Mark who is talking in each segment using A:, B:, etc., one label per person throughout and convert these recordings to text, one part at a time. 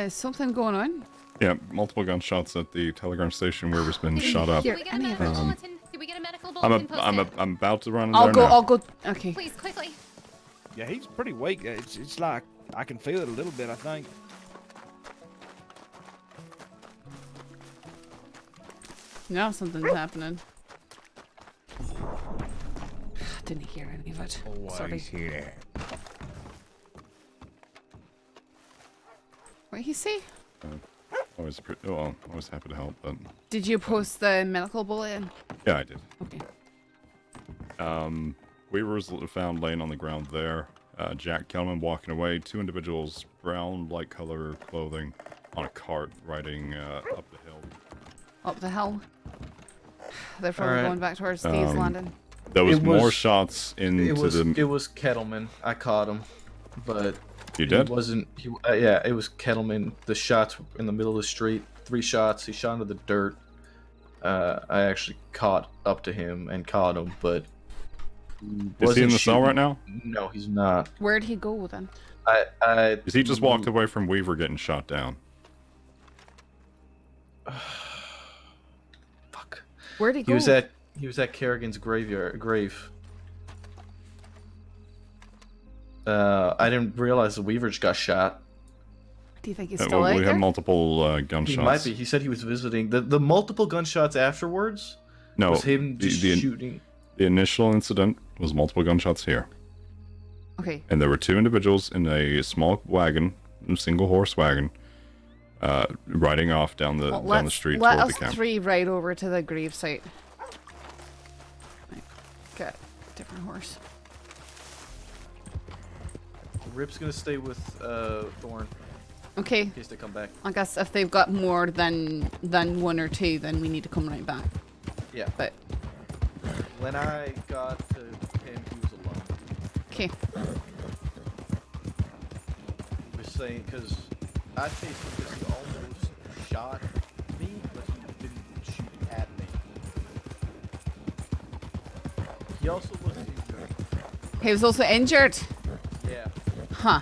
A: Something going on?
B: Yeah, multiple gunshots at the telegram station. Weaver's been shot up.
A: Here,
C: Did we get a
A: any of
C: medical
A: it.
C: bulletin? Did we get a medical bulletin posted?
B: I'm about to run
A: I'll
B: there
A: go.
B: now.
A: I'll go. Okay.
C: Please, quickly.
D: Yeah, he's pretty weak. It's like I can feel it a little bit, I think.
A: Now something's happening. Didn't hear any of it. Sorry.
E: Here.
A: What did he say?
B: Always happy to help, but
A: Did you post the medical bulletin?
B: yeah, I did.
A: Okay.
B: Weaver was found laying on the ground there. Jack Kelman walking away. 2 individuals, brown, light color clothing, on a cart riding up the hill.
A: Up the hill. They're probably
F: Alright.
A: going back towards Steve's Landing.
B: There was
F: It
B: more
F: was-
B: shots into
F: It was Kettleman. I caught him, but
B: You did?
F: He wasn't. Yeah, it was Kettleman. The shots in the middle of the street. 3 shots. He shot into the dirt. I actually caught up to him and caught him, but
B: Is he in the cell
F: shooting.
B: right now?
F: No, he's not.
A: Where'd he go then?
B: Is he just walked away from Weaver getting shot down?
F: Fuck.
A: Where'd he go?
F: He was at Kerrigan's grave. I didn't realize the Weaver just got shot.
A: Do you think he's still
B: Well,
A: out
B: we
A: there?
B: have multiple
F: He
B: gunshots.
F: might be. He said he was visiting. The multiple gunshots afterwards
B: No,
F: was him just
B: the
F: shooting.
B: The initial incident was multiple gunshots here.
A: Okay.
B: And there were 2 individuals in a small wagon, a single horse wagon, riding off down the street
A: let
B: toward
A: us
B: the camp.
A: 3 ride over to the grave site. Right. Get a different horse.
F: Rip's gonna stay with Thorn
A: Okay.
F: in case they come back.
A: I guess if they've got more than 1 or 2, then we need to come right back.
F: Yeah.
A: But
F: When I got to him, he was alone.
A: okay.
F: He was saying because I chased him because he almost shot me, but he didn't shoot at me. He also was injured.
A: He was also injured.
F: Yeah.
A: Huh.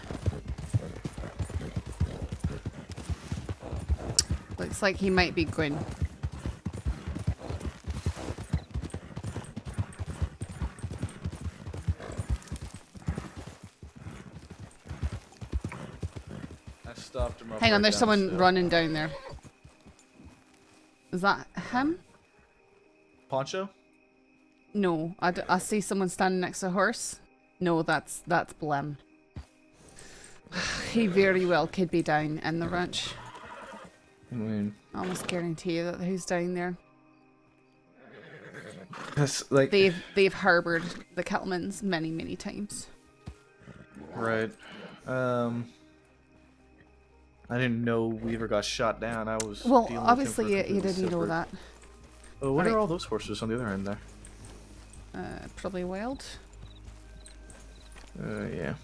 A: Looks like he might be going.
F: I stopped him up.
A: Hang on,
F: right
A: there's
F: down
A: someone
F: the
A: running down there. Is that him?
F: Poncho?
A: No, I see someone standing next to a horse. No, that's Blem. He very well could be down in the ranch.
F: I mean,
A: I almost guarantee you that who's down there.
F: that's like
A: They've harbored the Kettlemans many times.
F: right. I didn't know Weaver got shot down. I was
A: Well,
F: dealing with him
A: obviously
F: for
A: you
F: completely
A: didn't know
F: separate-
A: that.
F: Oh, what
A: Right.
F: are all those horses on the other end there?
A: Probably wild.
F: Yeah.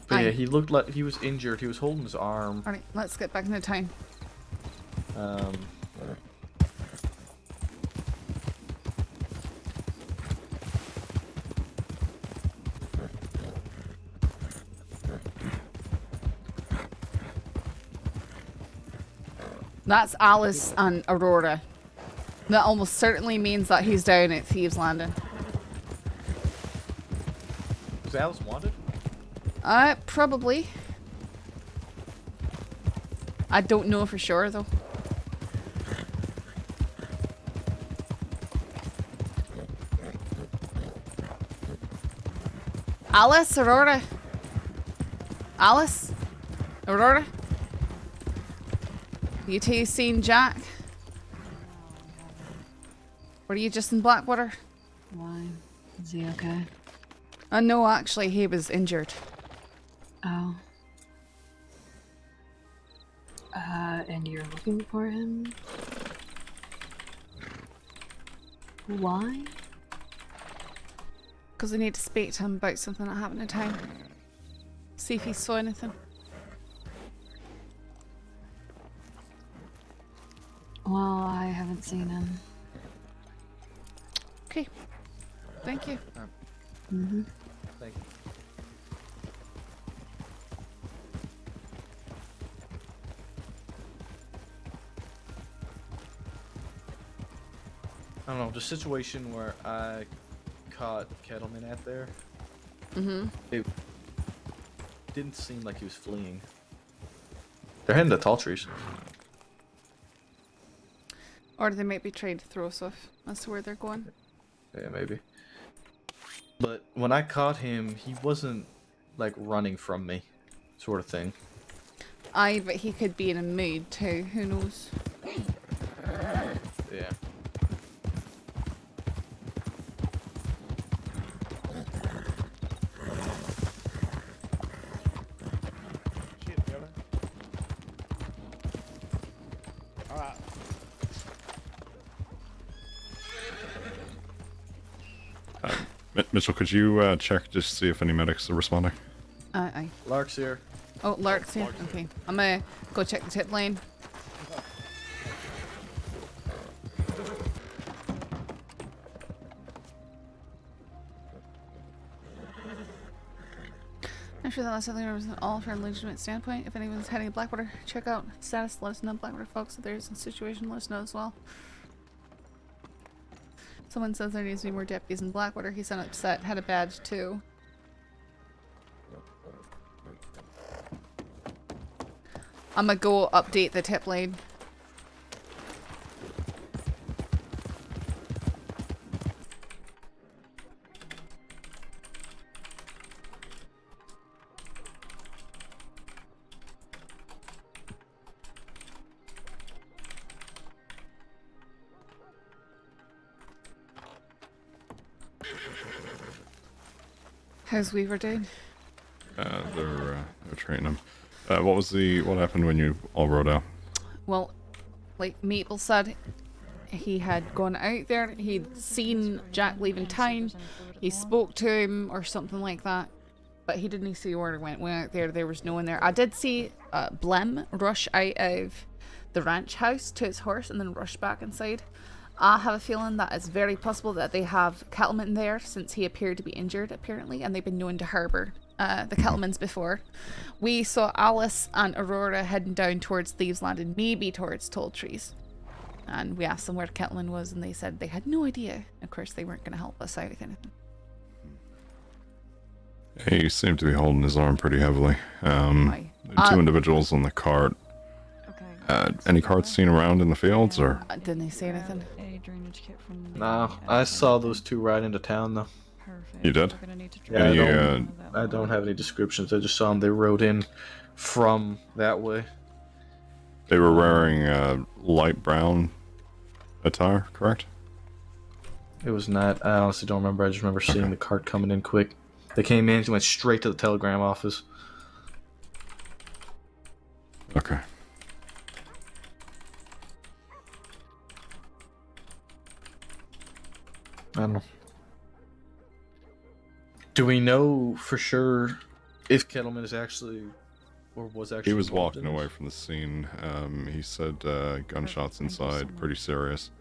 F: But
A: Aye.
F: yeah, he looked like he was injured. He was holding his arm.
A: Alright, let's get back into town.
F: Um,
A: That's Alice and Aurora. That almost certainly means that he's down at Thieves Landing.
F: was Alice wanted?
A: Probably. I don't know for sure though. Alice, Aurora. Alice, Aurora. You two seen Jack? Were you just in Blackwater?
G: Why? Is he okay?
A: No, actually, he was injured.
G: Oh. And you're looking for him? Why?
A: Because I need to speak to him about something that happened in town. See if he saw anything.
G: Well, I haven't seen him.
A: Okay. Thank you.
F: Thank you. I don't know, the situation where I caught Kettleman at there, it didn't seem like he was fleeing. They're heading to tall trees.
A: Or they might be trying to throw stuff. That's where they're going.
F: Yeah, maybe. But when I caught him, he wasn't like running from me, sort of thing.
A: Aye, but he could be in a mood too. Who knows?
F: Yeah.
D: Shit, brother. All right.
B: Mitchell, could you check just to see if any medics are responding?
A: Aye.
F: Lark's here.
A: Oh, Lark's here. Okay. I'm gonna go check the tip lane. I'm sure that last something was all from a legitimate standpoint. If anyone's heading to Blackwater, check out status, let us know. Blackwater folks, if there's a situation, let us know as well. Someone says there needs to be more deputies in Blackwater. He sounded upset, had a badge too. I'm gonna go update the tip lane. How's Weaver doing?
B: They're training him. What happened when you all rode out?
A: Well, like Maple said, he had gone out there, he'd seen Jack leaving town, he spoke to him or something like that, but he didn't see where it went. Went out there was no one there. I did see Blem rush out of the ranch house to his horse and then rush back inside. I have a feeling that it's very possible that they have Kettleman there since he appeared to be injured apparently, and they've been known to harbour the Kettlemans before. We saw Alice and Aurora heading down towards Thieves Land and maybe towards Tall Trees. And we asked them where Kettleman was and they said they had no idea. Of course, they weren't going to help us out with anything.
B: He seemed to be holding his arm pretty heavily.
A: Aye.
B: Two individuals on the cart. Any carts seen around in the fields, or?
A: Didn't they say anything?
F: No, I saw those two ride into town though.
B: You did?
F: Yeah,
B: Any,
F: I don't have any descriptions. I just saw them. They rode in from that way.
B: They were wearing light brown attire, correct?
F: It was not. I honestly don't remember. I just remember seeing the cart coming in quick. They came in, went straight to the telegram office.
B: Okay.
F: I don't know. Do we know for sure if Kettleman is actually, or was actually?
B: He was
F: involved
B: walking
F: in
B: away
F: this?
B: from the scene. He said gunshots inside, pretty serious.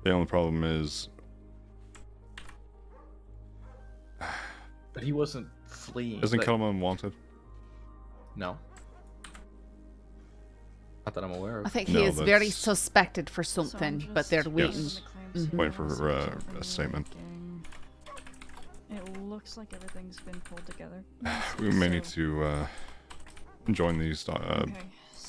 B: The only problem is,
F: But he wasn't fleeing.
B: isn't
F: like,
B: Kelman wanted?
F: No. Not that I'm aware of.
A: I think
B: No,
A: he is very
B: that's-
A: suspected for something, but they're waiting.
B: Yes.
A: Mhm.
B: Waiting for a statement.
E: It looks like everything's been pulled together.
B: We may need to join these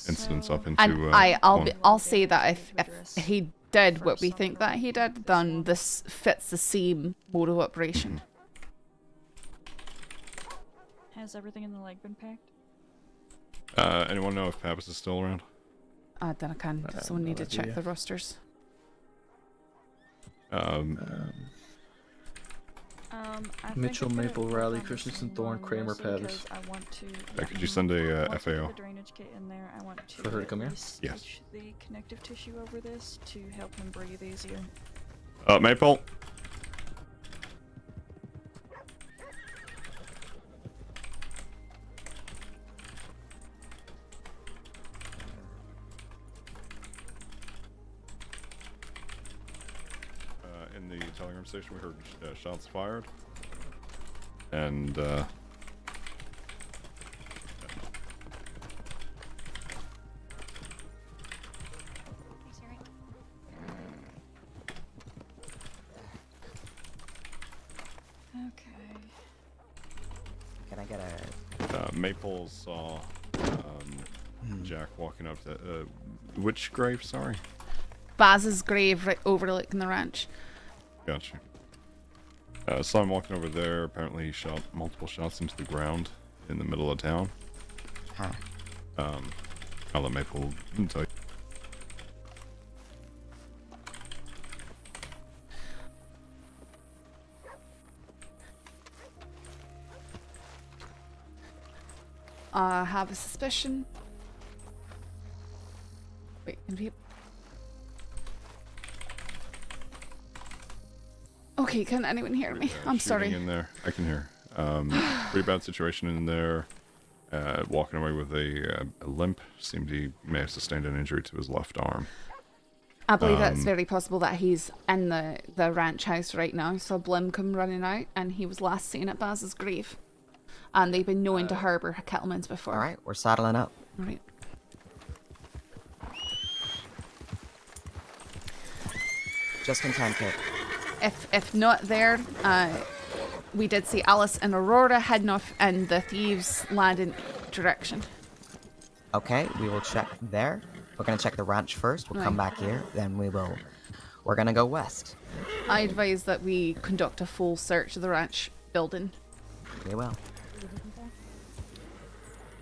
B: incidents up into.
A: And
B: one.
A: I'll say that if he did what we think that he did, then this fits the same mode of operation.
E: Has everything in the leg been packed?
B: Anyone know if Pappas is still around?
A: Then I can. Someone need to check the rosters.
E: I
F: Mitchell,
E: think a
F: Maple,
E: good
F: Riley,
E: time to
F: Christensen,
E: see
F: Thorne,
E: one,
F: Kramer,
E: mostly
F: Pattis.
E: because I want to.
B: Could you send a
E: once we
B: FAO?
E: put the drainage kit in there, I want to
F: For her to come here?
B: Yes.
E: stitch the connective tissue over this to help him breathe easier.
B: Maple. In the telegram station, we heard shots fired. and
E: Okay.
H: Can I get a...
B: Maple saw Jack walking up to which grave? Sorry.
A: Baas's grave right overlooking the ranch.
B: Gotcha. Saw him walking over there. Apparently, he shot multiple shots into the ground in the middle of town.
H: Huh.
B: I'll let Maple tell you.
A: I have a suspicion. Wait, can people... Okay, can anyone hear me? I'm sorry.
B: In there, I can hear. Pretty bad situation in there. Walking away with a limp. Seemed he may have sustained an injury to his left arm.
A: I believe that's very possible that he's in the ranch house right now. So Blim come running out, and he was last seen at Baas's grave. And they've been known to harbour kettlemans before.
H: Alright, we're saddling up.
A: Right.
H: Just in time, Kit.
A: If not there, we did see Alice and Aurora heading off in the thieves' landing direction.
H: Okay, we will check there. We're gonna check the ranch first. We'll come back here. Then we're gonna go west.
A: I advise that we conduct a full search of the ranch building.
H: We will.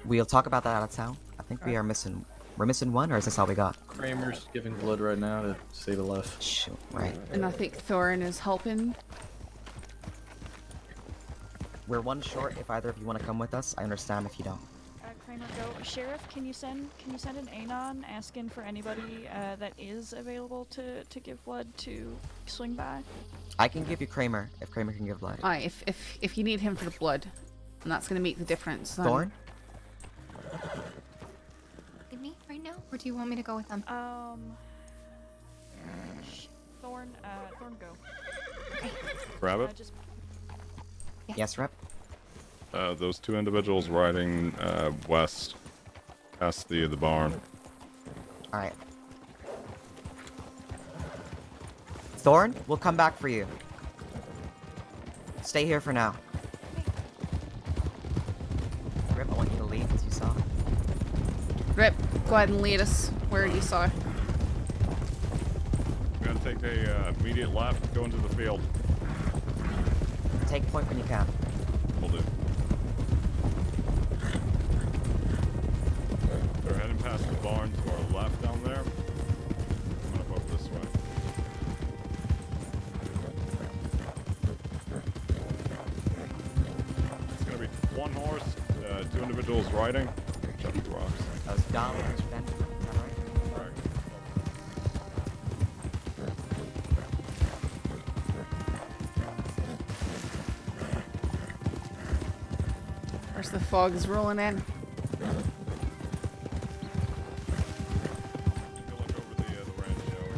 H: We'll talk about that out of town. I think we're missing one, or is this all we got?
F: Kramer's giving blood right now to save a life.
H: Shoot, right.
A: And I think Thorin is helping.
H: We're one short. If either of you want to come with us, I understand if you don't.
E: Kramer, go. Sheriff, can you send an anon asking for anybody that is available to give blood to swing by?
H: I can give you Kramer, if Kramer can give blood.
A: Aye, if you need him for the blood, and that's going to make the difference. Then...
H: Thorn?
C: With me right now, or do you want me to go with them?
E: Thorn, go.
B: Rabbit?
E: Just...
H: Yes, Rep?
B: Those two individuals riding west past the barn.
H: Alright. Thorn, we'll come back for you. Stay here for now. Rip, I want you to leave as you saw.
A: Rip, go ahead and lead us where you saw.
B: We're gonna take a immediate left, go into the field.
H: Take point when you can.
B: Will do. We're heading past the barn to our left down there. Coming up over this way. It's gonna be one horse, two individuals riding. Jump the rocks.
H: That was dollars, Ben. Is that right?
B: Correct.
A: Where's the fog is rolling in?
B: Take a look over the ranch, shall we?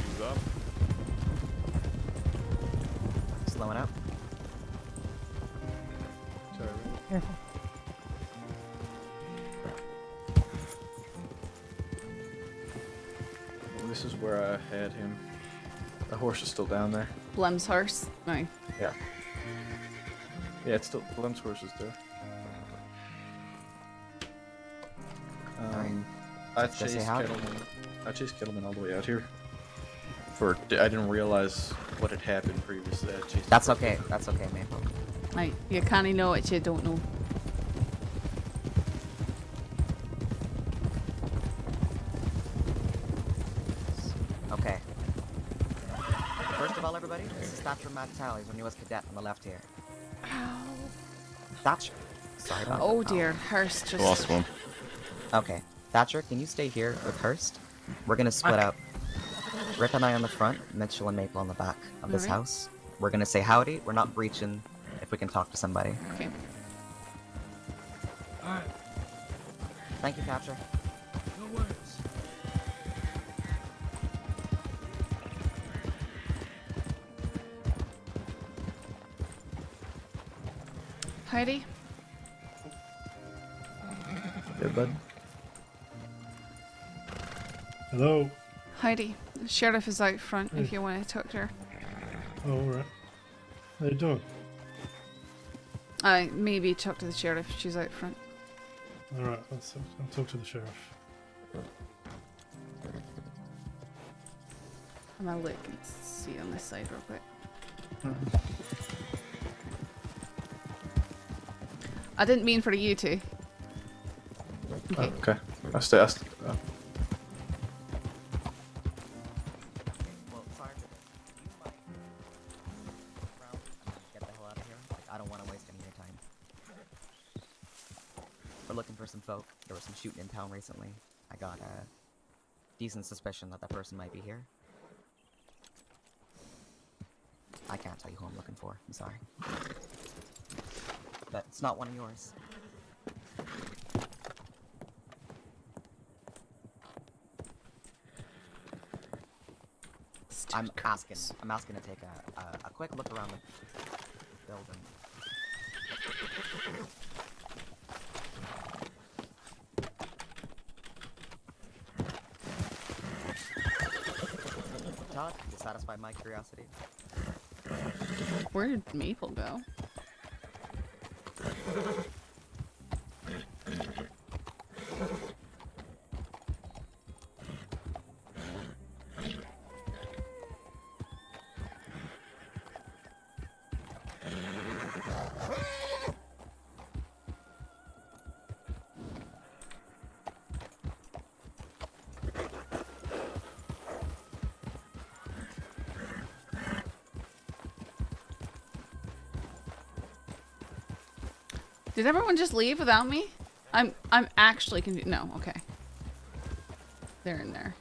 B: He's up.
H: Slowing up.
F: Sorry.
H: Careful.
F: Well, this is where I had him. The horse is still down there.
A: Blim's horse? No.
F: Yeah. Yeah, it's still Blim's horse is there. I
H: Does it say
F: chased
H: how?
F: Kettleman. I chased Kettleman all the way out here. I didn't realize what had happened previously. I chased
H: That's
F: him.
H: okay. That's okay, Maple.
A: Like, you can't know what you don't know.
H: Okay. First of all, everybody, this is Thatcher Matt Tally, when he was cadet on the left here. Thatcher. Sorry about that.
A: Oh dear, Hurst just...
B: Lost one.
H: Okay. Thatcher, can you stay here with Hurst? We're gonna split up. Rick and I on the front, Mitchell and Maple on the back of this
A: Alright.
H: house. We're gonna say howdy. We're not breaching if we can talk to somebody.
A: Okay.
H: Thank you, Thatcher.
I: No worries.
A: Heidi?
F: Yeah, bud.
J: Hello.
A: Heidi, the sheriff is out front if
J: Hey.
A: you want to talk to her.
J: Oh, alright. How you doing?
A: Maybe talk to the sheriff, she's out front.
J: Alright, I'll talk to the sheriff.
A: I'm gonna look and see on this side real quick. I didn't mean for you to. Okay.
F: Okay. I stay.
H: Well, Sergeant, you might look around and get the hell out of here. Like, I don't want to waste any of your time. We're looking for some folk. There was some shooting in town recently. I got a decent suspicion that that person might be here. I can't tell you who I'm looking for. I'm sorry. But it's not one of yours. I'm asking to take a quick look around the building. Todd, you satisfy my curiosity?
A: Where did Maple go? Did everyone just leave without me? I'm actually confused. No, okay. They're in there.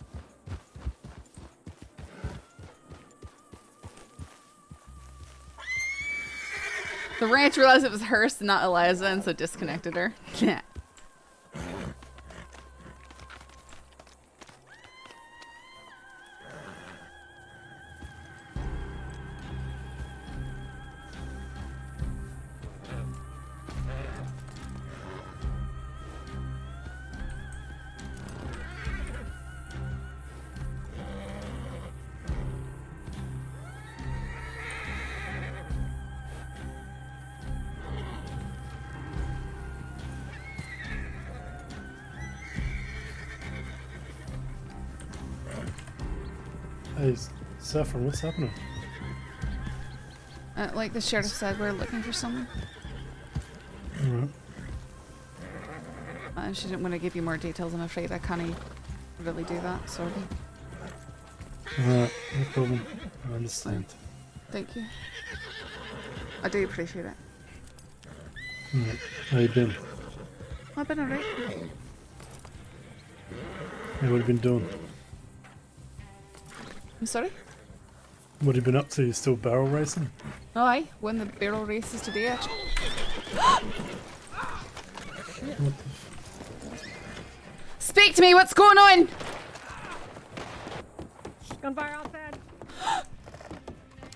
A: The ranch realized it was Hurst and not Eliza, and so disconnected her. Yeah.
J: Hey, Saffron, what's happening?
A: Like the sheriff said, we're looking for someone.
J: Alright.
A: She didn't want to give you more details, I'm afraid. I can't really do that, sorry.
J: Alright, no problem. I understand.
A: Thank you. I do appreciate it.
J: Alright, how you been?
A: I've been alright.
J: Hey, what have you been doing?
A: I'm sorry?
J: What have you been up to? You still barrel racing?
A: Oh, I won the barrel races today, actually.
J: What
A: Speak to me, what's going on?
K: Gunfire outside.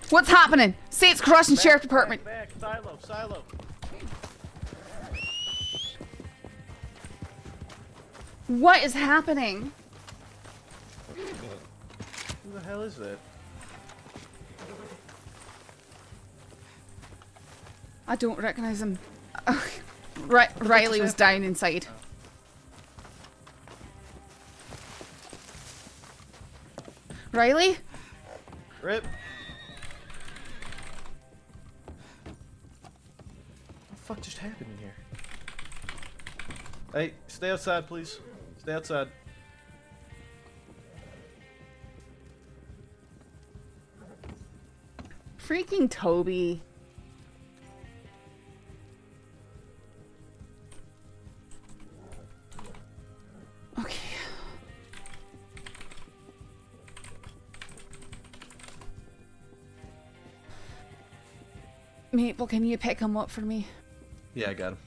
A: What's happening? State's crossing Sheriff Department.
F: Back, silo, silo.
A: What is happening?
F: Who the hell is that?
A: I don't recognize him. Riley was down inside. Riley?
F: Rip. What the fuck just happened in here? Hey, stay outside, please. Stay outside.
A: Freaking Toby. Okay. Maple, can you pick him up for me?
F: Yeah, I got him.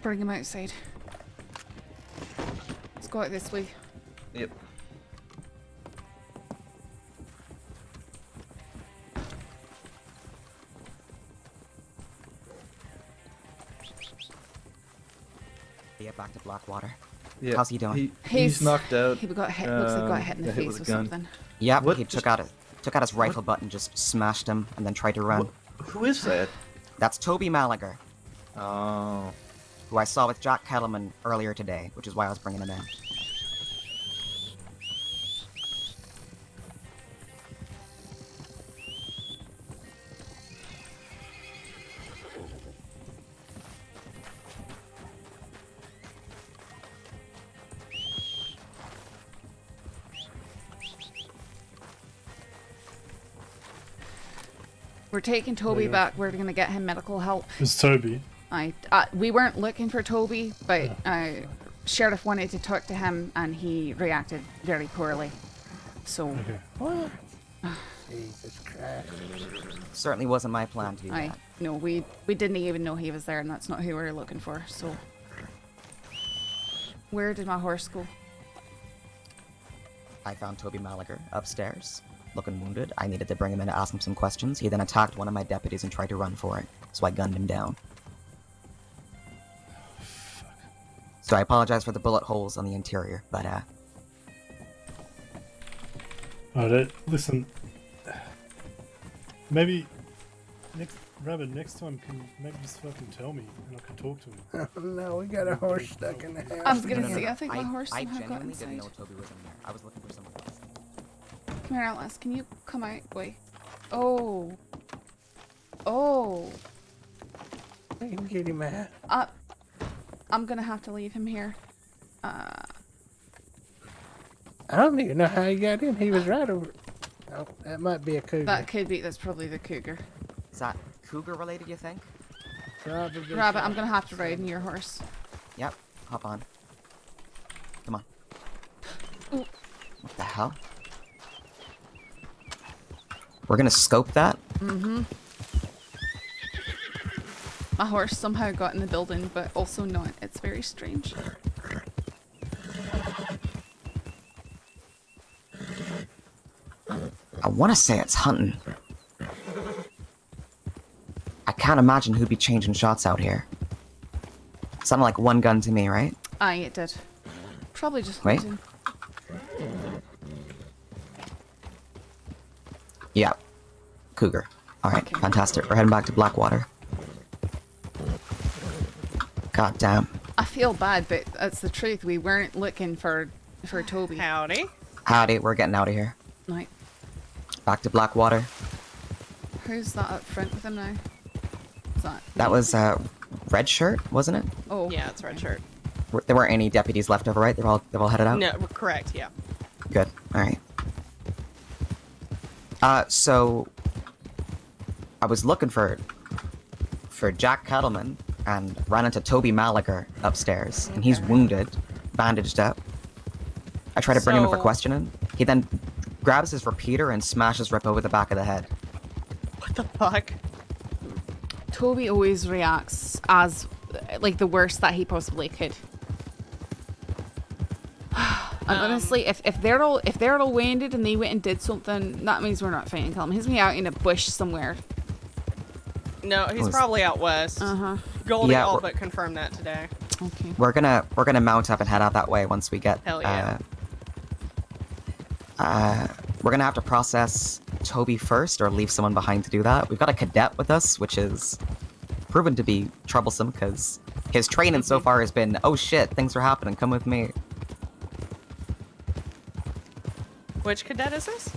A: Bring him outside. go out this way.
F: Yep.
H: Yeah, back to Blackwater.
F: Yeah.
H: How's he doing?
F: He's knocked out.
A: He got hit. Looks like he got hit in the
F: got hit
A: face
F: with
A: or
F: a gun.
A: something.
H: Yep,
F: What?
H: he took out his rifle butt and just smashed him and then tried to run.
F: Who is that?
H: That's Toby Malager,
F: Oh.
H: who I saw with Jack Kettleman earlier today, which is why I was bringing him in.
A: We're taking Toby back. We're gonna get him medical help.
J: It's Toby.
A: We weren't looking for Toby, but Sheriff wanted to talk to him, and he reacted very poorly. So
J: Okay.
D: What? Jesus Christ.
H: Certainly wasn't my plan to do that.
A: no, we didn't even know he was there, and that's not who we were looking for. So where did my horse go?
H: I found Toby Malager upstairs, looking wounded. I needed to bring him in to ask him some questions. He then attacked one of my deputies and tried to run for it, so I gunned him down. So I apologize for the bullet holes on the interior, but
J: Alright, listen. Maybe next time can maybe just fucking tell me and I can talk to him.
D: No, we got a horse stuck in the house.
A: I was gonna say, I think my horse
H: I
A: somehow got
H: genuinely didn't
A: inside.
H: know Toby was in there. I was looking for someone else.
A: Come here, Atlas. Can you come out, boy? Oh. Oh.
D: I can get him out.
A: I'm gonna have to leave him here.
D: I don't even know how he got in. He was right over. Oh, that might be a cougar.
A: That's probably the cougar.
H: Is that cougar related, you think?
D: Probably.
A: Rabbit, I'm gonna have to ride in your horse.
H: Yep, hop on. Come on.
A: Ooh.
H: What the hell? We're gonna scope that?
A: Mm-hmm. My horse somehow got in the building, but also not. It's very strange.
H: I want to say it's hunting. I can't imagine who'd be changing shots out here. Sounded like one gun to me, right?
A: Aye, it did. Probably just
H: Wait.
A: hunting.
H: Yeah. Cougar. Alright,
A: Okay.
H: fantastic. We're heading back to Blackwater. God damn.
A: I feel bad, but that's the truth. We weren't looking for Toby.
I: Howdy.
H: Howdy, we're getting out of here.
A: Right.
H: Back to Blackwater.
A: Who's that up front with him now? Is that?
H: That was red shirt, wasn't it?
A: Oh.
I: Yeah, it's red shirt.
H: There weren't any deputies left over, right? They've all headed out?
I: No, correct, yeah.
H: Good. Alright. So I was looking for Jack Kettleman and ran into Toby Malager upstairs, and he's wounded, bandaged up. I tried to bring him in for
I: So-
H: questioning. He then grabs his repeater and smashes Rip over the back of the head.
I: What the fuck?
A: Toby always reacts as like the worst that he possibly could. And honestly, if they're all wounded and they went and did something, that means we're not fighting him. He's gonna be out in a bush somewhere.
I: No, he's
H: Was-
I: probably out west. Goldie
H: Yeah,
I: all
H: we're-
I: but confirmed that today.
A: Okay.
H: We're gonna mount up and head out that way once we get.
I: Hell yeah.
H: We're gonna have to process Toby first, or leave someone behind to do that. We've got a cadet with us, which is proven to be troublesome because his training so far has been, oh shit, things are happening, come with me.
I: Which cadet is this?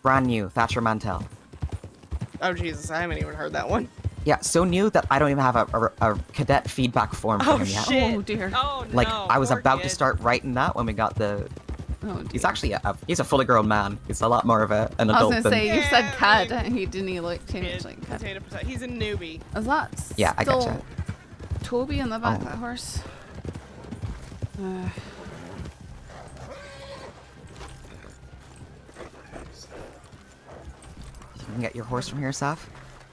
H: Brand new, Thatcher Mantell.
I: Oh Jesus, I haven't even heard that one.
H: Yeah, so new that I don't even have a cadet feedback form for
I: Oh
H: him yet.
I: shit.
A: Oh, dear.
I: Oh no.
H: Like, I was
I: poor
H: about to
I: kid.
H: start writing that when we got the...
A: Oh,
H: He's
A: dear.
H: actually he's a fully grown man. He's a lot more of an
A: I was
H: adult
A: gonna
H: than...
A: say you said
I: Yeah,
A: cad,
I: like-
A: and he didn't look too
I: Kid,
A: much like cad.
I: potato, potato. He's a newbie.
A: Is that
H: Yeah, I
A: still
H: gotcha.
A: Toby on the back of
H: Oh.
A: that horse?
H: You can get your horse from here, Saf?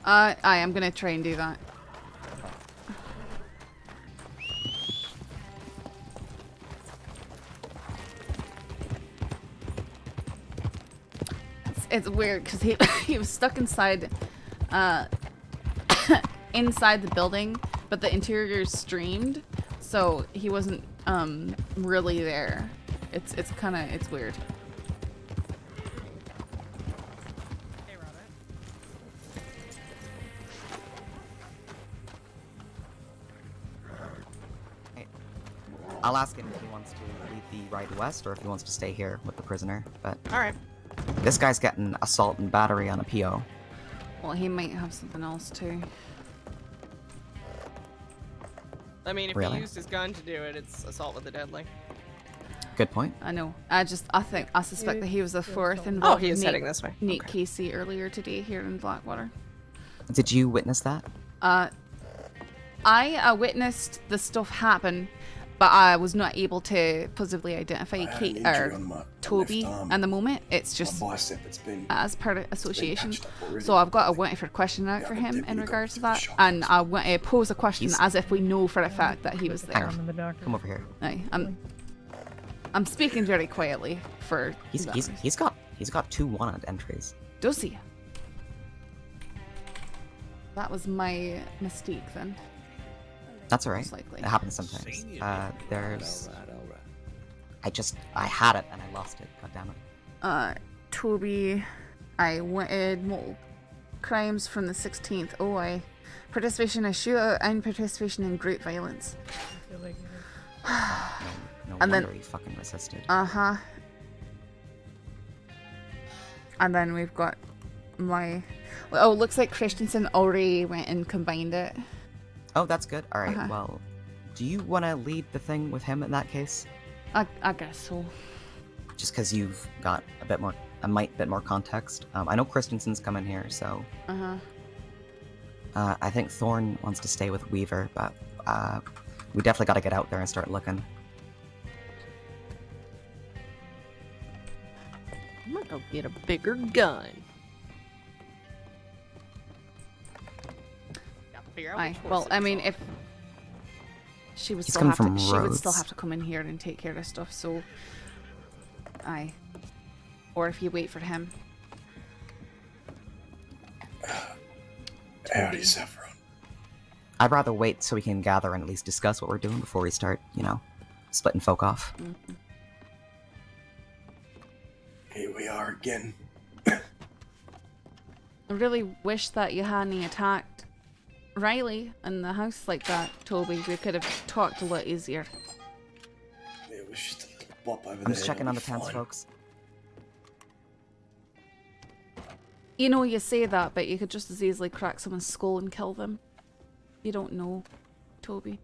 A: I'm gonna try and do that. it's weird because he he was stuck inside inside the building, but the interior streamed, so he wasn't really there. It's kind of weird.
I: Hey, Robert.
H: I'll ask him if he wants to lead the ride west or if he wants to stay here with the prisoner, but
I: All right.
H: this guy's getting assault and battery on a PO.
A: Well, he might have something else too.
I: I mean, if
H: Really?
I: he used his gun to do it, it's assault with a deadly.
H: Good point.
A: I know. I suspect that he was the fourth
I: Oh,
A: involved.
I: he is
A: Nate,
I: heading this way.
A: Nate
I: Okay.
A: Casey earlier today here in Blackwater.
H: Did you witness that?
A: I witnessed the stuff happen, but I was not able to positively identify Kate or Toby at the moment. It's just as part of association. So I've got a wanted for question out for him in regards to that, and I want to pose a question as if we know for a fact that he was there.
H: Hang on. Come over here.
A: Aye, I'm speaking very quietly for.
H: He's got 2 wanted entries.
A: Does he? That was my mistake then.
H: That's alright.
A: Most likely.
H: It happens sometimes. There's. I had it and I lost it. God damn it.
A: Toby, I wanted multiple crimes from the 16th. Oh, I participation in a shootout and participation in group violence.
H: No
A: And
H: wonder
A: then-
H: he fucking resisted.
A: Uh-huh. And then we've got my... Oh, looks like Christensen already went and combined it.
H: Oh, that's good. Alright,
A: Uh-huh.
H: well, do you want to lead the thing with him in that case?
A: I guess so.
H: Just because you've got a bit more context. I know Christensen's coming here, so
A: Uh-huh.
H: I think Thorne wants to stay with Weaver, but we definitely got to get out there and start looking.
I: I'm gonna go get a bigger gun. Gotta figure out
A: Aye.
I: which
A: Well,
I: horse
A: I
I: it's
A: mean,
I: on.
A: if she would
H: He's
A: still
H: coming
A: have to,
H: from
A: she would still
H: Rhodes.
A: have to come in here and take care of stuff. So, aye. Or if you wait for him.
K: Howdy, Saffron.
H: I'd rather wait so we can gather and at least discuss what we're doing before we start, splitting folk off.
K: Here we are again.
A: I really wish that you hadn't attacked Riley in the house like that, Toby. We could have talked a lot easier.
K: It was just a little bop over there.
H: I'm just checking
K: it'll
H: on
K: be
H: the towns,
K: fine.
H: folks.
A: You know, you say that, but you could just as easily crack someone's skull and kill them. You don't know, Toby.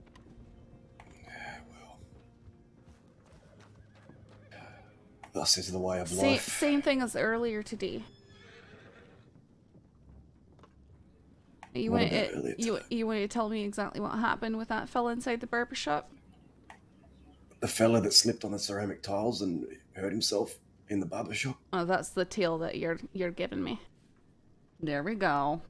K: Thus is the way of life.
A: Same thing as earlier today. You
K: What
A: want
K: about earlier
A: you want to tell me exactly what happened with that fella inside the barber shop?
K: The fella that slipped on the ceramic tiles and hurt himself in the barber shop.
A: Oh, that's the tale that you're giving me. There we go.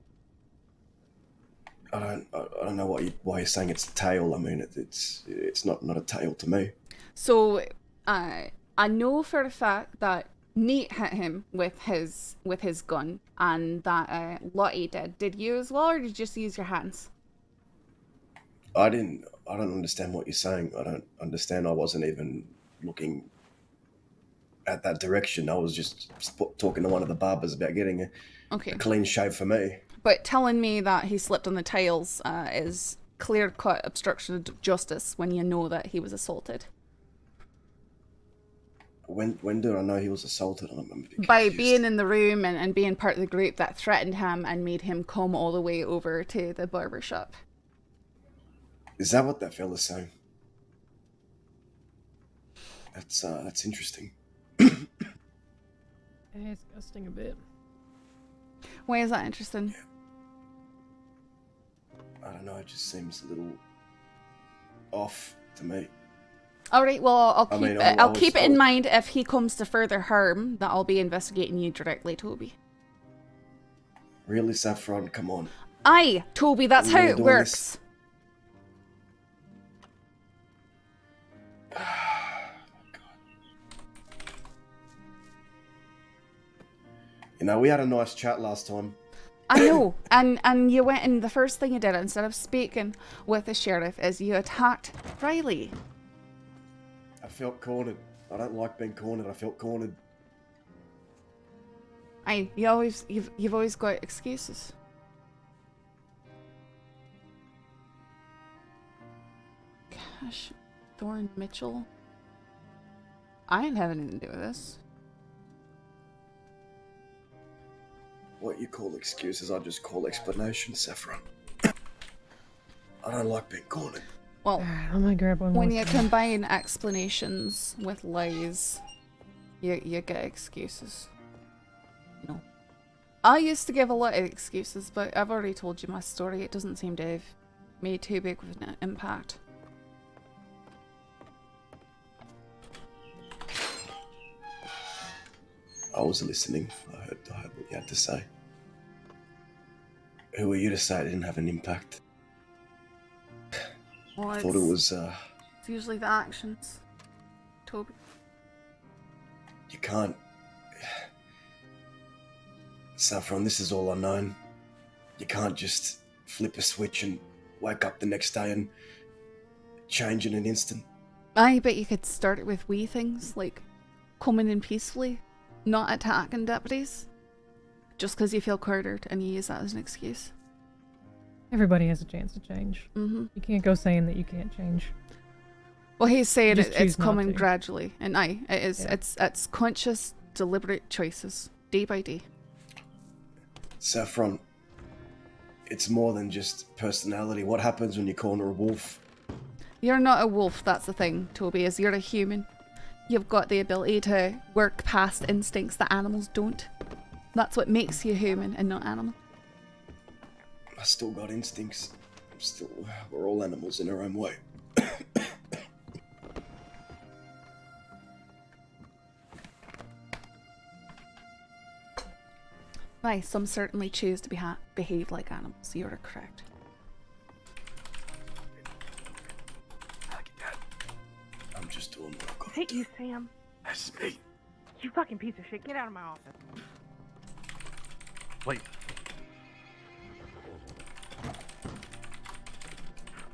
K: I don't know why you're saying it's a tale. I mean, it's not a tale to me.
A: So, I know for a fact that Nate hit him with his gun, and that Lottie did. Did you as well, or did you just use your hands?
K: I don't understand what you're saying. I don't understand. I wasn't even looking at that direction. I was just talking to one of the barbers about getting a clean shave for me.
A: But telling me that he slipped on the tiles is clear-cut obstruction of justice when you know that he was assaulted.
K: When did I know he was assaulted? I'm a bit
A: By
K: confused.
A: being in the room and being part of the group that threatened him and made him come all the way over to the barber shop.
K: Is that what that fella's saying? That's interesting.
I: It's gusting a bit.
A: Why is that interesting?
K: I don't know. It just seems a little off to me.
A: All right, well, I'll
K: I
A: keep
K: mean,
A: it.
K: I
A: I'll
K: was
A: keep it in
K: told-
A: mind if he comes to further harm that I'll be investigating you directly, Toby.
K: Really, Saffron? Come on.
A: Aye, Toby, that's
K: Are
A: how
K: you
A: it
K: doing
A: works.
K: this? You know, we had a nice chat last time.
A: I know, and you went and the first thing you did instead of speaking with the sheriff is you attacked Riley.
K: I felt cornered. I don't like being cornered. I felt cornered.
A: You've always got excuses. Gosh, Thorne Mitchell. I didn't have anything to do with this.
K: What you call excuses, I just call explanations, Saffron. I don't like being cornered.
A: Well,
I: I'm gonna grab one
A: when
I: more
A: you
I: thing.
A: combine explanations with lies, you get excuses. No. I used to give a lot of excuses, but I've already told you my story. It doesn't seem to have made too big of an impact.
K: I was listening. I heard what you had to say. Who are you to say it didn't have an impact?
A: Well,
K: I thought it was,
A: It's usually the actions. Toby.
K: you can't... Saffron, this is all unknown. You can't just flip a switch and wake up the next day and change in an instant.
A: I bet you could start it with wee things, like coming in peacefully, not attacking deputies, just because you feel cornered and you use that as an excuse.
I: Everybody has a chance to change.
A: Mm-hmm.
I: You can't go saying that you can't change.
A: Well, he's saying
I: Just
A: it's
I: choose not
A: coming
I: to.
A: gradually, and it is.
I: Yeah.
A: It's conscious, deliberate choices, day by day.
K: Saffron, it's more than just personality. What happens when you corner a wolf?
A: You're not a wolf, that's the thing, Toby, is you're a human. You've got the ability to work past instincts that animals don't. That's what makes you human and not animal.
K: I still got instincts. We're all animals in our own way.
A: Why, some certainly choose to behave like animals. You're correct.
K: I'm just doing what I've got.
L: Hate you, Sam.
K: That's me.
L: You fucking piece of shit. Get out of my office.
M: Wait.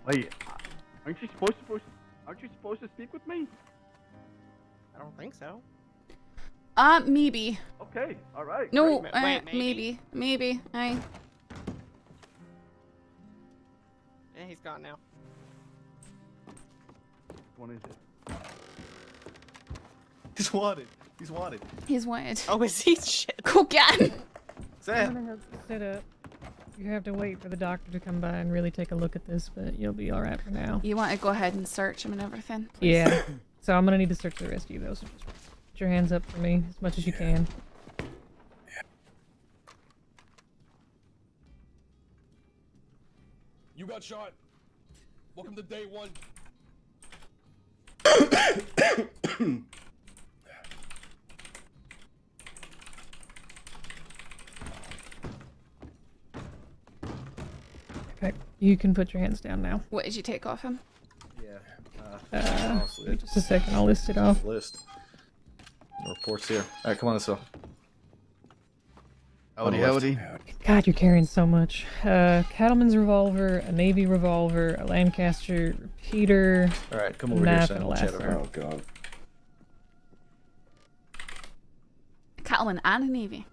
M: Wait. Aren't you supposed to speak with me?
I: I don't think so.
A: Maybe.
M: Okay. All right.
A: No,
M: great.
A: maybe. Aye.
I: Yeah, he's gone now.
M: What is it?
F: He's wanted. He's wanted.
A: He's wanted.
I: Oh, is he? Shit.
A: Go get him.
I: I'm
F: Sam.
I: gonna have to sit up. You have to wait for the doctor to come by and really take a look at this, but you'll be alright for now.
A: You want to go ahead and search him and everything? Please?
I: Yeah. So I'm gonna need to search the rest of you though, so just put your hands up for me as much as you can.
N: You got shot. Welcome to day one.
I: Okay. You can put your hands down now.
A: What did you take off him?
F: Yeah.
I: Wait just a second, I'll list it off.
F: List. The report's here. Alright, come on this way.
O: Howdy.
I: God, you're carrying so much. Cattleman's revolver, a Navy revolver, a Lancaster repeater,
F: Alright, come
I: a
F: over here,
I: knife,
F: Sam.
I: and a
F: We'll chat
I: lasso.
F: over.
K: Oh, God.
A: Cattleman and a Navy.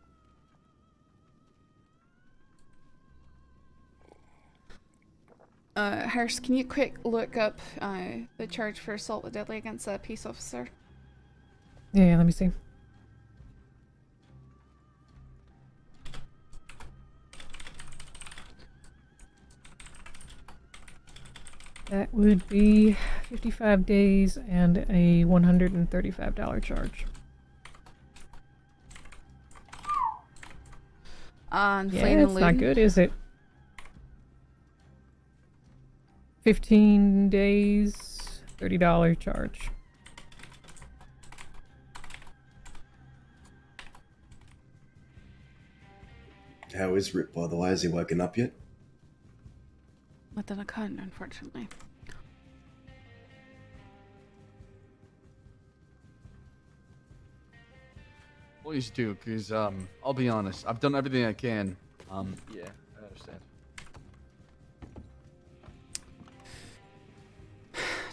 A: Hearst, can you quick look up the charge for assault with deadly against a peace officer?
I: Yeah, let me see. That would be 55 days and a $135 charge.
A: And
I: Yeah,
A: flame
I: it's not
A: eluding.
I: good, is it? 15 days, $30 charge.
K: How is Rip, by the way? Has he woken up yet?
A: With an account, unfortunately.
M: Please do, because I'll be honest, I've done everything I can.
F: Yeah, I understand.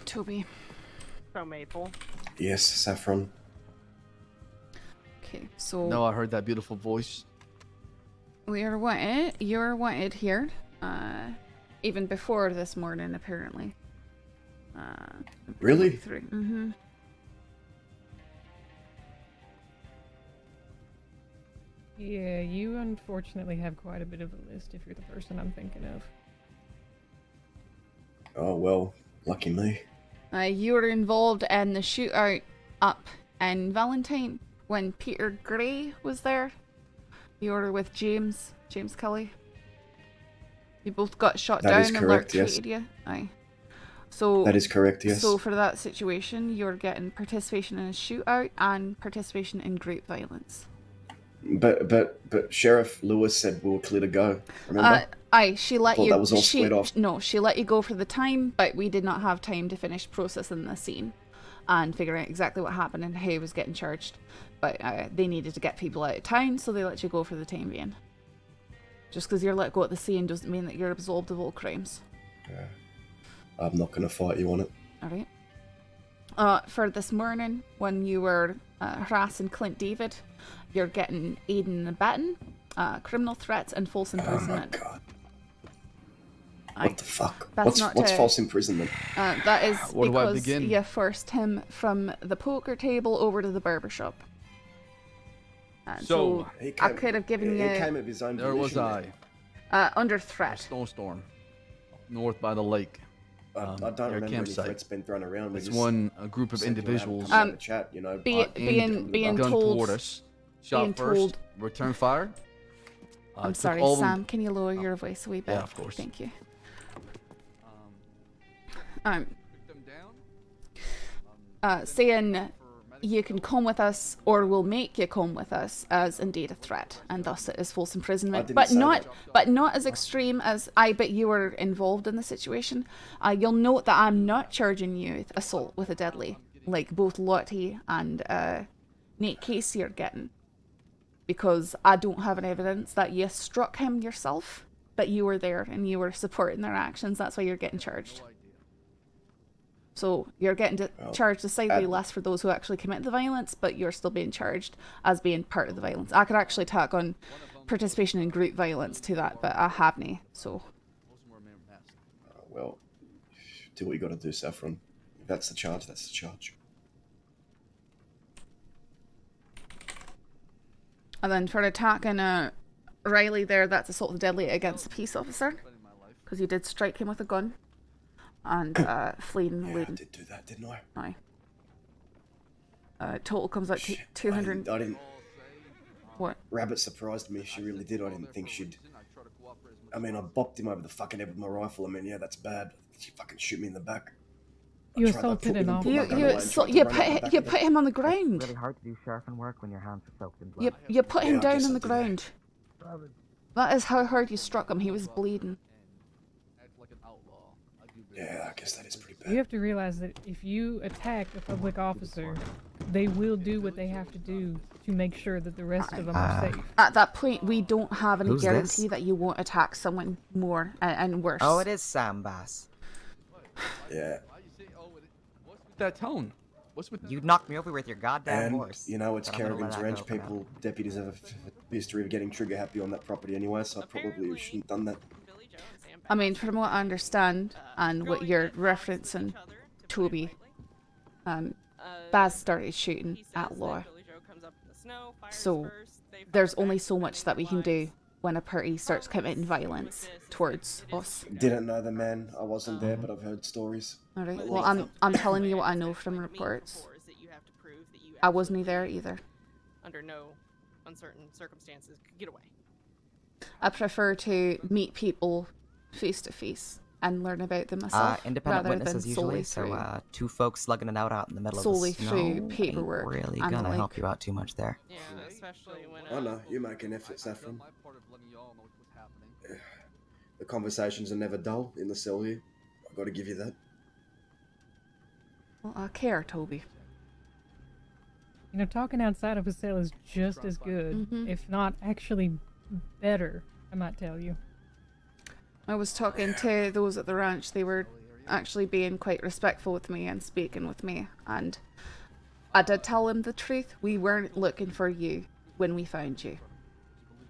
A: Toby.
L: So Maple.
K: Yes, Saffron.
A: Okay, so
M: No, I heard that beautiful voice.
A: you're wanted here. Even before this morning, apparently.
K: Really?
A: Mm-hmm.
I: Yeah, you unfortunately have quite a bit of a list if you're the person I'm thinking of.
K: Oh, well, lucky me.
A: You were involved in the shootout up in Valentine when Peter Gray was there. You were with James Kelly. You both got shot
K: That
A: down
K: is
A: and
K: correct, yes.
A: treated you. Aye. So
K: That is correct, yes.
A: So for that situation, you're getting participation in a shootout and participation in group violence.
K: But Sheriff Lewis said we were clear to go. Remember?
A: Aye, she let
K: Thought
A: you.
K: that was all split off.
A: No, she let you go for the time, but we did not have time to finish processing the scene and figuring out exactly what happened and who was getting charged. But they needed to get people out of town, so they let you go for the time being. Just because you're let go at the scene doesn't mean that you're absolved of all crimes.
K: Yeah. I'm not going to fight you on it.
A: Alright. For this morning, when you were harassing Clint David, you're getting aiding and abetting, criminal threats, and false imprisonment.
K: Oh my god. What the fuck?
A: That's
K: What's false imprisonment?
A: That is
M: Where do I
A: because
M: begin?
A: you forced him from the poker table over to the barbershop. So I could have given you...
K: He came of his own
M: There was
K: volition.
A: under threat.
M: Snowstorm. North by the lake.
K: I don't
M: your
K: remember
M: campsite.
K: any threats been thrown around.
M: It's a group of individuals
K: Chat, you know,
A: being
M: gun
A: told...
M: toward us. Shot first, return fire.
A: I'm sorry, Sam, can you lower your voice a wee bit?
M: Yeah, of course.
A: Thank you. Saying you can come with us or we'll make you come with us as indeed a threat, and thus it is false imprisonment, but not as extreme as but you were involved in the situation. You'll note that I'm not charging you with assault with a deadly like both Lottie and Nate Casey are getting, because I don't have any evidence that you struck him yourself, but you were there and you were supporting their actions. That's why you're getting charged. So you're getting charged decidedly less for those who actually commit the violence, but you're still being charged as being part of the violence. I could actually tack on participation in group violence to that, but I haven't, so...
K: Well, do what you gotta do, Saffron. If that's the charge, that's the charge.
A: And then for attacking Riley there, that's assault with deadly against a peace officer, because you did strike him with a gun. And fleeing and eluding.
K: I did do that, didn't I?
A: Aye. Total comes out to 200.
K: I didn't.
A: What?
K: Rabbit surprised me. She really did. I didn't think she'd. I mean, I bopped him over the fucking head with my rifle. I mean, yeah, that's bad. She fucking shoot me in the back.
I: You assaulted an officer.
A: You put him on the ground.
H: It's really hard to do sheriffing work when your hands are soaked in blood.
A: You put him down on the ground. That is how hard you struck him. He was bleeding.
K: Yeah, I guess that is pretty bad.
I: You have to realize that if you attack a public officer, they will do what they have to do to make sure that the rest of them are safe.
A: At that point, we don't have any
H: Who's
A: guarantee
H: this?
A: that you won't attack someone more and worse.
H: Oh, it is Sam Baas.
K: Yeah.
M: That tone. What's with
H: You knocked me over with your goddamn
K: And,
H: horse.
K: you know, it's
H: but I'm gonna
K: Kerrigan's
H: let that
K: range.
H: go for now.
K: People, deputies have a history of getting trigger happy on that property anyway, so I probably shouldn't have done that.
A: I mean, from what I understand and what you're referencing, Toby, Baas started shooting at Laura. So there's only so much that we can do when a party starts committing violence towards us.
K: Didn't know the man. I wasn't there, but I've heard stories.
A: All right. Well, I'm telling you what I know from reports. I wasn't there either.
L: Under no uncertain circumstances, could get away.
A: I prefer to meet people face to face and learn about them myself,
H: Independent
A: rather
H: witnesses
A: than
H: usually,
A: solely
H: so
A: through
H: two folks slugging it out in the middle
A: solely
H: of the snow
A: through paperwork
H: ain't really
A: and the
H: gonna
A: like.
H: help you out too much there.
L: Yeah, especially when.
K: I know, you make an effort, Saffron. The conversations are never dull in the cell here. I've got to give you that.
A: Well, I care, Toby.
I: You know, talking outside of a cell is just as good, if not actually better, I might tell you.
A: I was talking to those at the ranch. They were actually being quite respectful with me and speaking with me. And I did tell them the truth. We weren't looking for you when we found you.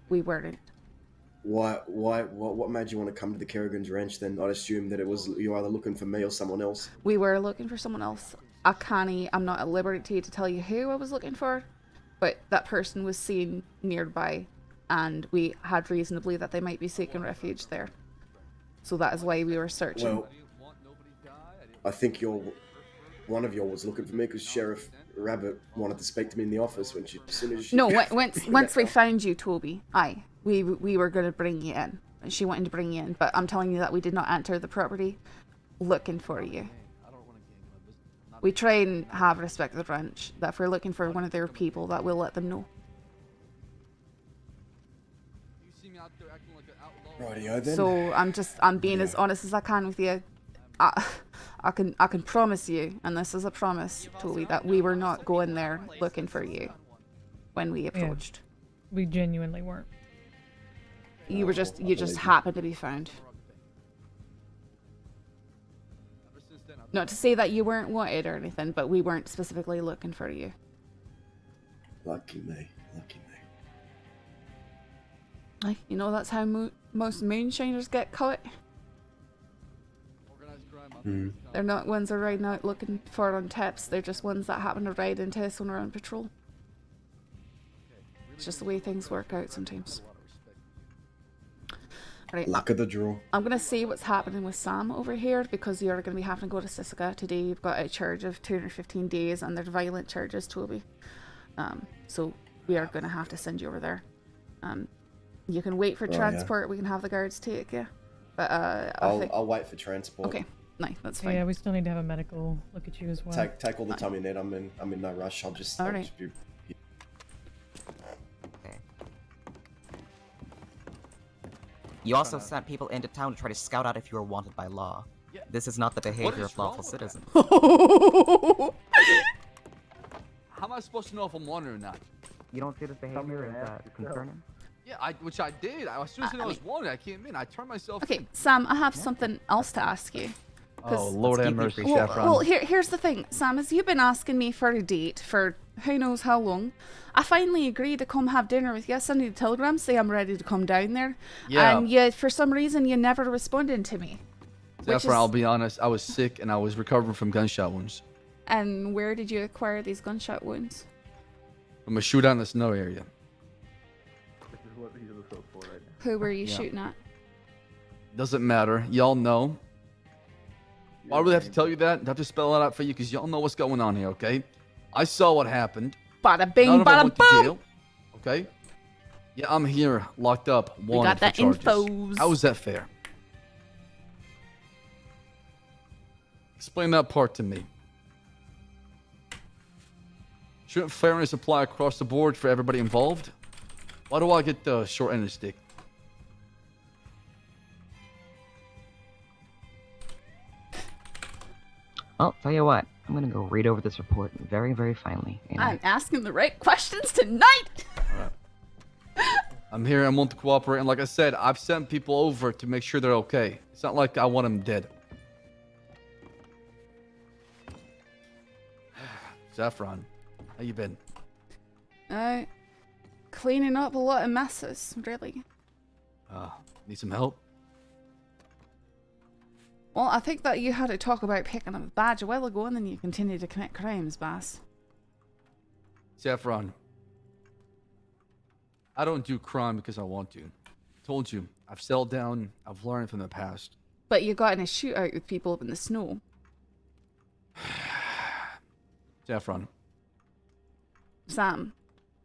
A: We weren't.
K: What made you want to come to the Kerrigan's ranch then? I'd assume that it was you were either looking for me or someone else.
A: We were looking for someone else. I'm not at liberty to tell you who I was looking for, but that person was seen nearby, and we had reason to believe that they might be seeking refuge there. So that is why we were searching.
K: Well, I think one of you was looking for me because Sheriff Rabbit wanted to speak to me in the office when as soon as she...
A: No, once we found you, Toby, we were going to bring you in. She wanted to bring you in, but I'm telling you that we did not enter the property looking for you. We try and have respect of the ranch, that if we're looking for one of their people, that we'll let them know.
K: Rightio then.
A: So I'm being as honest as I can with you. I can promise you, and this is a promise, Toby, that we were not going there looking for you when we approached.
I: Yeah, we genuinely weren't.
A: You just happened to be found. Not to say that you weren't wanted or anything, but we weren't specifically looking for you.
K: Lucky me.
A: You know, that's how most moonshiners get caught. They're not ones that are riding out looking for on tips. They're just ones that happen to ride into us when we're on patrol. It's just the way things work out sometimes. Right.
K: Luck of the draw.
A: I'm going to see what's happening with Sam over here, because you're going to be having to go to Sisika today. You've got a charge of 215 days, and they're violent charges, Toby. So we are going to have to send you over there. You can wait for transport. Yeah. We can have the guards take you. But
K: I'll wait for transport.
A: Okay, nice, that's fine.
I: Yeah, we still need to have a medical look at you as well.
K: Take all the time you need. I'm in no rush. I'll just be...
H: You also sent people into town to try to scout out if you were wanted by law. Yeah. This is not the behavior of lawful citizens.
N: How am I supposed to know if I'm wanted or not?
H: You don't see this behavior as concerning?
N: Yeah, which I did. As soon as I was wanted, I came in. I turned myself in.
A: Okay, Sam, I have something else to ask you.
F: Oh, Lord have mercy, Saffron.
A: Well, here's the thing, Sam, as you've been asking me for a date for who knows how long, I finally agreed to come have dinner with you. I sent you a telegram, say I'm ready to come down there.
F: Yeah.
A: And you, for some reason, you never responded to me.
F: Saffron, I'll be honest, I was sick and I was recovering from gunshot wounds.
A: And where did you acquire these gunshot wounds?
F: From a shootout in the snow area.
M: This is what he's looking for right now.
A: Who were you shooting at?
F: Doesn't matter. Y'all know. Why do I have to tell you that? I have to spell it out for you because y'all know what's going on here, okay? I saw what happened.
A: Bada bing,
F: None of them
A: bada
F: went to
A: boom.
F: jail, okay? Yeah, I'm here, locked up, wanted
A: We got
F: for
A: that
F: charges.
A: infos.
F: How is that fair? Explain that part to me. Shouldn't fairness apply across the board for everybody involved? Why do I get the short end of the stick?
H: Well, tell you what, I'm gonna go read over this report very, very finely.
A: I'm asking the right questions tonight.
F: I'm here, I want to cooperate, and like I said, I've sent people over to make sure they're okay. It's not like I want them dead. Saffron, how you been?
A: Cleaning up a lot of messes, really.
F: Need some help?
A: Well, I think that you had to talk about picking up a badge a while ago, and then you continued to commit crimes, Baas.
F: Saffron, I don't do crime because I want to. Told you, I've settled down, I've learned from the past.
A: But you got in a shootout with people up in the snow.
F: Saffron.
A: Sam.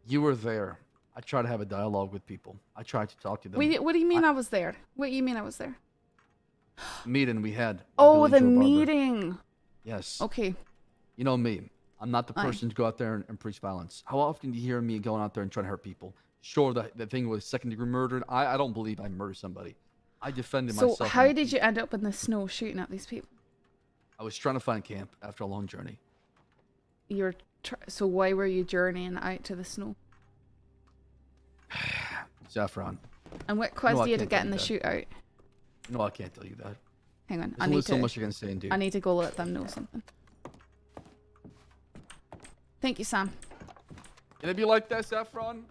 F: You were there. I tried to have a dialogue with people. I tried to talk to them.
A: What do you mean I was there? What do you mean I was there?
F: Meeting we had.
A: Oh, the meeting.
F: Yes.
A: Okay.
F: You know me. I'm not the person to go out there and preach violence. How often do you hear me going out there and trying to hurt people? Sure, the thing was second-degree murder. I don't believe I murdered somebody. I defended myself.
A: So how did you end up in the snow shooting at these people?
F: I was trying to find camp after a long journey.
A: You're So why were you journeying out to the snow?
N: Saffron.
A: And what
N: No,
A: caused
N: I
A: you to
N: can't
A: get
N: tell
A: in the
N: you
A: shootout?
N: No, I can't tell you that.
A: Hang on,
N: There's
A: I
N: only
A: need
N: so
A: to.
N: much I can say and do.
A: I need to go let them know something. Thank you, Sam.
N: Can it be like that, Saffron?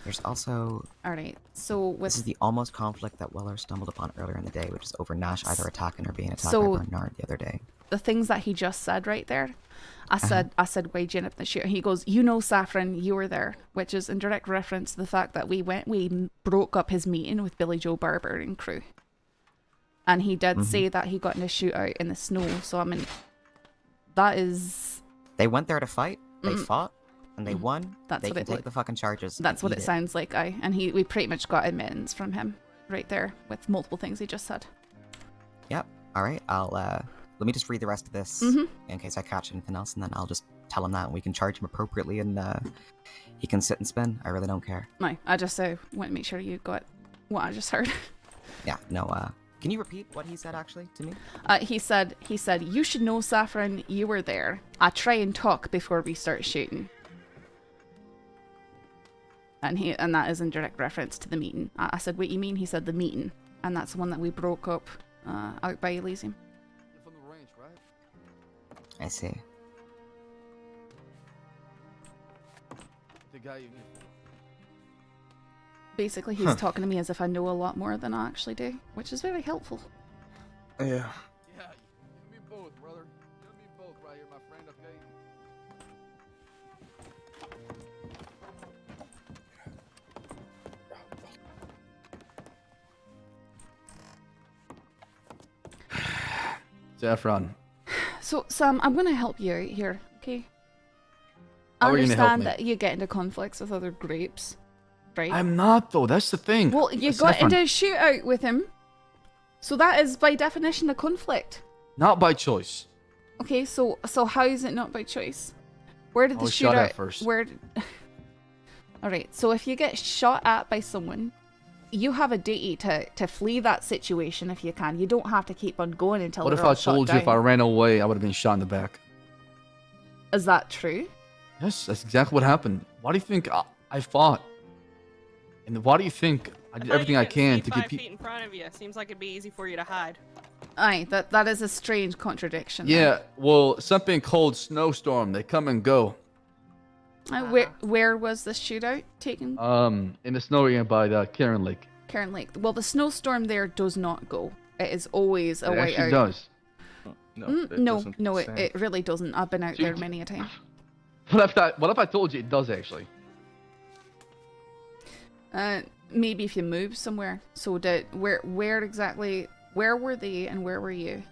H: There's also...
A: Alright, so with...
H: This is the almost conflict that Weller stumbled upon earlier in the day, which is over Nash either attacking or being attacked
A: So-
H: by Bernard the other day.
A: the things that he just said right there, I said, why'd you end up in the shootout? He goes, you know, Saffron, you were there, which is in direct reference to the fact that we broke up his meeting with Billy Joe Barber and crew. And he did say that he got in a shootout in the snow, so I mean, that is...
H: They went there to fight, they fought, and they won.
A: That's
H: they
A: what
H: can
A: it
H: take
A: like-
H: the fucking charges.
A: That's
H: and
A: what
H: eat
A: it sounds like, and we pretty much got admittance from him right there with multiple things he just said.
H: Yep. Alright, let me just read the rest of this in case I catch anything else, and then I'll just tell him that, and we can charge him appropriately, and he can sit and spin. I really don't care.
A: No, I just want to make sure you got what I just heard.
H: Yeah, no, can you repeat what he said actually to me?
A: He said, you should know, Saffron, you were there. I try and talk before we start shooting. And that is in direct reference to the meeting. I said, what you mean? He said the meeting. And that's the one that we broke up out by Elysium.
N: From the ranch, right?
H: I see.
N: The guy you
A: Basically, he's talking to me as if I know a lot more than I actually do, which is very helpful.
H: Yeah.
N: Yeah, give me both, brother. Give me both right here, my friend, okay? Saffron.
A: So, Sam, I'm going to help you out here, okay?
N: How
A: I
N: are you gonna help
A: understand
N: me?
A: that you get into conflicts with other groups, right?
N: I'm not, though. That's the thing.
A: Well, you got
N: Saffron,
A: into a shootout with him, so that is by definition a conflict.
N: not by choice.
A: Okay, so how is it not by choice? Where did
N: I
A: the
N: was shot
A: shootout?
N: at first.
A: All right, so if you get shot at by someone, you have a duty to flee that situation if you can. You don't have to keep on going until.
N: What
A: they're
N: if
A: all
N: I
A: shot
N: told you if I
A: down.
N: ran away, I would have been shot in the back?
A: Is that true?
N: Yes, that's exactly what happened. Why do you think I fought? And why do you think I did everything I can to get
L: 5
N: people?
L: feet in front of you. Seems like it'd be easy for you to hide.
A: Aye, that is a strange contradiction.
N: Yeah, well, something called snowstorm. They come and go.
A: Where was this shootout taken?
N: In the snow area by the Karen Lake.
A: Karen Lake. Well, the snowstorm there does not go. It is always a
N: It
A: whiteout.
N: actually does.
A: No, it really doesn't. I've been out there many a time.
N: What if I told you it does actually?
A: Maybe if you move somewhere. So where exactly? Where were they and where were you?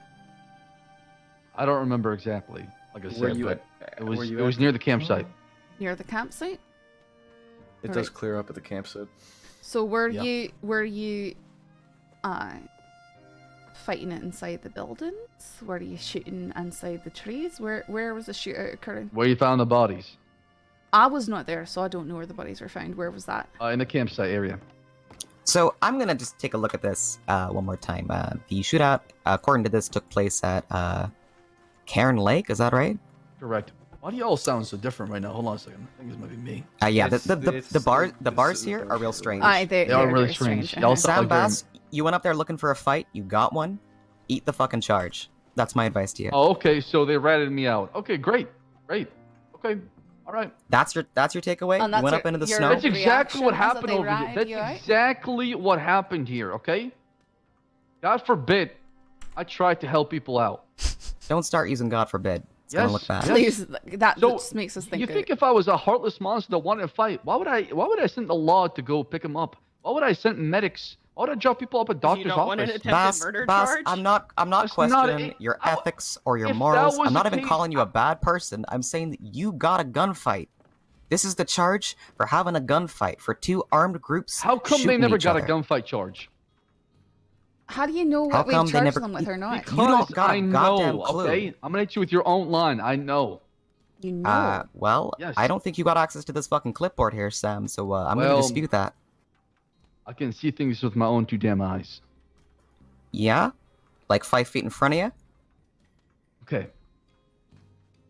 N: I don't remember exactly. Like I
O: Where
N: said,
O: you
N: but
O: at-
N: it was
O: where you
N: it was
O: at?
N: near the campsite.
A: Near the campsite.
O: It
A: All
O: does
A: right.
O: clear up at the campsite.
A: So were
N: Yeah.
A: you fighting it inside the buildings? Were you shooting inside the trees? Where was the shootout occurring?
N: Where you found the bodies?
A: I was not there, so I don't know where the bodies were found. Where was that?
N: In the campsite area.
H: So I'm gonna just take a look at this one more time. The shootout, according to this, took place at Karen Lake. Is that right?
N: Correct. Why do you all sound so different right now? Hold on a second. I think this might be me.
H: Yeah.
O: It's-
H: The bars here are real strange.
A: Aye,
N: They are
A: they're
N: really
A: very
N: strange.
A: uh-huh.
N: Y'all sound
H: Sam
N: like they're-
H: Baas, you went up there looking for a fight. You got one. Eat the fucking charge. That's my advice to you.
N: Oh, okay. So they ratted me out. Okay, great. Okay, all right.
H: That's your takeaway.
A: And
H: You
A: that's
H: went up
A: your-
H: into the
A: your
H: snow.
N: That's exactly what
A: reaction was that
N: happened
A: they
N: over here.
A: ratted
N: That's
A: you out?
N: exactly what happened here. Okay. God forbid, I tried to help people out.
H: Don't start using God forbid. It's gonna look bad.
A: Please, that
N: So,
A: just makes us think.
N: You think if I was a heartless monster that wanted to fight, why would I send the law to go pick him up? Why would I send medics? Why would I drop people up at doctor's
L: don't want an
N: office?
L: attempted murder
H: Baas,
L: charge?
H: I'm not
N: That's not
H: questioning
N: it.
H: your ethics or your
N: if that
H: morals.
N: was
H: I'm not
N: the
H: even
N: case-
H: calling you a bad person. I'm saying that you got a gunfight. This is the charge for having a gunfight for two armed groups.
N: How come they
H: shooting
N: never
H: each
N: got a
H: other.
N: gunfight charge?
A: How do you know
H: How
A: what we've
H: come they
A: charged
H: never-
A: them with or not?
H: You don't got a
N: I
H: goddamn
N: know,
H: clue.
N: okay? I'm gonna hit you with your own line. I know.
A: You know.
H: Well,
N: Yes.
H: I don't think you got access to this fucking clipboard here, Sam. So I'm gonna
N: Well-
H: dispute that.
N: I can see things with my own two damn eyes.
H: Yeah, like 5 feet in front of you.
N: Okay.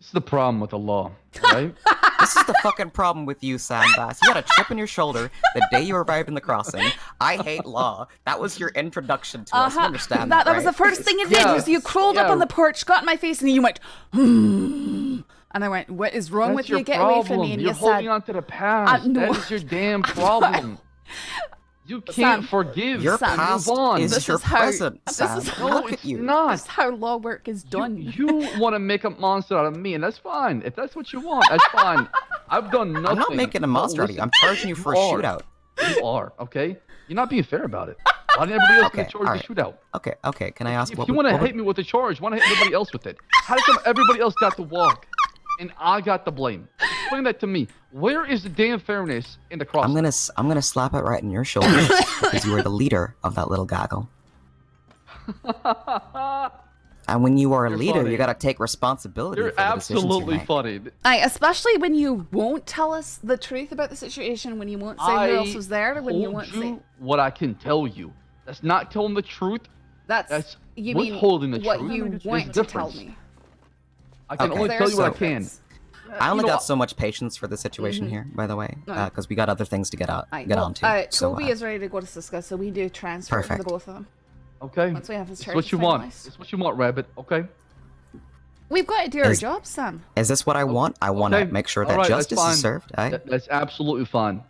N: This is the problem with the law, right?
H: This is the fucking problem with you, Sam Bass. You had a chip in your shoulder the day you arrived in the crossing. I hate law. That was your introduction to us. You understand that,
A: That was
H: right?
A: the first thing you did. Was you crawled up on the porch, got in my face, and you went, and I went, what is wrong
N: That's
A: with
N: your
A: you? Get
N: problem.
A: away from me. And
N: You're
A: you
N: holding
A: said,
N: on to the past.
A: no.
N: That is your damn problem. You can't forgive.
H: Your
A: Sam,
H: past
N: move on.
H: is
A: This
H: your
A: is how-
H: present,
A: this
H: Sam.
A: is how-
N: No,
H: Look
N: it's
H: at you.
N: not.
A: That's how law work is done.
N: You want to make a monster out of me, and that's fine. If that's what you want, that's fine. I've done nothing.
H: I'm not making a monster out of you. I'm charging you for a shootout.
N: You are, okay? You're not being fair about it. Why didn't everybody else get charged
H: alright.
N: with shootout?
H: Okay. Can I ask
N: If
H: what
N: you
H: we-
N: want to
H: what we-
N: hate me with the charge, why not hit everybody else with it? How come everybody else got to walk, and I got the blame? Explain that to me. Where is the damn fairness in the cross?
H: I'm gonna slap it right in your shoulder because you were the leader of that little gaggle. And when you are a
N: You're
H: leader,
N: funny.
H: you gotta take responsibility
N: You're
H: for the decisions you
N: absolutely
H: make.
N: funny.
A: Especially when you won't tell us the truth about the situation, when you won't say who else was there, when you
N: told
A: won't
N: you
A: say.
N: what I can tell you. That's not telling the truth.
A: That's you mean
N: withholding the
A: what
N: truth.
A: you
N: There's
A: want to tell
N: difference.
A: me.
N: I can
H: Okay.
N: only tell you what I can.
A: There's
H: I only
N: You know,
H: got so much patience for the situation here, by the way,
A: No.
H: because we got other things to get
A: Right,
H: onto. So,
A: Toby is ready to go to Siska, so we do transfer for the
H: Perfect.
A: both of them.
N: Okay.
A: Once we have his
N: It's
A: charges
N: what you want.
A: finalized.
N: It's what you want, Rabbit. Okay.
A: We've got to do our
H: Is-
A: job, Sam.
H: Is this what I want? I want to
N: Okay.
H: make sure
N: All
H: that
N: right, that's
H: justice
N: fine.
H: is served. Eh?
N: That's absolutely fine.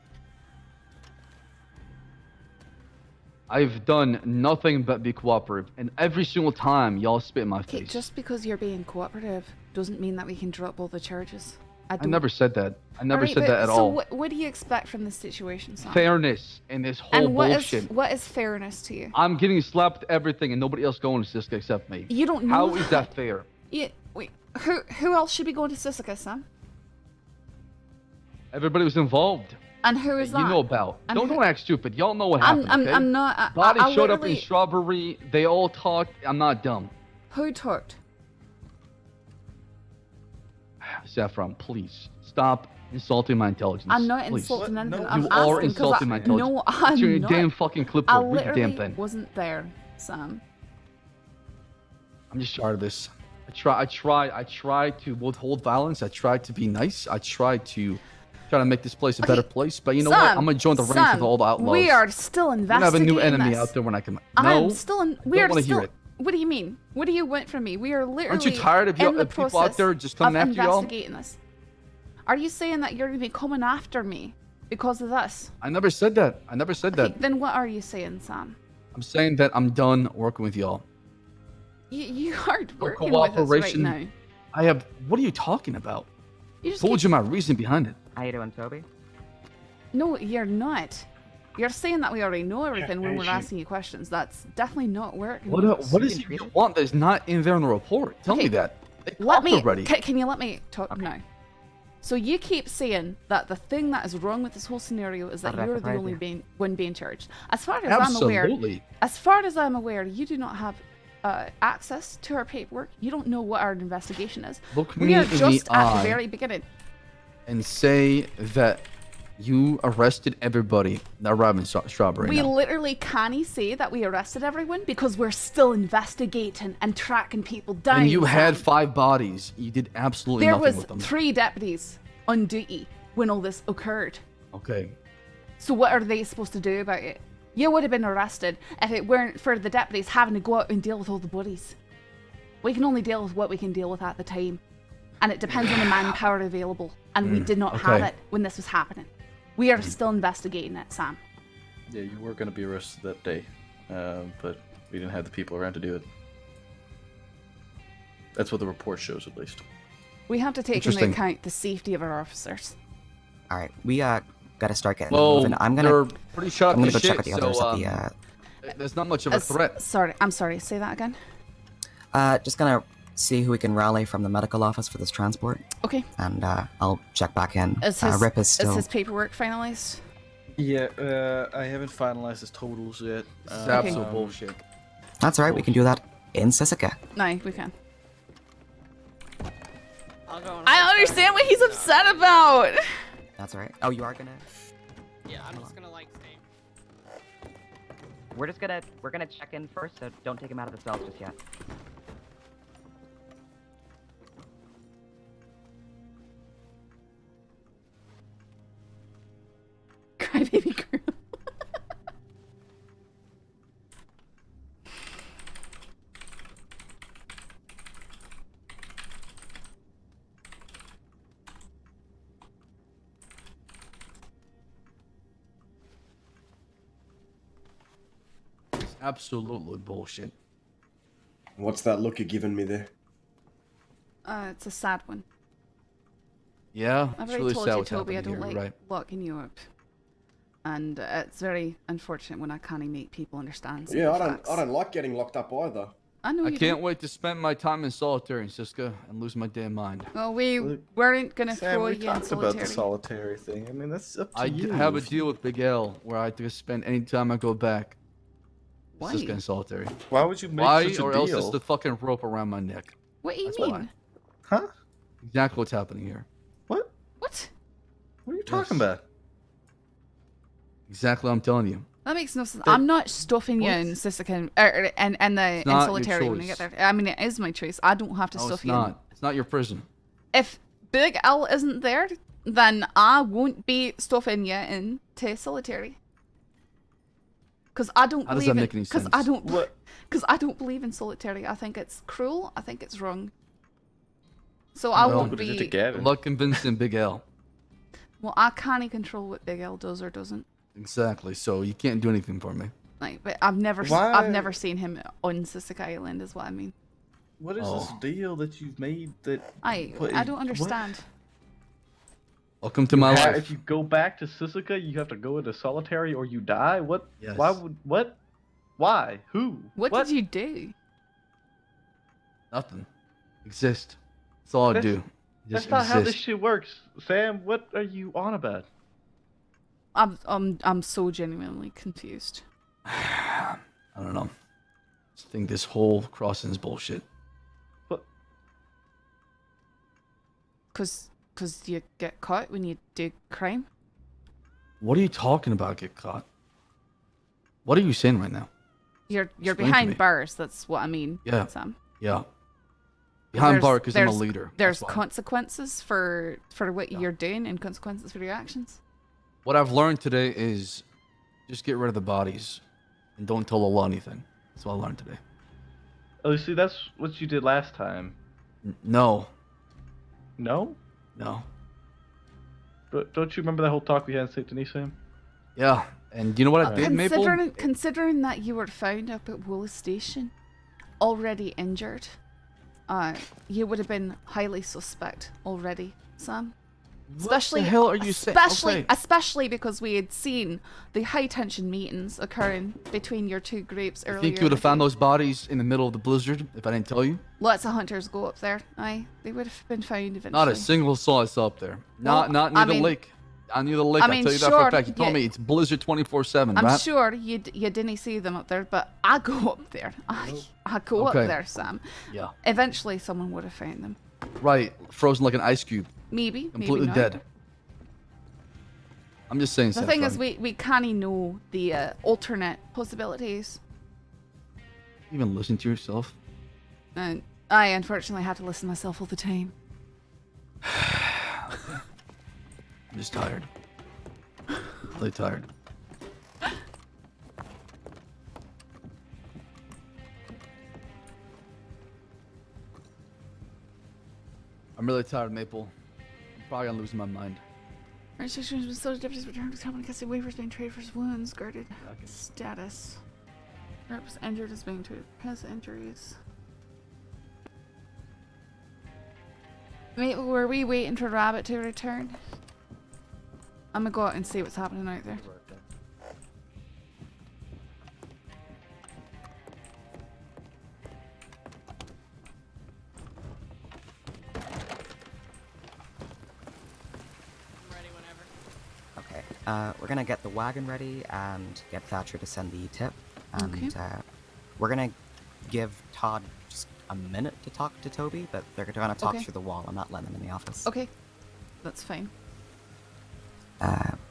N: I've done nothing but be cooperative, and every single time y'all spit in my
A: Okay,
N: face.
A: just because you're being cooperative doesn't mean that we can drop all the charges.
N: I never said that. I never
A: Alright,
N: said
A: but-
N: that at
A: so
N: all.
A: what do you expect from this situation, Sam?
N: Fairness in this whole
A: And what
N: bullshit.
A: what is fairness to you?
N: I'm getting slapped with everything, and nobody else going to Siska except me.
A: You don't know
N: How is that fair?
A: Yeah, wait, who else should be going to Sisika, Sam?
N: Everybody was involved.
A: And who is that?
N: You know about.
A: And
N: Don't act stupid. Y'all know what
A: I'm-
N: happened.
A: I'm
N: okay?
A: not- I-
N: Body
A: I
N: showed up in
A: literally-
N: Strawberry. They all talked. I'm not dumb.
A: Who talked?
N: Saffron, please stop insulting my intelligence.
A: I'm not
N: please.
A: insulting anything.
N: You
A: I'm
N: are
A: asking 'cause
N: insulting my intelligence.
A: No, I'm
N: It's your
A: not.
N: damn fucking clipboard.
A: I
N: Read the damn
A: literally
N: thing.
A: wasn't there, Sam.
N: I'm just tired of this. I try to withhold violence. I try to be nice. I try to make this place a better place. But you know what?
A: Sam,
N: I'm gonna join the ranks
A: Sam,
N: of all the outlaws.
A: we are still
N: We're gonna have a
A: investigating
N: new enemy
A: this.
N: out there when I come.
A: I'm
N: No,
A: still in.
N: don't
A: We are
N: wanna
A: still.
N: hear it.
A: What do you mean? What do you want from me? We are literally.
N: Aren't you tired of
A: in the
N: people out
A: process
N: there just coming
A: of
N: after y'all?
A: investigating this? Are you saying that you're going to be coming after me because of this?
N: I never said that. I never said that.
A: Then what are you saying, Sam?
N: I'm saying that I'm done working with y'all.
A: You aren't
N: No
A: working with us right
N: cooperation.
A: now.
N: I have. What are you talking about?
A: You just
N: Told
A: keep-
N: you my reason behind it.
H: How you doing, Toby?
A: No, you're not. You're saying that we already know everything when
N: hey,
A: we're
N: she-
A: asking you questions. That's definitely not working.
N: What?
A: with us.
N: What is it you want that's not in there in the report? Tell me
A: Okay,
N: that. They
A: Let
N: talked
A: me.
N: already.
A: Can you let me talk now? So you keep saying that the thing that is wrong with this whole scenario is that
H: How did I
A: you're the
H: surprise
A: only
H: you?
A: one being charged. As far as I'm aware,
N: Absolutely.
A: you do not have access to our paperwork. You don't know what our investigation is.
N: Look
A: We
N: me
A: are
N: in the
A: just at
N: eye.
A: the very beginning.
N: And say that you arrested everybody that robbed in Strawberry.
A: We
N: now.
A: literally can't say that we arrested everyone because we're still investigating and tracking people down.
N: And you had
A: Sam.
N: 5 bodies. You did absolutely
A: There
N: nothing
A: was
N: with them.
A: 3 deputies on duty when all this occurred.
N: Okay.
A: So what are they supposed to do about it? You would have been arrested if it weren't for the deputies having to go out and deal with all the bodies. We can only deal with what we can deal with at the time. And it depends on the manpower available. And we did not have
F: okay.
A: it when this was happening. We are still investigating it, Sam.
F: Yeah, you were going to be arrested that day, but we didn't have the people around to do it. That's what the report shows, at least.
A: We have to take into
H: Interesting.
A: account the safety of our officers.
H: All right, we gotta start getting
N: Well,
H: moving. I'm
N: they're
H: gonna
N: pretty shut up
H: I'm gonna
N: to
H: go check
N: shit,
H: with the others
N: so,
H: at the
N: there's not much of a threat.
A: Sorry, I'm sorry. Say that again.
H: just gonna see who we can rally from the medical office for this transport.
A: Okay.
H: And I'll check back in.
A: Is his,
H: Rip is still.
A: is his paperwork finalized?
F: Yeah, I haven't finalized his totals yet.
N: This is absolute bullshit.
H: That's all right. We can do that in Sisika.
A: No, we can. I understand what he's upset about.
H: That's all right. Oh, you are gonna.
L: Yeah, I'm just gonna like stay.
H: We're gonna check in first, so don't take him out of the cell just yet.
A: my baby girl.
N: It's absolutely bullshit.
K: What's that look you're giving me there?
A: It's a sad one.
N: Yeah,
A: I've
N: it's
A: already
N: really
A: told
N: sad
A: you,
N: what's
A: Toby, I
N: happening
A: don't
N: here,
A: like
N: right?
A: locking you up. And it's very unfortunate when I can't make people understand.
K: Yeah,
A: simple
K: I
A: facts.
K: don't like getting locked up either.
A: I know
N: I
A: you
N: can't
A: don't.
N: wait to spend my time in solitary, Siska, and lose my damn mind.
A: Well, we weren't gonna
F: Sam,
A: throw
F: we
A: you in
F: talked about the
A: solitary.
F: solitary thing. I mean, that's up to
N: I
F: you.
N: have a deal with Big L where I have to spend any time I go back.
A: Why?
N: Siska in solitary.
F: Why would you make
N: Why?
F: such a
N: Or else
F: deal?
N: it's the fucking rope around my neck.
A: What do you
N: That's
A: mean?
N: why.
F: Huh?
N: Exactly what's happening here.
F: What?
A: What?
F: What are you talking about?
N: Exactly what I'm telling you.
A: That makes no sense. I'm not stuffing you
F: What?
A: in Sissican and in
N: not your
A: solitary when you get
N: choice.
A: there. I mean, it is my choice. I don't have to
N: No,
A: stuff
N: it's
A: you in.
N: not. It's not your prison.
A: If Big L isn't there, then I won't be stuffing you into solitary. Cause I don't
N: How does
A: believe
N: that
A: in.
N: make any
A: Cause
N: sense?
A: I don't.
F: What?
A: Cause I don't believe in solitary. I think it's cruel. I think it's wrong. So I
N: Well,
A: won't
F: What did you
A: be.
F: do to Gavin?
N: Good luck convincing Big L.
A: Well, I can't control what Big L does or doesn't.
N: Exactly. So you can't do anything for me.
A: Like, but I've never,
F: Why-
A: I've never seen him on Sissic Island. Is what I mean.
F: What is this deal that you've made that...
A: I don't understand.
N: Welcome to my life.
F: If you go back to Sisika, you have to go into solitary or you die? What?
N: Yes.
F: Why would... What? Why? Who?
A: What did you do?
N: Nothing. Exist. That's all I
F: That's-
N: do.
F: That's
N: Just
F: not how this
N: exist.
F: shit works. Sam, what are you on about?
A: I'm so genuinely confused.
N: I don't know. I think this whole crossing is bullshit.
A: Cause you get caught when you do crime.
N: What are you talking about? Get caught? What are you saying right now?
A: You're
N: Explain to me.
A: behind bars. That's what I mean.
N: Yeah.
A: Sam.
N: Yeah. Behind bar because I'm a
A: there's-
N: leader.
A: There's
N: That's why.
A: consequences for what you're doing and consequences for your actions.
N: What I've learned today is just get rid of the bodies and don't tell the law anything. That's what I learned today.
F: Oh, see, that's what you did last time.
N: No.
F: No?
N: No.
F: But don't you remember that whole talk we had in St. Denis, Sam?
N: Yeah. And you know what I did, Maple?
A: Considering that you were found up at Woolly Station, already injured, you would have been highly suspect already, Sam. Especially,
N: the hell are you saying? Okay.
A: Especially because we had seen the high tension meetings occurring between your two groups
N: You
A: earlier.
N: think you would have found those bodies in the middle of the blizzard if I didn't tell you?
A: Lots of hunters go up there. Aye, they would have been found eventually.
N: Not a single soul I saw up there.
A: Well,
N: Not near
A: I
N: the
A: mean-
N: lake. Not near the lake.
A: I
N: I'll
A: mean,
N: tell you that for a
A: sure,
N: fact. You told
A: yeah.
N: me it's blizzard 24/7,
A: I'm
N: right?
A: sure you didn't see them up there, but I go up there. I go
N: Okay.
A: up there, Sam.
N: Yeah.
A: Eventually, someone would have found them.
N: Right. Frozen like an ice cube.
A: Maybe.
N: Completely
A: maybe not.
N: dead. I'm just saying.
A: The thing is,
N: Saffron.
A: we can't know the alternate possibilities.
N: Even listen to yourself.
A: And I unfortunately have to listen to myself all the time.
N: I'm just tired. Really tired. I'm really tired, Maple. I'm probably gonna lose my mind.
A: Registrations with soldier deputies returned to town because the waivers being traded for his wounds. Guarded status. Rep was injured as being treated for his injuries. Wait, were we waiting for Rabbit to return? I'm gonna go out and see what's happening out there.
H: Okay. We're gonna get the wagon ready and get Thatcher to send the tip. And
A: Okay.
H: we're gonna give Todd just a minute to talk to Toby, but they're gonna talk
A: Okay.
H: through the wall. I'm not letting them in the office.
A: Okay, that's fine.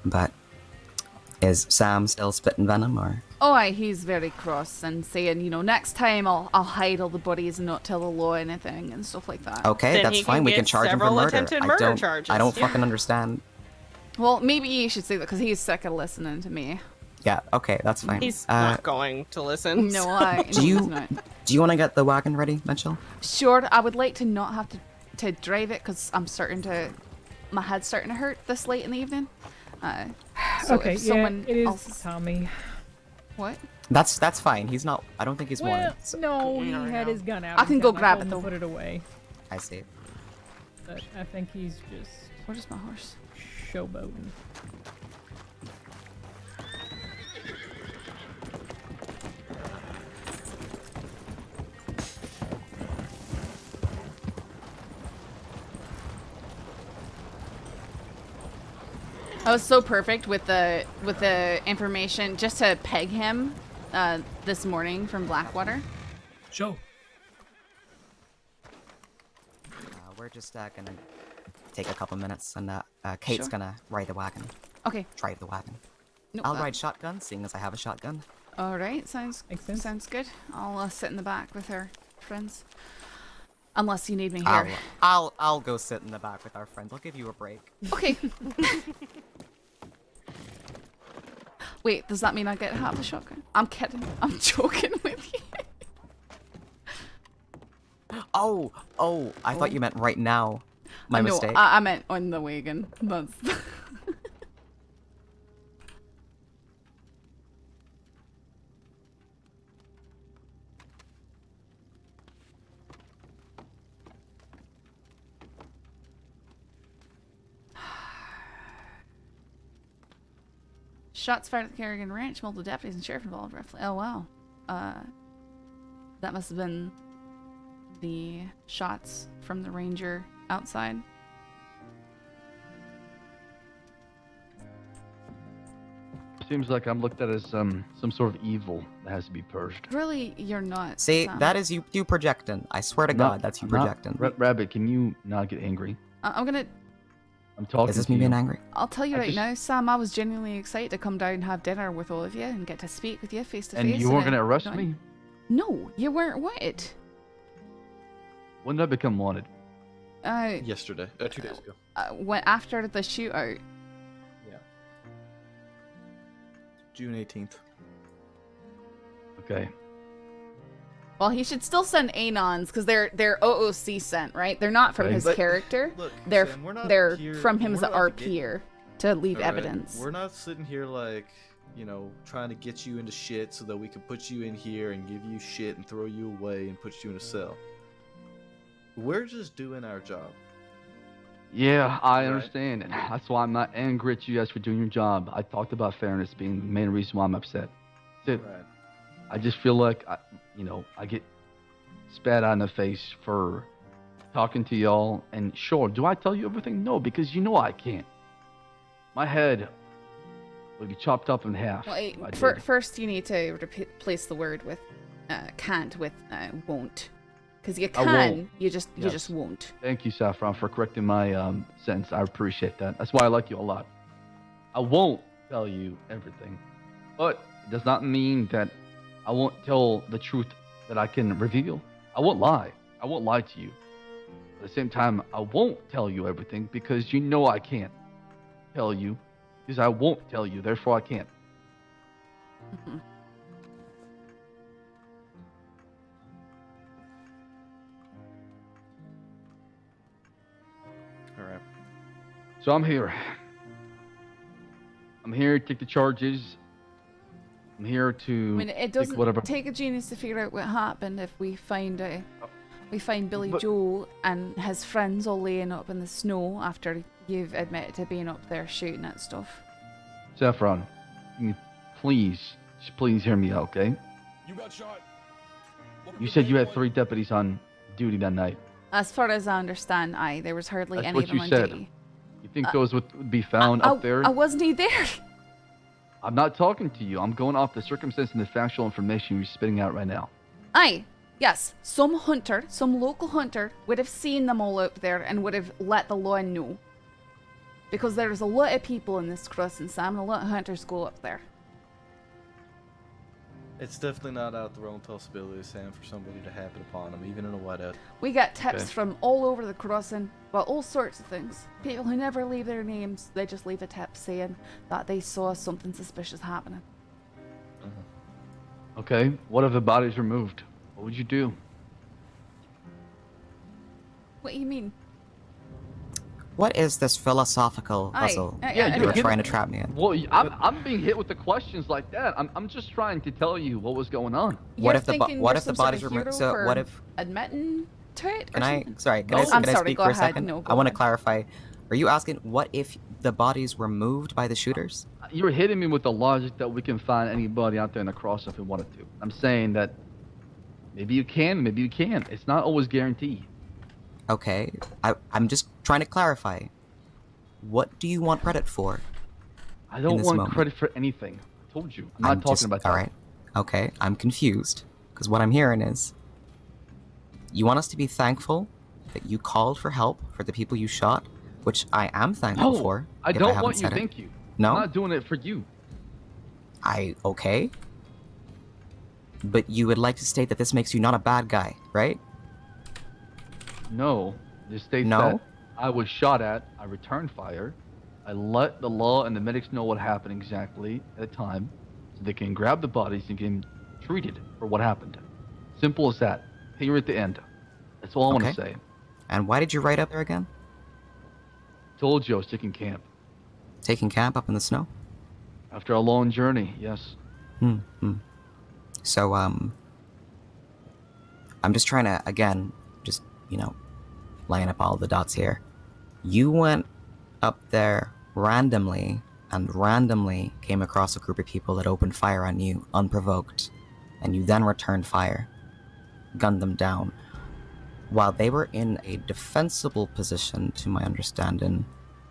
H: But is Sam still spitting venom, or?
A: Oh, aye, he's very cross and saying, you know, next time I'll hide all the bodies and not tell the law anything and stuff like that.
H: Okay,
L: Then
H: that's
L: he
H: fine.
L: can
H: We can
L: get
H: charge him for
L: several
H: murder.
L: attempted
H: I
L: murder
H: don't.
L: charges,
H: I don't
L: yeah.
H: fucking understand.
A: Well, maybe you should say that because he's sick of listening to me.
H: Yeah, okay, that's fine.
L: He's not going to listen.
A: No,
L: so-
H: Do you want to get the wagon ready, Mitchell?
A: Sure, I would like to not have to drive it because I'm starting to... My head's starting to hurt this late in the evening. So
I: Okay,
A: if someone
I: yeah, it is
A: else...
I: Tommy.
A: What?
H: That's fine. He's not. I don't think he's
I: Well,
H: wanted. So.
I: no, he had his gun out.
A: I can
I: and
A: go
I: I
A: grab
I: told
A: it,
I: him to
A: though.
I: Put it away.
H: I see.
I: But I think he's just
A: Where's my horse?
I: showboating.
A: I was so perfect with the information just to peg him this morning from Blackwater.
J: Joe.
H: We're just gonna take a couple minutes, and Kate's
A: Sure.
H: gonna ride the wagon.
A: Okay.
H: Drive the wagon.
A: Nope,
H: I'll
A: that-
H: ride shotgun, seeing as I have a shotgun.
A: All right, sounds good. I'll sit in the back with our friends. Unless you need me here.
H: I'll go sit in the back with our friends. I'll give you a break.
A: Okay. Wait, does that mean I get half a shotgun? I'm kidding. I'm joking with you.
H: Oh, I thought you meant right now. My
A: No,
H: mistake.
A: I meant on the wagon. That's... Shots fired at the Kerrigan ranch, multiple deputies and sheriff involved roughly. Oh wow. That must have been the shots from the ranger outside.
N: Seems like I'm looked at as some sort of evil that has to be purged.
A: Really, you're not.
H: See,
A: Sam.
H: that is you projecting. I swear to God, that's you projecting.
N: Rabbit, can you not get angry?
A: I'm gonna...
N: I'm talking
H: Is this
N: to
H: me
N: you.
H: being angry?
A: I'll tell you
N: I
A: right
N: just-
A: now, Sam, I was genuinely excited to come down and have dinner with all of you and get to speak with you face to face.
N: And you weren't gonna arrest me?
A: No, you weren't wanted.
N: When did I become wanted?
F: Yesterday. 2 days ago.
A: When after the shootout.
F: Yeah. June 18th.
N: Okay.
A: Well, he should still send Anons because they're OOC sent, right? They're not from
N: Right.
A: his
F: But,
A: character.
F: look,
A: they're
F: Sam, we're not
A: they're
F: here-
A: from him as
F: we're
A: an
F: not to
A: RP to leave
F: All right?
A: evidence.
F: We're not sitting here like, trying to get you into shit so that we can put you in here and give you shit and throw you away and put you in a cell. We're just doing our job.
N: Yeah, I
F: Right.
N: understand. And that's why I'm not angry at you guys for doing your job. I talked about fairness being the main reason why I'm upset. That's it.
F: Right.
N: I just feel like, I get spat out in the face for talking to y'all. And sure, do I tell you everything? No, because you know I can't. My head would be chopped up in half.
A: Well,
N: if I did.
A: first you need to replace the word with can't with won't, because you
N: I
A: can,
N: won't.
A: you just
N: Yes.
A: won't.
N: Thank you, Saffron, for correcting my sentence. I appreciate that. That's why I like you a lot. I won't tell you everything, but it does not mean that I won't tell the truth that I can reveal. I won't lie. I won't lie to you. At the same time, I won't tell you everything because you know I can't tell you, because I won't tell you. Therefore, I can't.
A: Mhm.
F: All right.
N: So I'm here. I'm here to take the charges. I'm here to
A: I mean, it
N: take
A: doesn't
N: whatever.
A: take a genius to figure out what happened if we find Billy
N: But-
A: Joe and his friends all laying up in the snow after you've admitted to being up there shooting at stuff.
N: Saffron, can you please, just please hear me out, okay?
P: You got shot.
N: You said you had 3 deputies on duty that night.
A: As far as I understand, there was hardly
N: That's
A: any
N: what
A: of them
N: you
A: on
N: said.
A: duty.
N: You think those would be found up there?
A: I wasn't there.
N: I'm not talking to you. I'm going off the circumstance and the factual information you're spitting out right now.
A: Yes, some local hunter would have seen them all up there and would have let the law know. Because there's a lot of people in this crossing, Sam, and a lot of hunters go up there.
F: It's definitely not out the realm of possibility, Sam, for somebody to happen upon him, even in a whiteout.
A: We get tips
F: Okay.
A: from all over the crossing about all sorts of things. People who never leave their names, they just leave a tip saying that they saw something suspicious happening.
N: Okay, what if the body's removed? What would you do?
A: What do you mean?
H: What is this philosophical puzzle you were trying to trap me in?
N: Well, I'm being hit with the questions like that. I'm just trying to tell you what was going on.
H: What if the body's removed? So what if?
A: Admitting to it?
H: Can I? Sorry, can
A: No.
H: I
A: I'm sorry,
H: speak
A: go
H: for a
A: ahead.
H: second?
A: No, go
H: I want to
A: ahead.
H: clarify. Are you asking what if the body's removed by the shooters?
N: You're hitting me with the logic that we can find anybody out there in the cross if we wanted to. I'm saying that maybe you can, maybe you can't. It's not always guaranteed.
H: Okay, I'm just trying to clarify. What do you want credit for?
N: I
H: in
N: don't
H: this
N: want
H: moment?
N: credit for anything. I told you. I'm not talking about that.
H: All right. Okay, I'm confused because what I'm hearing is you want us to be thankful that you called for help for the people you shot, which I am thankful
N: No,
H: for.
N: I
H: if
N: don't
H: haven't
N: want you
H: said
N: to
H: it.
N: thank you.
H: No,
N: I'm not doing it for you.
H: okay. But you would like to state that this makes you not a bad guy, right?
N: No. This states
H: No?
N: that I was shot at, I returned fire, I let the law and the medics know what happened exactly at the time, so they can grab the bodies and get them treated for what happened. Simple as that. Here at the end. That's all I want to say.
H: And why did you write up there again?
N: Told you I was taking camp.
H: Taking camp up in the snow?
N: After a long journey, yes.
H: So, I'm just trying to, again, just, laying up all the dots here. You went up there randomly and randomly came across a group of people that opened fire on you unprovoked, and you then returned fire, gunned them down, while they were in a defensible position, to my understanding,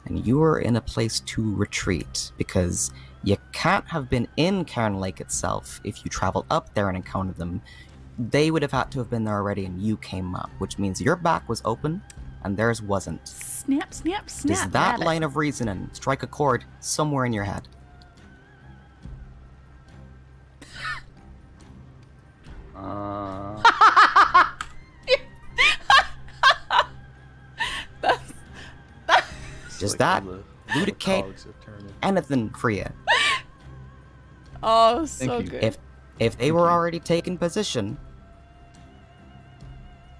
H: and you were in a place to retreat, because you can't have been in Cairn Lake itself if you traveled up there and encountered them. They would have had to have been there already and you came up, which means your back was open and theirs wasn't.
A: Snap, snap, snap.
H: Does that
A: rabbit.
H: line of reasoning strike a chord somewhere in your head? Does that ludicate anything for you?
A: Oh, so good.
H: If they were already taking position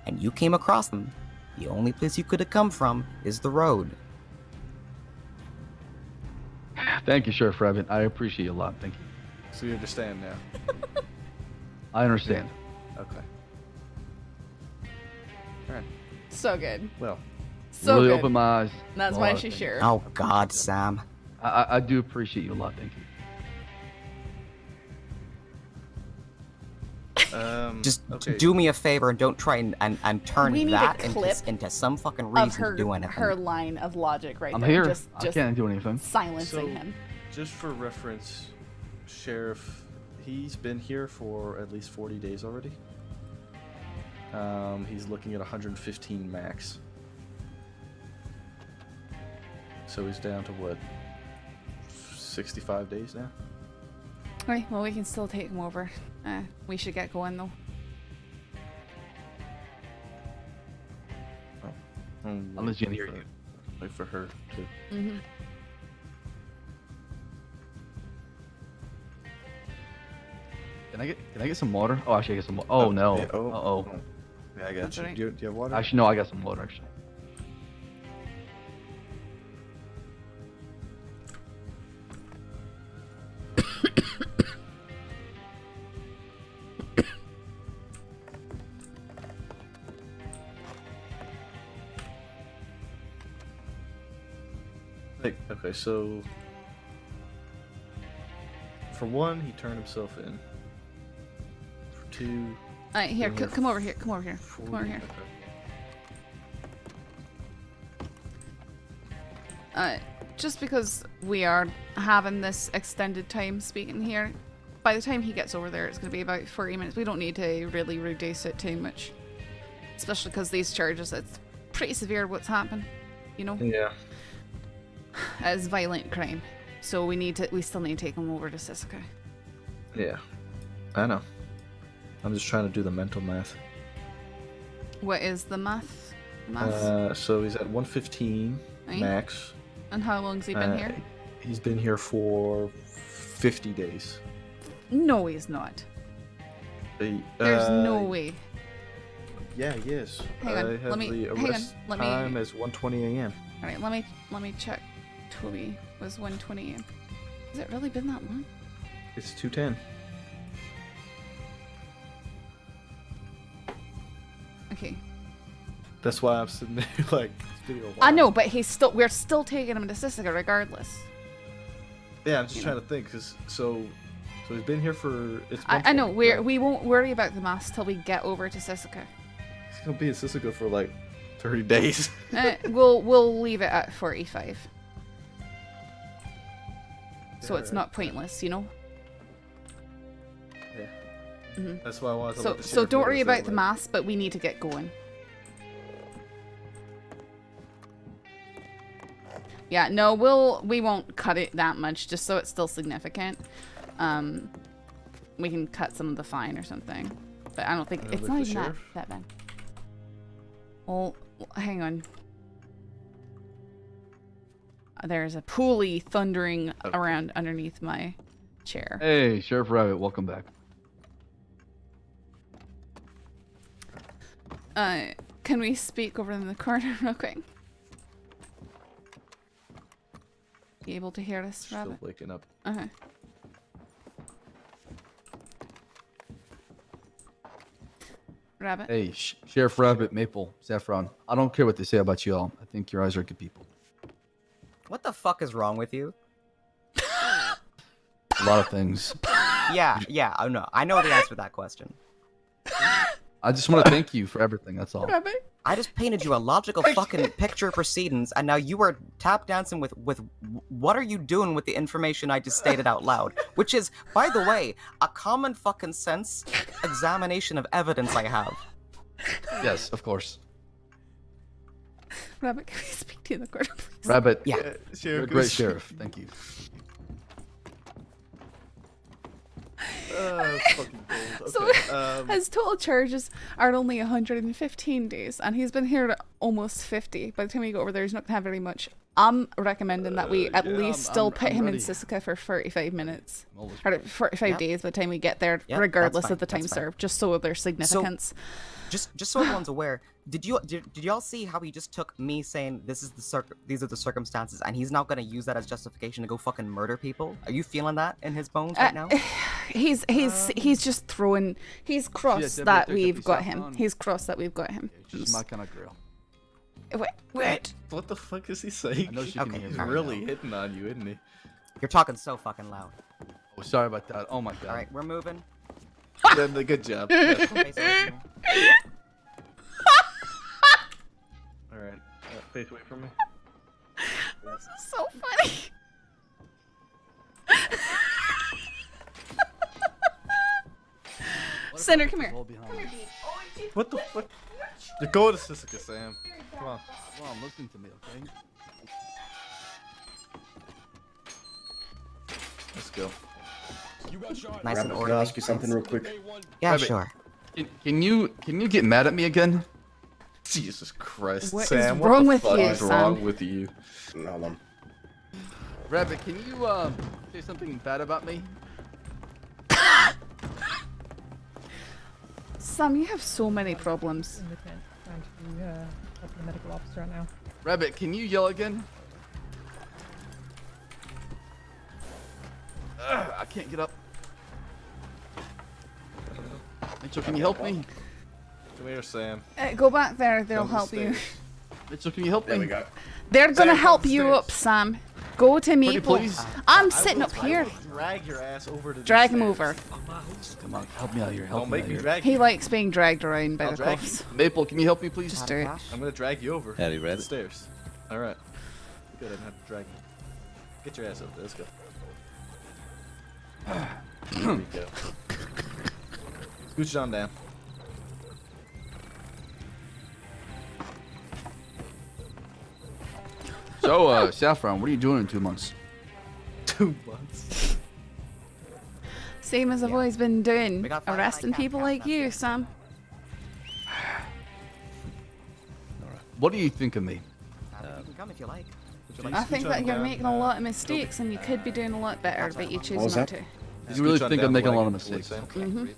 H: and you came across them, the only place you could have come from is the road.
N: Thank you, Sheriff Rabbit. I appreciate you a lot. Thank you.
F: So you understand now?
N: I understand.
F: Okay. Alright.
A: So good.
F: Well.
A: So
N: really
A: good.
N: opened my eyes.
A: That's
N: to a
A: why
N: lot of
A: she's
N: things.
A: sheriff.
H: Oh God, Sam.
N: I do appreciate you a lot. Thank you.
H: Just
F: okay.
H: do me a favor and don't try and turn
A: We need
H: that
A: a clip
H: into some fucking
A: Of
H: reason
A: her,
H: to do anything.
A: her line of logic right
N: I'm
A: there.
N: here.
A: Just
N: I can't do anything.
A: silencing
F: So,
A: him.
F: just for reference, Sheriff, he's been here for at least 40 days already. He's looking at 115 max. So he's down to what? 65 days now?
A: Right, well, we can still take him over. We should get going, though.
N: Unless you can hear you.
F: Wait for her to.
A: Mm-hmm.
N: Can I get some water? Oh, actually, I get some water. Oh no.
F: Yeah,
N: Uh-oh.
F: Yeah, I got
A: That's
F: you.
A: alright.
F: Do you have water?
N: Actually, no, I got some water. Actually.
F: Okay, so for one, he turned himself in. For two,
A: Alright, here,
F: been
A: come over here, come over here, come over
F: 40,
A: here.
F: okay.
A: Just because we are having this extended time speaking here, by the time he gets over there, it's going to be about 40 minutes. We don't need to really reduce it too much. Especially because these charges, it's pretty severe what's happened, you know?
F: Yeah.
A: It's violent crime. So we still need to take him over to Sisika.
F: Yeah. I know. I'm just trying to do the mental math.
A: What is the math?
F: So he's at 115
A: Right.
F: max.
A: And how long's he been here?
F: He's been here for 50 days.
A: No, he's not. There's no way.
F: Yeah, he is.
A: Hang on,
F: I have
A: let me-
F: the
A: hang on,
F: arrest
A: let me-
F: time as 1:20 a.m.
A: All right, let me check. Toby was 120 a.m. Has it really been that long?
F: It's 2:10.
A: Okay.
F: That's why I'm sitting there like it's been a while.
A: I know, but we're still taking him to Sisika regardless.
F: Yeah, I'm just trying to think, cause so he's been here for. It's
A: I know.
F: 1:20, right?
A: We won't worry about the mass till we get over to Sisika.
F: He's gonna be in Sisika for like 30 days.
A: We'll leave it at 45. So
F: Yeah,
A: it's
F: right.
A: not pointless, you know.
F: Yeah.
A: Mhm.
F: That's why I wanted to.
A: So
F: let the
A: so
F: sheriff
A: don't
F: know
A: worry
F: that,
A: about the
F: like-
A: mass, but we need to get going. Yeah, no, we won't cut it that much, just so it's still significant. We can cut some of the fine or something, but I don't think it's
F: with
A: not
F: the
A: even
F: sheriff?
A: that bad. Well, hang on. There's a pulley thundering around underneath my chair.
N: Hey, Sheriff Rabbit, welcome back.
A: Can we speak over in the corner real quick? You able to hear us,
F: Still
A: Rabbit?
F: waking up.
A: Okay. Rabbit?
N: Hey, Sheriff Rabbit, Maple, Saffron. I don't care what they say about you all. I think your eyes are good people.
H: What the fuck is wrong with you?
N: A lot of things.
H: Yeah, I know. I know the answer to that question.
N: I just want to thank you for everything. That's all.
A: Rabbit?
H: I just painted you a logical fucking picture of proceedings, and now you are tap dancing with what are you doing with the information I just stated out loud? Which is, by the way, a common fucking sense examination of evidence I have.
N: Yes, of course.
A: Rabbit, can we speak to you in the corner, please?
N: Rabbit,
H: Yeah.
N: you're a great sheriff. Thank you.
F: That's fucking gold.
A: So
F: Okay.
A: his total charges are only 115 days, and he's been here almost 50. By the time we go over there, he's not gonna have very much. I'm recommending that we at least still put him in Sisika for 45 minutes, or 45 days by the time we get there,
H: Yep,
A: regardless
H: that's
A: of the
H: fine,
A: time
H: that's fine.
A: served, just so there's significance.
H: Just so everyone's aware, did y'all see how he just took me saying these are the circumstances, and he's now gonna use that as justification to go fucking murder people? Are you feeling that in his bones right now?
A: He's just throwing. He's crossed
N: Deputy,
A: that
N: Deputy
A: we've got him.
N: Saffron.
A: He's crossed that we've got him.
N: She's my kind of girl.
A: Wait.
F: What the fuck is he saying?
N: I know she can
H: Okay,
N: hear
F: He's
N: me.
F: really hitting on you, isn't he?
H: You're talking so fucking loud.
N: Oh, sorry about that. Oh my god.
H: All right, we're moving.
F: Then the good job. Yeah.
H: Face away from me.
M: All right, face away from me.
A: This is so funny. Cinder, come here.
F: What the fuck? You're going to Sisika, Sam. Come on.
N: Come on, listen to me, okay?
F: Let's go.
H: Nice and
K: Rabbit, can I
H: orderly.
K: ask you something real quick?
H: Yeah,
N: Rabbit.
H: sure.
N: Can you get mad at me again?
F: Jesus Christ,
A: What is
F: Sam.
A: wrong
F: what
A: with
F: the fuck
A: you,
F: is
A: Sam?
F: wrong with you?
K: Hold on.
N: Rabbit, can you say something bad about me?
A: Sam, you have so many problems.
I: In the tent, trying to help the medical officer right now.
N: Rabbit, can you yell again? I can't get up. Mitchell, can you help me?
F: Come here, Sam.
A: Go back there. They'll
F: Come to
A: help
F: the
A: you.
F: stairs.
N: Mitchell, can you help
K: There
N: me?
K: we go.
A: They're gonna
F: Sam,
A: help
F: come
A: you
F: upstairs.
A: up, Sam. Go to
N: Pretty
A: Maple.
N: please.
A: I'm sitting up here.
F: Drag your ass over to the
A: Drag him
F: stairs.
A: over.
N: Come on, help me out here. Help
F: Don't
N: me
F: make
N: out
F: me
N: here.
F: drag
A: He
F: you.
A: likes being dragged around by
F: I'll
A: the
F: drag
A: cuffs.
N: Maple, can you help me, please?
A: Just do it.
F: I'm gonna drag you over.
P: Howdy,
F: to
P: Rabbit.
F: the stairs. All right. Good. I didn't have to drag you. Get your ass up there. Let's go. There we go. Scooch on down.
N: So, Saffron, what are you doing in 2 months?
F: 2 months.
A: Same as I've always been doing,
H: We got five
A: arresting people like you, Sam.
N: What do you think of me?
H: You can come if you like. Would you like
A: I
H: to
A: think
H: scoot
A: that
H: on
A: you're
H: down?
A: making a lot of mistakes and you could be doing a lot better, but you choose not to.
N: You really
F: Scooch on
N: think
F: down
N: I'm
F: the
N: making a lot of
F: wagon towards
N: mistakes?
F: Sam.
A: Mhm.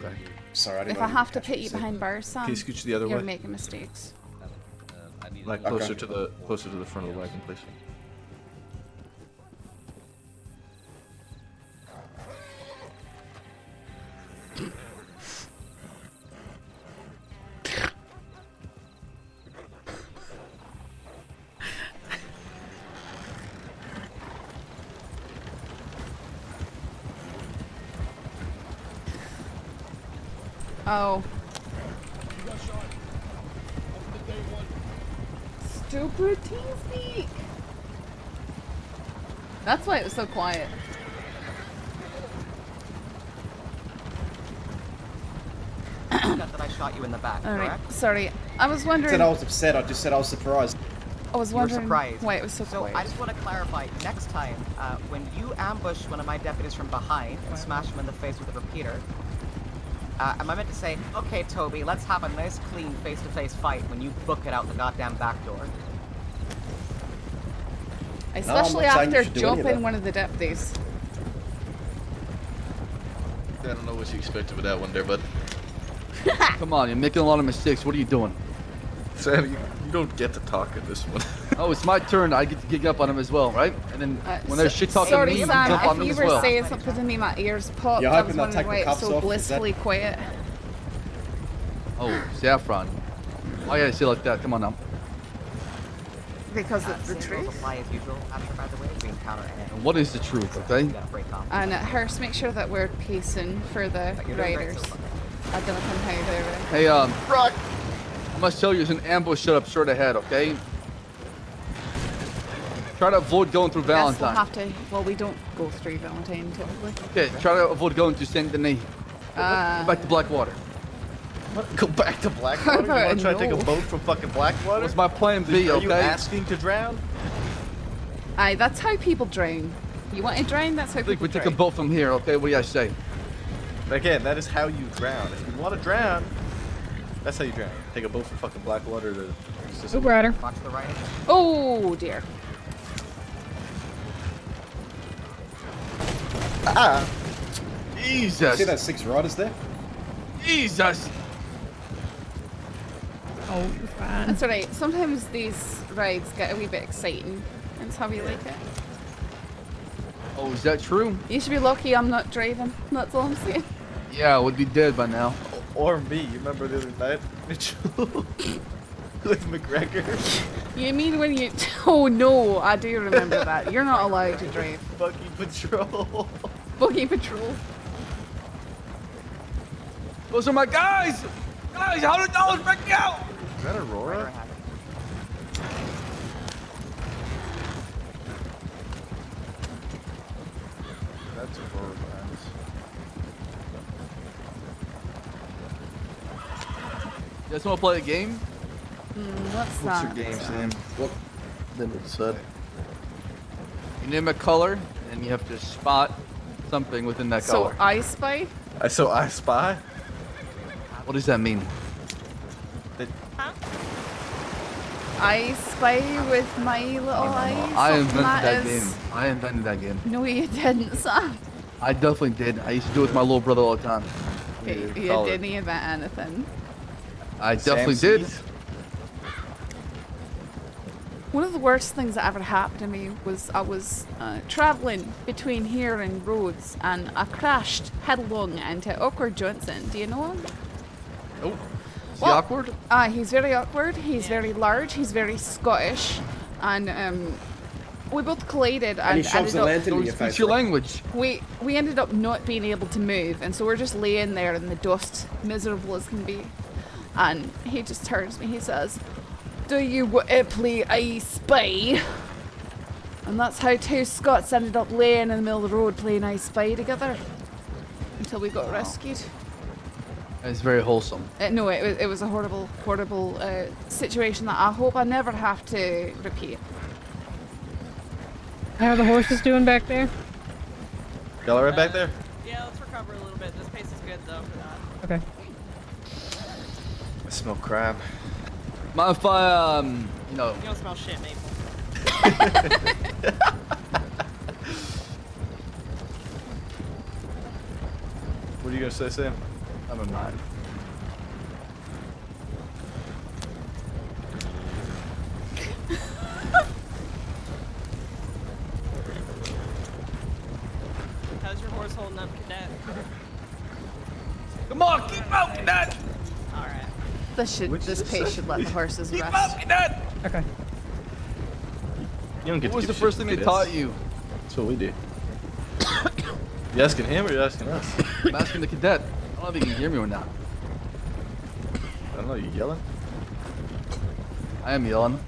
N: Okay.
K: Sorry, I didn't
A: If
K: know
A: I
K: you
A: have
K: could
A: to
K: catch
A: put
K: me
A: you
K: soon.
A: behind bars, Sam,
F: Can you scooch the other
A: you're
F: way?
A: making mistakes.
F: Like closer to the front of the wagon, please.
A: Oh. Stupid team speak. That's why it was so quiet.
H: That I shot you in the back,
A: Alright,
H: correct?
A: sorry. I was
K: I
A: wondering.
K: said I was upset. I just said I was surprised.
A: I was
H: You were
A: wondering
H: surprised.
A: why it was so
H: So
A: quiet.
H: I just want to clarify, next time, when you ambush one of my deputies from behind and smash him in the face with a repeater, am I meant to say, okay, Toby, let's have a nice, clean, face-to-face fight when you book it out the goddamn back door?
A: Especially
K: not saying you
A: after
K: should do any of
A: jumping
K: that.
A: one of the deputies.
F: I don't know what you expected with that one there, bud.
N: Come on, you're making a lot of mistakes. What are you doing?
F: Sam, you don't get to talk in this one.
N: Oh, it's my turn. I get to gig up on him as well, right? And then when they're shit talking
A: Sorry,
N: me, you
A: Sam,
N: jump on
A: if
N: them
A: you
N: as
A: were
N: well.
A: saying something to me, my ears popped.
K: You're
A: I was
K: hoping they'll
A: wondering
K: take
A: why
K: the
A: it's
K: cuffs
A: so
K: off, is that-
A: blissfully quiet.
N: Oh, Saffron. Why you gotta say it like that? Come on now.
A: Because it's the
H: Same rules
A: truth.
H: apply as usual, after, by the way, we encounter any.
N: And what is the truth, okay?
H: You gotta break off.
A: And Hearst, make sure that we're pacing for the
H: You're doing great
A: riders.
H: so far.
A: I don't know how they're.
N: Hey, Brock. I must tell you, there's an ambush set up straight ahead, okay? Try to avoid going through
A: Yes, we'll
N: Valentine.
A: have to. Well, we don't go through Valentine typically.
N: Okay, try to avoid going through Saint Denis. Go back to Blackwater.
F: What? Go back to Blackwater? You want to try to take a
A: No.
F: boat from fucking Blackwater?
N: What's my plan B,
F: Are
N: okay?
F: you asking to drown?
A: Aye, that's how people drown. You want to drown? That's how
N: I think
A: people
N: we take a
A: drown.
N: boat from here, okay? What do you guys say?
F: Again, that is how you drown. If you want to drown, that's how you drown. Take a boat from fucking Blackwater to Sicily.
I: Oop rider.
H: Watch the right.
A: Oh dear.
F: Ah!
N: Jesus!
K: See those 6 riders there?
N: Jesus!
I: Oh, you're fine.
A: That's alright. Sometimes these rides get a wee bit exciting. That's how we like it.
N: Oh, is that true?
A: You should be lucky I'm not driving. That's all I'm saying.
N: Yeah, I would be dead by now.
F: Or me. You remember the other night, Mitchell? With McGregor?
A: You mean when you... Oh no, I do remember that. You're not allowed to drive.
F: Buggy Patrol.
A: Buggy Patrol.
N: Those are my guys! Guys, $100 break me out!
F: Is that Aurora? That's Aurora, guys.
N: You guys want to play a game?
A: What's
F: What's
A: that?
F: your game, Sam? What? Then it said.
N: You name a color, and you have to spot something within that
A: So,
N: color.
A: I Spy?
F: So I spy?
N: What does that mean?
A: I Spy with my little eyes?
N: I
A: Something
N: invented that
A: is-
N: game. I invented that game.
A: No, you didn't, Sam.
N: I definitely did. I used to do it with my little brother all the time.
A: You
F: call it.
A: didn't invent anything.
N: I definitely did.
F: Samsies?
A: One of the worst things that ever happened to me was I was travelling between here and Rhodes and I crashed headlong into Awkward Johnson. Do you know him?
N: Oh. Is he
A: Well,
N: awkward?
A: He's very awkward, he's very large, he's very Scottish, and we both collided
K: And he
A: and
K: shoves
A: ended
K: the
A: up,
K: lantern in
N: Don't
K: your
N: speak
K: face.
N: your
K: right?
N: language.
A: we ended up not being able to move, and so we're just laying there in the dust, miserable as can be. And he just turns to me, he says, "Do you want to play I Spy?" And that's how 2 Scots ended up laying in the middle of the road playing I Spy together until we got rescued.
N: It's very wholesome.
A: No, it was a horrible, horrible situation that I hope I never have to repeat.
I: How are the horses doing back there?
F: Y'all right back there?
L: Yeah, let's recover a little bit. This pace is good though for that.
I: Okay.
F: I smell crab.
N: Mind if I, you know...
L: You don't smell shit, Maple.
F: What are you gonna say, Sam?
N: Never mind.
L: How's your horse holding up, Cadet?
N: Come on, keep out, Cadet!
L: Alright.
A: This pace should let the horses
N: Keep
A: rest.
N: out, Cadet!
I: Okay.
F: You don't get
N: What was
F: to
N: the
F: give
N: first
F: shit
N: thing
F: to
N: they
F: cadets.
N: taught you?
F: That's what we do. You asking him or you asking us?
N: I'm asking the cadet. I don't know if he can hear me or not.
F: I don't know, you yelling?
N: I am yelling.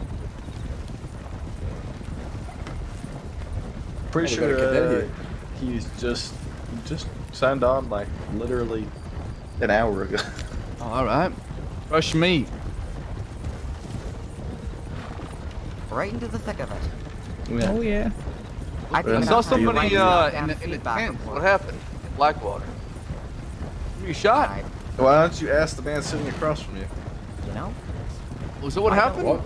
F: Pretty
K: Oh, we got a cadet
F: sure
K: here.
F: he's just signed on like literally an hour ago.
N: Oh, alright. Rush me.
H: Right into the thick of it.
F: Yeah.
I: Oh yeah.
H: I
N: I saw somebody in
H: and
N: the
H: feedback
N: tent.
H: report.
N: What happened? In Blackwater. You shot?
H: I-
F: Why don't you ask the man sitting across from you?
H: You know?
N: Was that what happened?
K: What?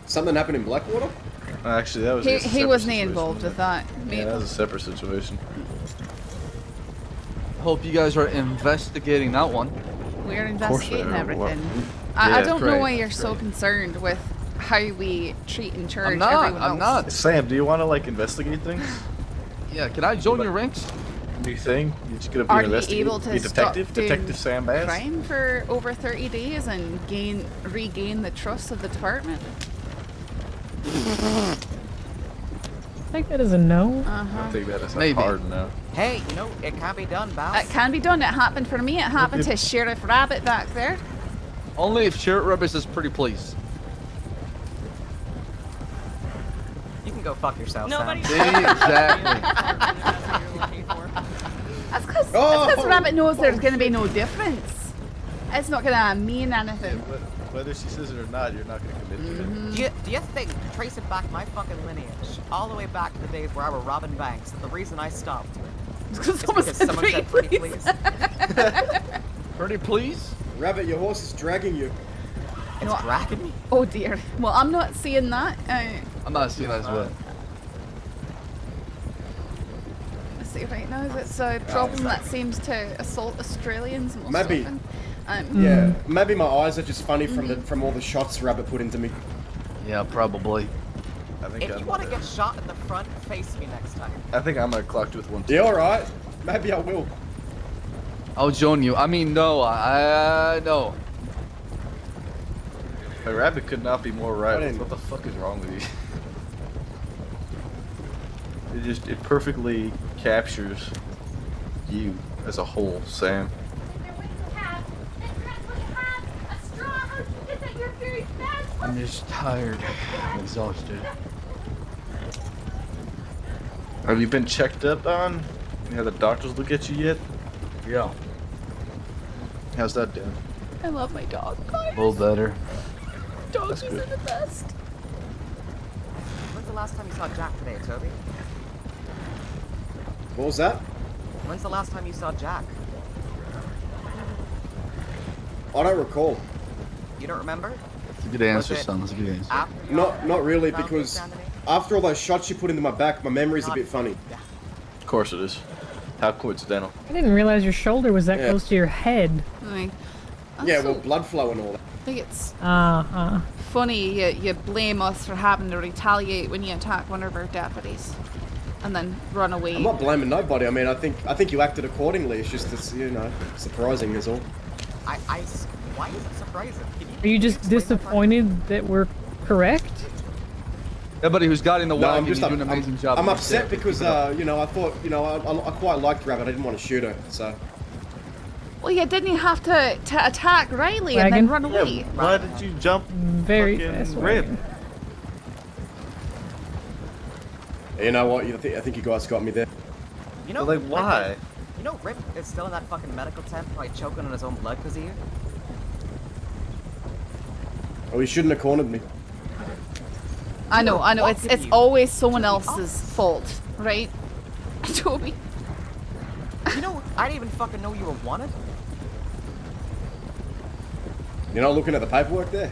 K: Something happened in Blackwater?
F: Actually, that was
A: He
F: a separate
A: wasn't
F: situation,
A: involved with that.
F: Yeah,
A: Maybe.
F: that was a separate situation.
N: Hope you guys are investigating that one.
A: We're
F: course we
A: investigating
F: are.
A: everything.
F: Yeah,
A: I don't know
N: great,
A: why you're
N: that's
A: so
N: great.
A: concerned with how we treat and charge
N: I'm not.
A: everyone else.
N: I'm not.
F: Sam, do you want to like investigate things?
N: Yeah, can I join your ranks?
F: Do you think you're just gonna be
A: Are
F: an
A: you
F: investigator?
A: able to
F: Be detective?
A: stop doing
F: Detective Sam Baas?
A: crime for over 30 days and regain the trust of the department?
I: I think that is a no.
F: I think that is a
N: Maybe.
F: hard no.
H: Hey, you know, it can be done, Baas.
A: It can be done. It happened for me. It happened to Sheriff Rabbit back there.
N: Only if Sheriff Rebus is pretty pleased.
H: You can go fuck yourself,
L: Nobody.
H: Sam.
N: Exactly.
L: That's what you're looking for.
A: That's because
K: Oh,
A: Rabbit knows there's going to be no difference. It's not going to mean anything.
F: Whether she says it or not, you're not gonna commit to it.
H: Do you think, tracing back my fucking lineage, all the way back to the days where I were robbing banks, that the reason I stopped is
A: Someone
H: because
A: said
H: someone
A: pretty
H: said pretty
A: please.
H: please?
N: Pretty please?
K: Rabbit, your horse is dragging you.
H: It's dragging me.
A: Oh dear. Well, I'm not seeing that.
N: I'm not seeing that as well.
A: Let's see right now. It's a problem that seems to assault Australians most
K: Maybe.
A: often.
K: Yeah, maybe my eyes are just funny from all the shots Rabbit put into me.
N: Yeah, probably.
F: I think
H: If you want to get shot in the front, face me next time.
F: I think I'm gonna clock you with one.
K: Yeah, all right. Maybe I will.
N: I'll join you. I mean, no, I no.
F: My rabbit could not be more right.
K: didn't-
F: What the fuck is wrong with you? It perfectly captures you as a whole, Sam.
N: I'm just tired. I'm exhausted.
F: Have you been checked up on? You had the doctors look at you yet?
N: Yeah.
F: How's that doing?
A: I love my dog.
N: A little better.
A: Dogs
F: That's
A: are
F: good.
A: the best.
H: When's the last time you saw Jack today, Toby?
K: What was that?
H: When's the last time you saw Jack?
K: I don't recall.
H: You don't remember?
N: That's a good answer,
H: Was it
N: son. That's a good answer.
H: After
K: Not really,
H: found
K: because
H: the examination?
K: after all those shots you put into my back, my memory's a bit funny.
F: Of course it is. How coincidental.
I: I didn't realize your shoulder was that
K: Yeah.
I: close to your head.
K: Yeah, well, blood flow and all that.
A: I think it's
I: Uh-huh.
A: funny you blame us for having to retaliate when you attack one of our deputies, and then run away.
K: I'm not blaming nobody. I mean, I think you acted accordingly. It's just, surprising is all.
H: Why is it surprising?
I: Are you just disappointed that we're correct?
N: Everybody who's got in the
K: No,
N: wagon,
K: I'm just
N: you do an amazing job.
K: I'm
N: of
K: upset
N: yourself.
K: because I thought I quite liked Rabbit. I didn't want to shoot her, so.
A: Well, you didn't have to attack Riley and
I: Wagon?
A: then run away.
F: Why did you jump
I: Very
F: fucking
I: fast
F: rib?
I: wagon.
K: You know what? I think you guys got me there.
H: You know,
F: Like, why?
H: You know, Rip is still in that fucking medical tent, probably choking on his own blood because of you.
K: Oh, you shouldn't have cornered me.
A: I know.
H: What
A: It's
H: did you-
A: always someone else's fault, right? Toby.
H: You know, I didn't even fucking know you were wanted.
K: You're not looking at the paperwork there?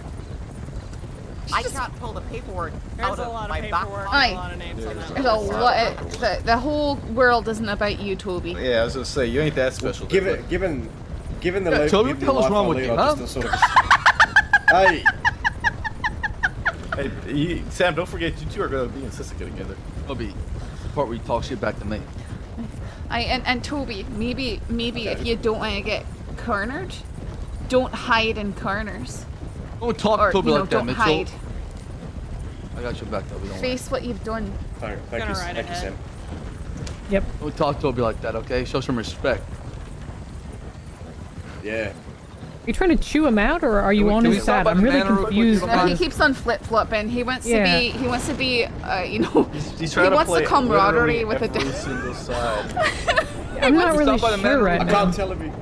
H: I can't pull the paperwork
L: There's
H: out
L: a
H: of
L: lot
H: my
L: of
H: back
L: paperwork.
H: pocket.
L: A lot of names on that.
A: There's a lot. The whole world isn't about you, Toby.
F: Yeah, I was gonna say you ain't that special.
K: Given the
N: Yeah,
K: life,
N: Toby,
K: given
N: what the hell is
K: life
N: wrong
K: I
N: with
K: lead,
N: you,
K: I
N: huh?
K: just sort of hey,
F: Hey, Sam, don't forget you two are gonna be in Sisika together.
N: Toby, the part where you talk shit back to me.
A: And Toby, maybe if you don't want to get cornered, don't hide in corners.
N: Don't talk
A: Or,
N: to Toby
A: you know,
N: like that,
A: don't
N: Mitchell.
A: hide.
N: I got your back, Toby. Don't worry.
A: Face what you've done.
K: thank
L: Gonna
K: you,
L: ride
K: thank you,
L: ahead.
K: Sam.
I: Yep.
N: Don't talk to Toby like that, okay? Show some respect.
K: Yeah.
I: Are you trying to chew him out, or are you on
N: Can we
I: his
N: stop
I: side?
N: by
I: I'm
N: the
I: really
N: manor real quick?
I: confused.
N: You
A: No,
N: don't
A: he keeps on flip flopping. He wants
I: Yeah.
A: to be. He wants to be. You know.
F: He's
A: he
F: trying to
A: wants
F: play
A: the camaraderie
F: literally
A: with the.
F: every single side.
I: I'm not
N: Stop
I: really
N: by the
I: sure
N: manor
I: right
K: I
I: now.
K: can't tell him.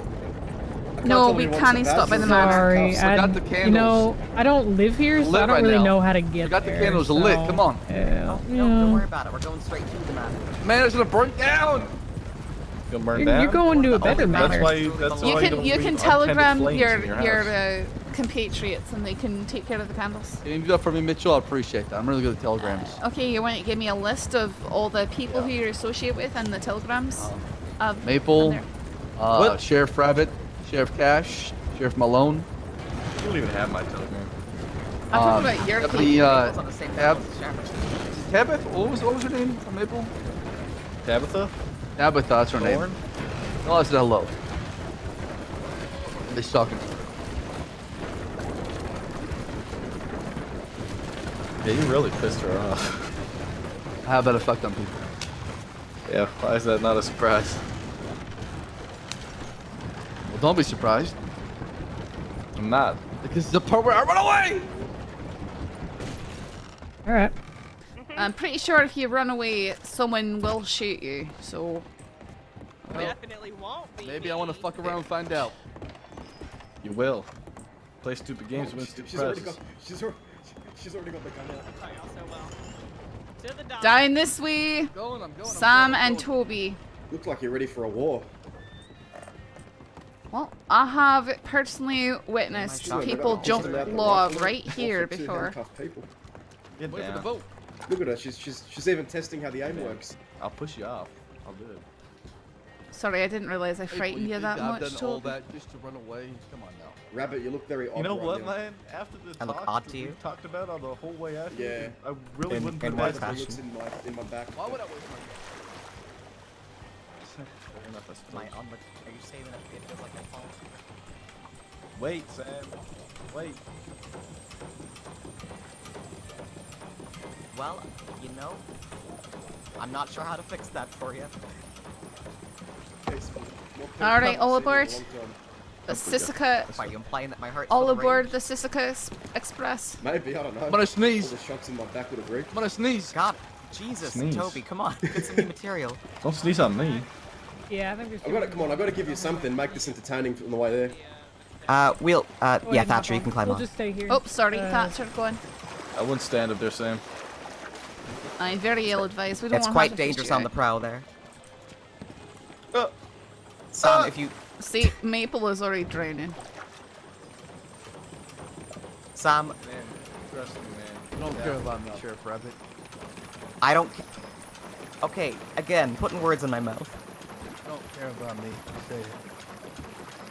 A: No, we can't stop by the manor.
I: Sorry,
N: Forgot the
I: you
N: candles.
I: know, I don't live here, so
N: Lit
I: I don't
N: right
I: really
N: now.
I: know how to get
N: Forgot the
I: there.
N: candles are lit.
I: so,
N: Come on.
I: Yeah,
H: No, don't worry about it. We're going straight to the manor.
N: Man, it's gonna burn down.
F: Gonna burn
I: You're,
F: down.
I: you're going to a better
F: That's
I: manor.
F: why you. That's
A: You
F: why
A: can
F: don't
A: you
F: leave
A: can
F: untended
A: telegram
F: flames
A: your
F: in your house.
A: compatriots and they can take care of the candles.
N: Can you do that for me, Mitchell? I appreciate that. I'm really good at telegrams.
A: Okay, you want to give me a list of all the people who you associate with and the telegrams? Of
N: Maple,
A: and
F: What?
N: Sheriff Rabbit, Sheriff Cash, Sheriff Malone.
F: You don't even have my telegram.
A: I'm talking about your
N: the
A: people.
H: It's on the same level as the sheriff.
N: Tabitha. What was her name? Maple.
F: Tabitha?
N: Tabitha. That's her name.
F: Thorn?
N: No, I said hello. They're talking.
F: Yeah, you really pissed her off.
N: How about effect on people?
F: Yeah, why is that not a surprise?
N: Well, don't be surprised.
F: I'm not.
N: Because it's the part where I run away.
I: All right.
A: I'm pretty sure if you run away, someone will shoot you. So
L: Definitely won't be.
N: Maybe I want to fuck around and find out.
F: You will. Play stupid games, win stupid prizes.
J: She's already got the gun out.
L: Sorry, also well. To the dock.
A: down this way,
N: I'm going.
A: Sam and Toby.
K: Look like you're ready for a war.
A: Well, I have personally witnessed
K: Sure,
A: people
K: they've got
A: jump
K: a pistol out,
A: law
K: they've got a
A: right
K: rifle,
A: here
K: two
A: before.
K: handcuffed people.
F: Get
N: Wait for the
F: down.
N: vote.
K: Look at her. She's even testing how the aim works.
F: I'll push you off. I'll do it.
A: Sorry, I didn't realize I
N: Hey,
A: frightened
N: well,
A: you that
N: I've
A: much,
N: done all
A: Toby.
N: that just to run away. Come on now.
K: Rabbit, you look very odd.
F: You know
K: right
F: what,
K: now.
F: man? After the
H: I look
F: talk
H: odd
F: that
H: to
F: we
H: you?
F: talked about on the whole way out
K: Yeah.
F: here, I really
H: In-
F: wouldn't
H: in
F: put
H: what
F: that
H: fashion?
K: Looks in my back.
N: Why would I waste my
F: Fair enough, I suppose.
H: Are you saying that it feels like a fall?
F: Wait, Sam. Wait.
H: Well, you know, I'm not sure how to fix that for you.
A: All right, all aboard. The
H: Are
A: Sisika,
H: you implying that my heart's
A: all
H: full of
A: aboard
H: rage?
A: the Sisika Express.
K: Maybe, I don't know.
N: I'm gonna sneeze.
K: All the shots in my back would have reached.
N: I'm gonna sneeze.
H: God, Jesus,
F: Sneeze.
H: Toby, come on, get some new material.
F: Don't sneeze on me.
I: Yeah, I think there's.
K: I gotta, come on, I gotta give you something. Make this entertaining on the way there.
H: Yeah,
I: Go ahead
H: Thatcher,
I: and hop
H: you
I: on.
H: can climb
I: We'll
H: on.
I: just stay here.
A: Oh, sorry,
I: Uh,
A: Thatcher going.
F: I wouldn't stand up there, Sam.
A: I'm very ill advised. We don't
H: It's
A: want
H: quite
A: to fish
H: dangerous
A: you
H: on the
A: out.
H: prowl there. Sam, if you...
A: See, Maple is already drowning.
H: Sam,
F: Man, trust me, man.
N: You don't care about me, Sheriff Rabbit.
H: I don't... Okay, again, putting words in my mouth.
N: You don't care about me. Say it.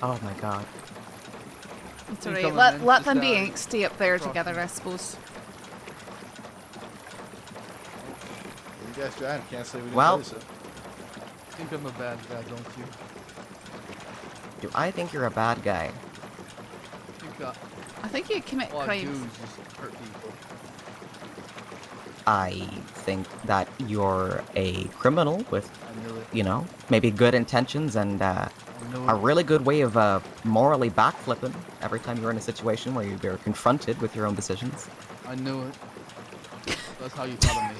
H: Oh my god.
A: It's
N: You
A: alright.
N: coming,
A: Let
N: man?
A: let
N: Just,
A: them be angsty up there
N: cross
A: together,
N: me.
A: I suppose.
F: You guys trying? Can't say we didn't
H: Well-
F: play so.
N: You think I'm a bad guy, don't you?
H: Do I think you're a bad guy?
N: You think
A: I think you commit
N: all I do
A: crimes.
N: is just hurt people.
H: I think that you're a criminal with,
N: I knew it.
H: you know, maybe good intentions and
N: I knew
H: a
N: it.
H: really good way of morally backflipping every time you're in a situation where you're confronted with your own decisions.
N: I knew it. That's how you thought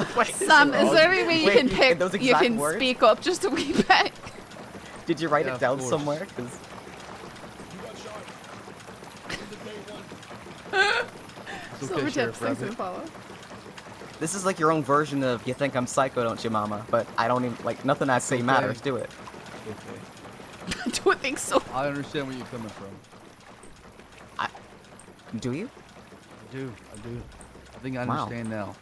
N: of me.
A: Sam, is there any way you
H: Wait,
A: can
H: in
A: pick?
H: those
A: You
H: exact
A: can
H: words?
A: speak up just a wee bit.
H: Did you write
N: Yeah,
H: it
N: of
H: down
N: course.
H: somewhere? 'Cause
N: It's okay,
A: Silver
N: Sheriff
A: tips, thanks for
N: Rabbit.
A: the follow.
H: This is like your own version of "You think I'm psycho, don't you, Mama?" But I don't even like nothing I say matters. Do it.
A: I don't think so.
N: I understand where you're coming from.
H: Do you?
N: I do. I think I
H: Wow.
N: understand now.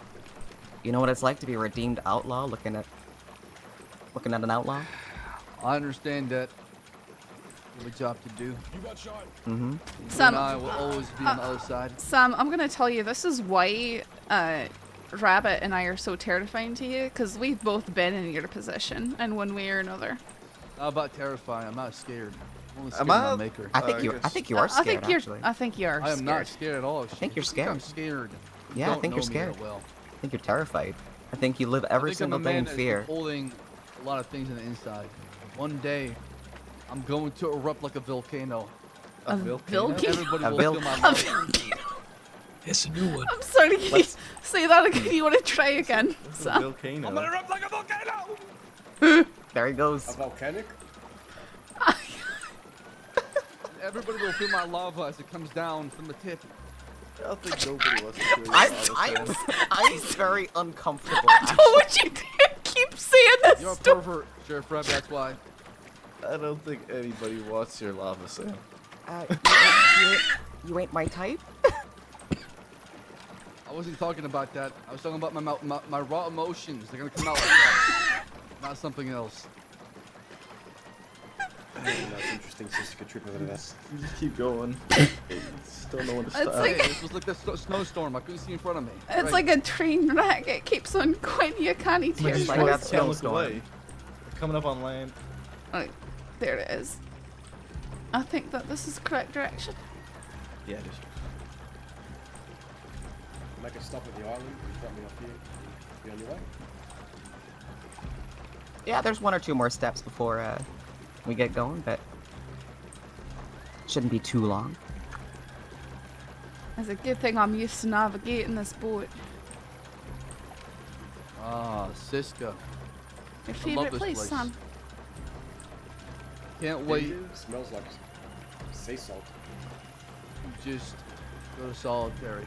H: You know what it's like to be a redeemed outlaw looking at an outlaw?
N: I understand that. We have a job to do.
J: You got shot.
H: Mm-hmm.
A: Sam,
N: and I will always be on the other side.
A: Sam, I'm gonna tell you, this is why Rabbit and I are so terrifying to you, because we've both been in your position in one way or another.
N: Not about terrifying. I'm not scared. I'm only scared
F: Am
N: of
F: I?
N: my maker.
H: I think you are scared. Actually,
A: I think you are.
N: I am not
A: scared.
N: scared at all.
H: I think you're scared.
N: I'm scared. You
H: Yeah, I
N: don't
H: think you're
N: know me that
H: scared.
N: well.
H: I think you're terrified. I think you live every
N: I think
H: single
N: I'm a
H: day
N: man
H: in
N: that's
H: fear.
N: been holding a lot of things on the inside. One day, I'm going to erupt like a volcano.
A: A volcano?
N: Everybody
H: A
N: will
H: vil-
N: feel my
A: A
N: love.
J: It's a new one.
A: I'm sorry, can you say that again? You want to try again?
F: It's a
A: Sam?
F: volcano.
J: I'm gonna erupt like a volcano.
H: There he goes.
K: A volcanic?
N: Everybody will feel my lava as it comes down from the tip.
F: I don't think nobody wants to feel your lava, Sam.
H: I'm very uncomfortable.
A: I told you to keep saying this.
N: You're a
A: stuff.
N: pervert, Sheriff Rabbit, that's why.
F: I don't think anybody wants your lava, Sam.
H: You ain't my type.
N: I wasn't talking about that. I was talking about my raw emotions. They're gonna come out like that. Not something else.
K: That's interesting, Sister trip over that.
F: You just keep going. Still no one to
A: It's
F: stop.
A: like-
N: Hey, this was like the snowstorm. I couldn't see in front of me.
A: It's
N: Right.
A: like a train wreck. It keeps on going. You can't
H: It's
A: hear
H: like
A: it.
H: that
F: Can't look
H: snowstorm.
F: away. They're coming up on land.
A: Oh, there it is. I think that this is the correct direction.
F: Yeah, it is.
K: Make a stop at the island. Drop me off here. Be on your way.
H: Yeah, there's one or two more steps before we get going, but shouldn't be too long.
A: It's a good thing I'm used to navigating this boat.
N: Ah, Siska.
A: Your
N: I love
A: favourite
N: this
A: place,
N: place.
A: Sam?
N: Can't wait
K: Smells like sea salt.
N: to just go to solitary.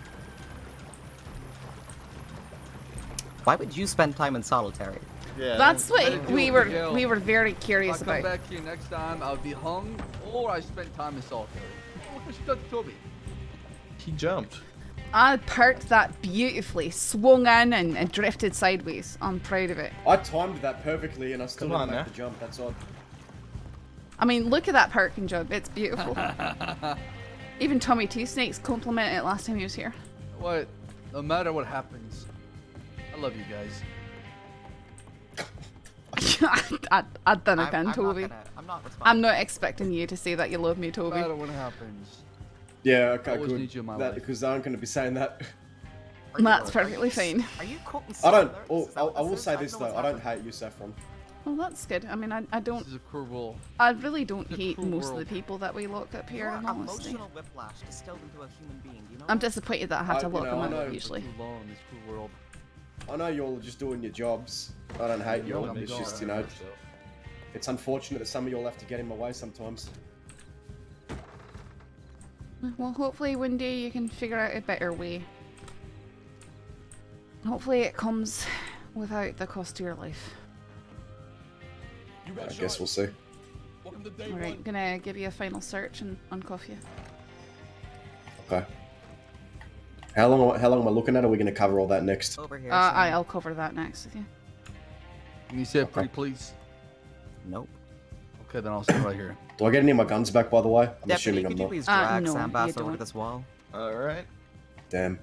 H: Why would you spend time in solitary?
F: Yeah.
A: That's
N: Let
A: what
N: it do
A: we
N: it,
A: were
N: Miguel.
A: very
N: If I
A: curious
N: come
A: about.
N: back here next time, I'll be hung or I spent time in solitary. Look what she done to Toby.
F: He jumped.
A: I parked that beautifully, swung in and drifted sideways. I'm proud of it.
K: I timed that perfectly and I still
F: Come
K: didn't
F: on
K: make
F: now.
K: the jump. That's odd.
A: I mean, look at that parking job. It's beautiful. Even Tommy Two Snakes complimented it last time he was here.
N: What? No matter what happens, I love you guys.
A: I don't know,
H: I'm
A: Toby.
H: I'm not responding.
A: I'm not expecting you to say that you love me,
N: No
A: Toby.
N: matter what happens.
K: Yeah, okay,
N: Always
K: good.
N: need you in my
K: That,
N: life.
K: because I'm going to be saying that.
A: That's perfectly fine.
H: Are you quoting
K: I don't.
H: Sailor?
K: Oh,
H: Is that what
K: I will
H: this is?
K: say
H: don't
K: this
H: know
K: though.
H: what's
K: I don't
H: happening.
K: hate you, Saffron.
A: Well, that's good. I mean, I don't.
N: This is a cruel.
A: I really don't
N: It's a
A: hate
N: cruel
A: most of
N: world.
A: the people that we lock up here.
H: Your
A: In all honesty.
H: emotional whiplash distilled into a human being. You know?
A: I'm disappointed that I have to
K: you
A: lock
K: know,
A: them
K: I
A: out
K: know.
N: For
A: usually.
N: too long in this cruel world.
K: I know you're all just doing your jobs. I don't hate you all.
N: I'm
K: It's
N: gone.
K: just, you know, it's unfortunate that some of y'all have to get in my way sometimes.
A: Well, hopefully one day you can figure out a better way. Hopefully it comes without the cost to your life.
K: I guess we'll see.
A: Alright, gonna give you a final search and uncuff you.
K: Okay. How long am I looking at? Are we going to cover all that next?
H: Over here.
A: I'll cover that next with you.
N: Can you say it pretty please?
H: Nope.
N: Okay, then I'll sit right here.
K: Do I get any of my guns back, by the way? I'm
H: Deputy,
K: assuming I'm
H: could you
K: not.
H: please drag
A: no,
H: Sam
A: you
H: Baas over
A: don't.
H: to this wall?
F: Alright.
K: Damn.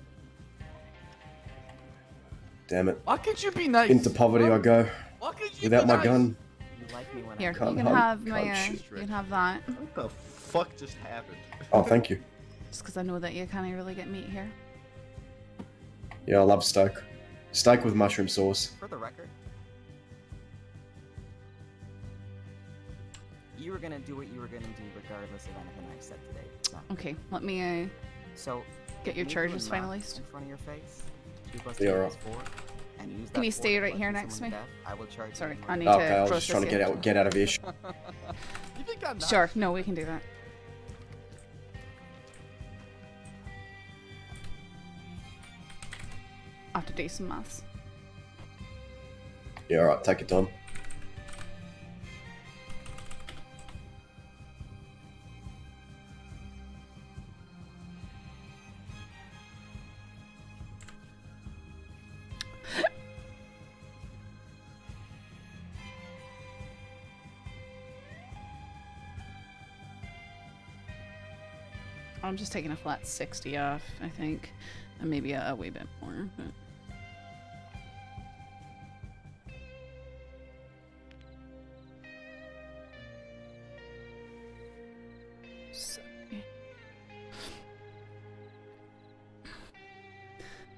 K: Damn it.
N: Why can't you be nice?
K: Into poverty I go.
N: Why can't you
K: Without
N: be
K: my
N: nice?
K: gun.
H: You like me when
A: Here,
K: Can't
A: you can
K: hug,
A: have my.
K: can't
A: You
K: shoot.
A: can have that.
F: What the fuck just happened?
K: Oh, thank you.
A: Just because I know that you can't really get meat here.
K: Yeah, I love steak. Steak with mushroom sauce.
H: For the record, you were gonna do what you were gonna do regardless of anything I've said today. No.
A: Okay, let me
H: So
A: get your
H: if you
A: charges
H: do enough
A: finalized.
H: in front of your face. 2 plus
K: Yeah,
H: 2
K: alright.
H: is 4, and use
A: Can
H: that
A: you
H: 4
A: stay
H: to
A: right
H: put
A: here next to
H: someone
A: me?
H: to death, I will charge you
A: Sorry,
H: with
A: I need
K: Okay,
A: to
K: I was
A: process
K: just trying to
A: you.
K: get out of here.
N: You think I'm nice?
A: Sure, no, we can do that. I have to decent maths.
K: Yeah, alright, take your time.
A: I'm just taking a flat 60 off, I think. And maybe a wee bit more, but...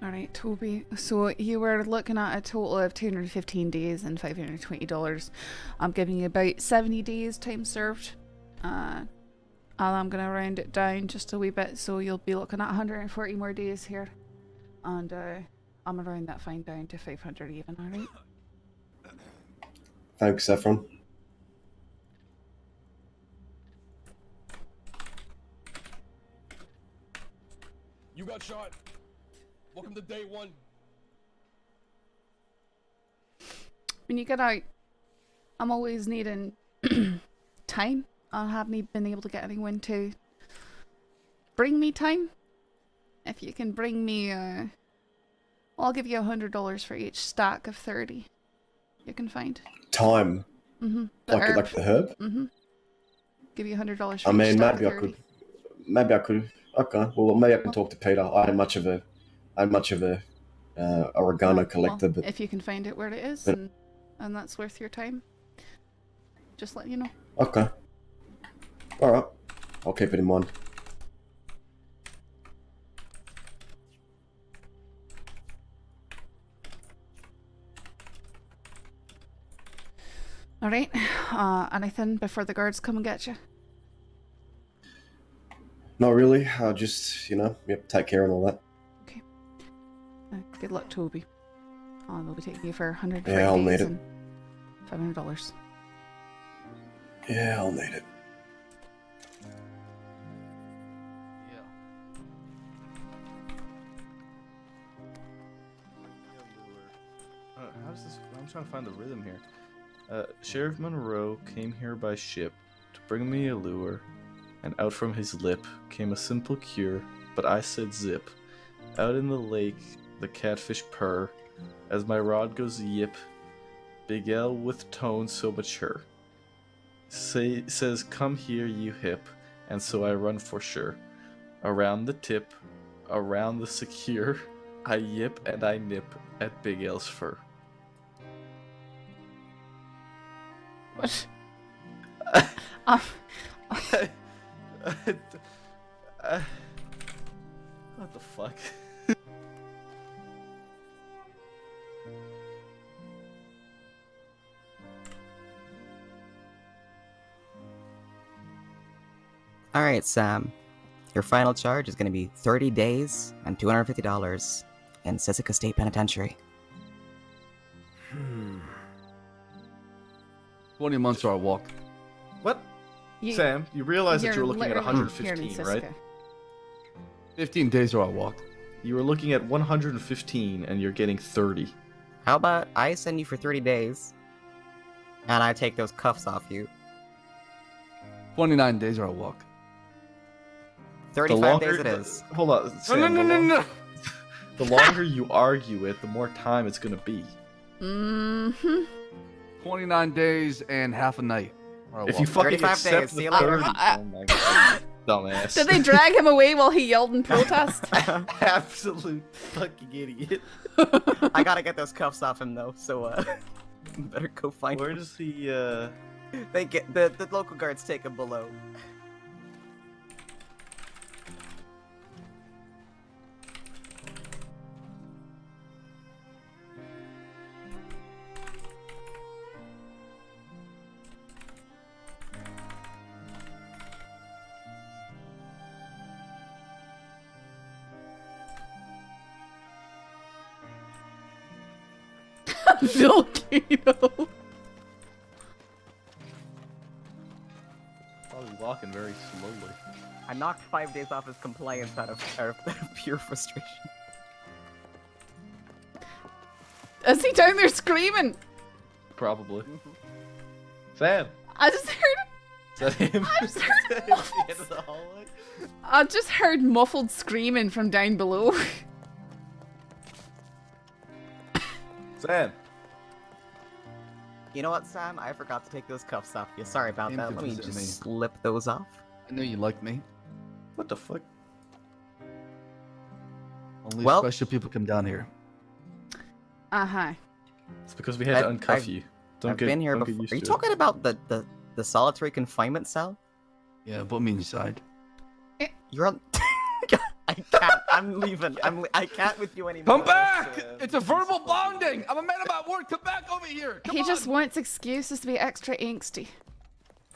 A: Alright, Toby. So you were looking at a total of 215 days and $520. I'm giving you about 70 days time served. And I'm going to round it down just a wee bit, so you'll be looking at 140 more days here. And I'm going to round that fine down to 500 even, alright?
K: Thanks, Saffron.
P: You got shot. Welcome to day one.
A: When you get out, I'm always needing time. I haven't been able to get anyone to bring me time. If you can bring me, I'll give you $100 for each stack of 30 you can find.
K: Time?
A: Mm-hmm.
K: Like the herb?
A: Mm-hmm. Give you $100 for each
K: I mean,
A: stack
K: maybe
A: of
K: I
A: 30.
K: could. Okay, well, maybe I can talk to Peter. I'm much of a oregano collector,
A: Well,
K: but
A: if you can find it where it is,
K: but-
A: and that's worth your time, just let you know.
K: okay. All right, I'll keep it in mind.
A: Alright, anything before the guards come and get you?
K: Not really. I'll just, take care and all that.
A: Good luck, Toby. They'll be taking you for 100
K: Yeah, I'll need
A: days
K: it.
A: and $500.
K: Yeah, I'll need it.
F: How's this? I'm trying to find the rhythm here. Sheriff Monroe came here by ship to bring me a lure, and out from his lip came a simple cure, but I said zip. Out in the lake, the catfish purr, as my rod goes yip, Big L with tone so mature. Says, come here, you hip, and so I run for sure. Around the tip, around the secure, I yip and I nip at Big L's fur.
A: What?
F: What the fuck?
H: All right, Sam. Your final charge is going to be 30 days and $250 in Sisika State Penitentiary.
N: 20 months or I walk.
F: What? Sam, you realize that you
A: you're
F: were looking at
A: literally here in
F: 115, right?
A: Sisika.
N: 15 days or I walk.
F: You were looking at 115 and you're getting 30.
H: How about I send you for 30 days and I take those cuffs off you?
N: 29 days or I walk.
H: 35 days it is.
F: Hold on, Sam,
N: No.
F: The longer you argue it, the more time it's gonna be.
A: Mm-hmm.
N: 29 days and half a night. or I
F: If
N: walk.
F: you fucking
H: 35
F: accept
H: days, see
F: the
H: you later.
F: 30, oh my god, dumbass.
A: Did they drag him away while he yelled in protest?
F: Absolute fucking idiot.
H: I gotta get those cuffs off him though, so better go find
F: Where
H: him.
F: does he
H: They get the local guards take him below.
A: Volcano.
F: Probably walking very slowly.
H: I knocked 5 days off his compliance out of pure frustration.
A: Is he down there screaming?
F: Probably. Sam!
A: I just heard.
F: Is that him?
A: I just heard
F: At the end of the hallway?
A: I just heard muffled screaming from down below.
F: Sam!
H: You know what, Sam? I forgot to take those cuffs off you. Sorry about
N: Aim
H: that.
N: to
H: Let me
N: visit
H: just
N: me.
H: slip those off.
N: I know you like me.
F: What the fuck?
N: Only
H: Well-
N: special people come down here.
A: Uh-huh.
F: It's because we had to uncuff
H: I've-
F: you.
H: I've been here
F: don't get
H: before.
F: used
H: Are you
F: to it.
H: talking about the solitary confinement cell?
N: Yeah, put me inside.
H: You're on. I can't. I'm leaving. I can't with you anymore.
N: Come back! It's a verbal bonding! I'm a man about word. Come back over here! Come
A: He
N: on!
A: just wants excuses to be extra angsty.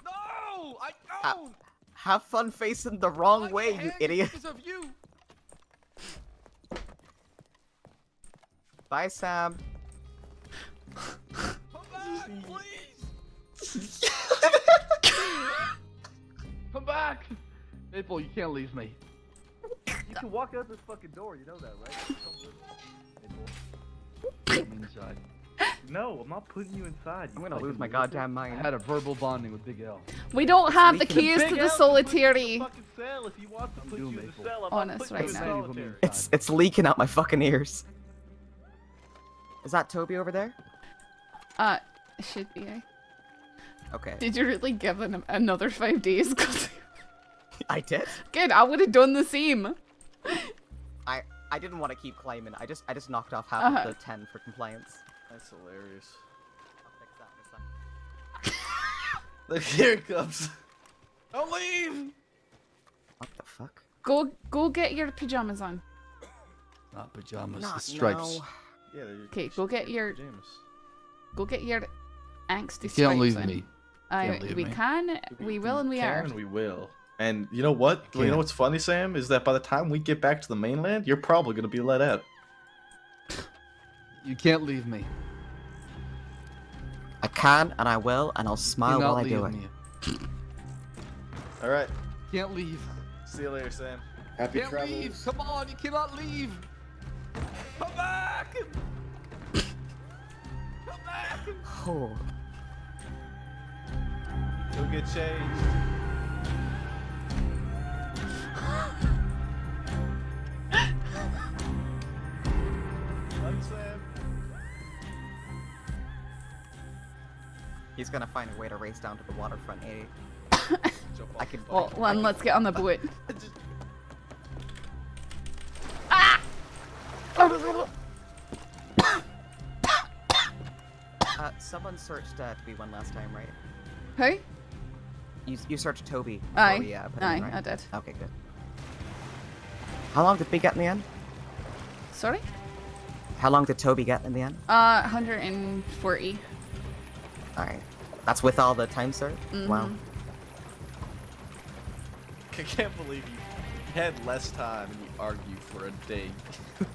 N: No! I don't!
H: Have fun facing the wrong way, you idiot.
N: Because of you!
H: Bye, Sam.
N: Come back, please! Come back! Maple, you can't leave me.
F: You can walk out this fucking door, you know that, right?
N: Come inside.
F: No, I'm not putting you inside.
H: I'm gonna lose my goddamn
N: I
H: mind.
N: had a verbal bonding with Big L.
A: We don't have the
H: Speaking of
A: keys to the solitary.
F: Cell if he wants to put you in the
N: Maple.
F: cell. I'm
A: On
F: not
A: us
F: putting
A: right
F: you in
A: now.
F: solitary.
H: It's leaking out my fucking ears. Is that Toby over there?
A: Should be, eh?
H: Okay.
A: Did you really give him another 5 days? 'Cause
H: I did.
A: good, I would have done the same.
H: I didn't want to keep climbing. I just knocked off half of the 10 for compliance.
F: That's hilarious.
H: I'll fix that in a second.
F: Look, here it comes.
N: Don't leave!
H: What the fuck?
A: Go get your pajamas on.
N: Not pajamas,
H: Not
N: the stripes.
H: now.
F: Yeah, they're
A: Okay, go get your
F: pajamas.
A: angsty
N: You
A: stripes
N: can't leave
A: on.
N: me. Can't leave
A: We
N: me.
A: can, we will, and we
F: can
A: are.
F: and we will. And you know what? You know what's funny, Sam? Is that by the time we get back to the mainland, you're probably gonna be let out.
N: You can't leave me.
H: I can and I will, and I'll smile
N: You're not
H: while I do it.
N: leaving me.
F: All right.
N: Can't leave.
F: See you later, Sam.
K: Happy
N: Can't
K: travels.
N: leave. Come on, you cannot leave. Come back. Come back.
H: Oh.
F: Go get changed. Sam.
H: He's gonna find a way to race down to the waterfront, eh? I can.
A: Well, then let's get on the boat.
H: Someone searched Toby one last time, right?
A: Who?
H: You searched Toby.
A: Aye.
H: Before we, put him
A: Aye,
H: in, right?
A: I did.
H: Okay, good. How long did we get in the end?
A: Sorry?
H: How long did Toby get in the end?
A: 140.
H: Alright. That's with all the time served? Wow.
F: I can't believe you had less time and you argued for a day.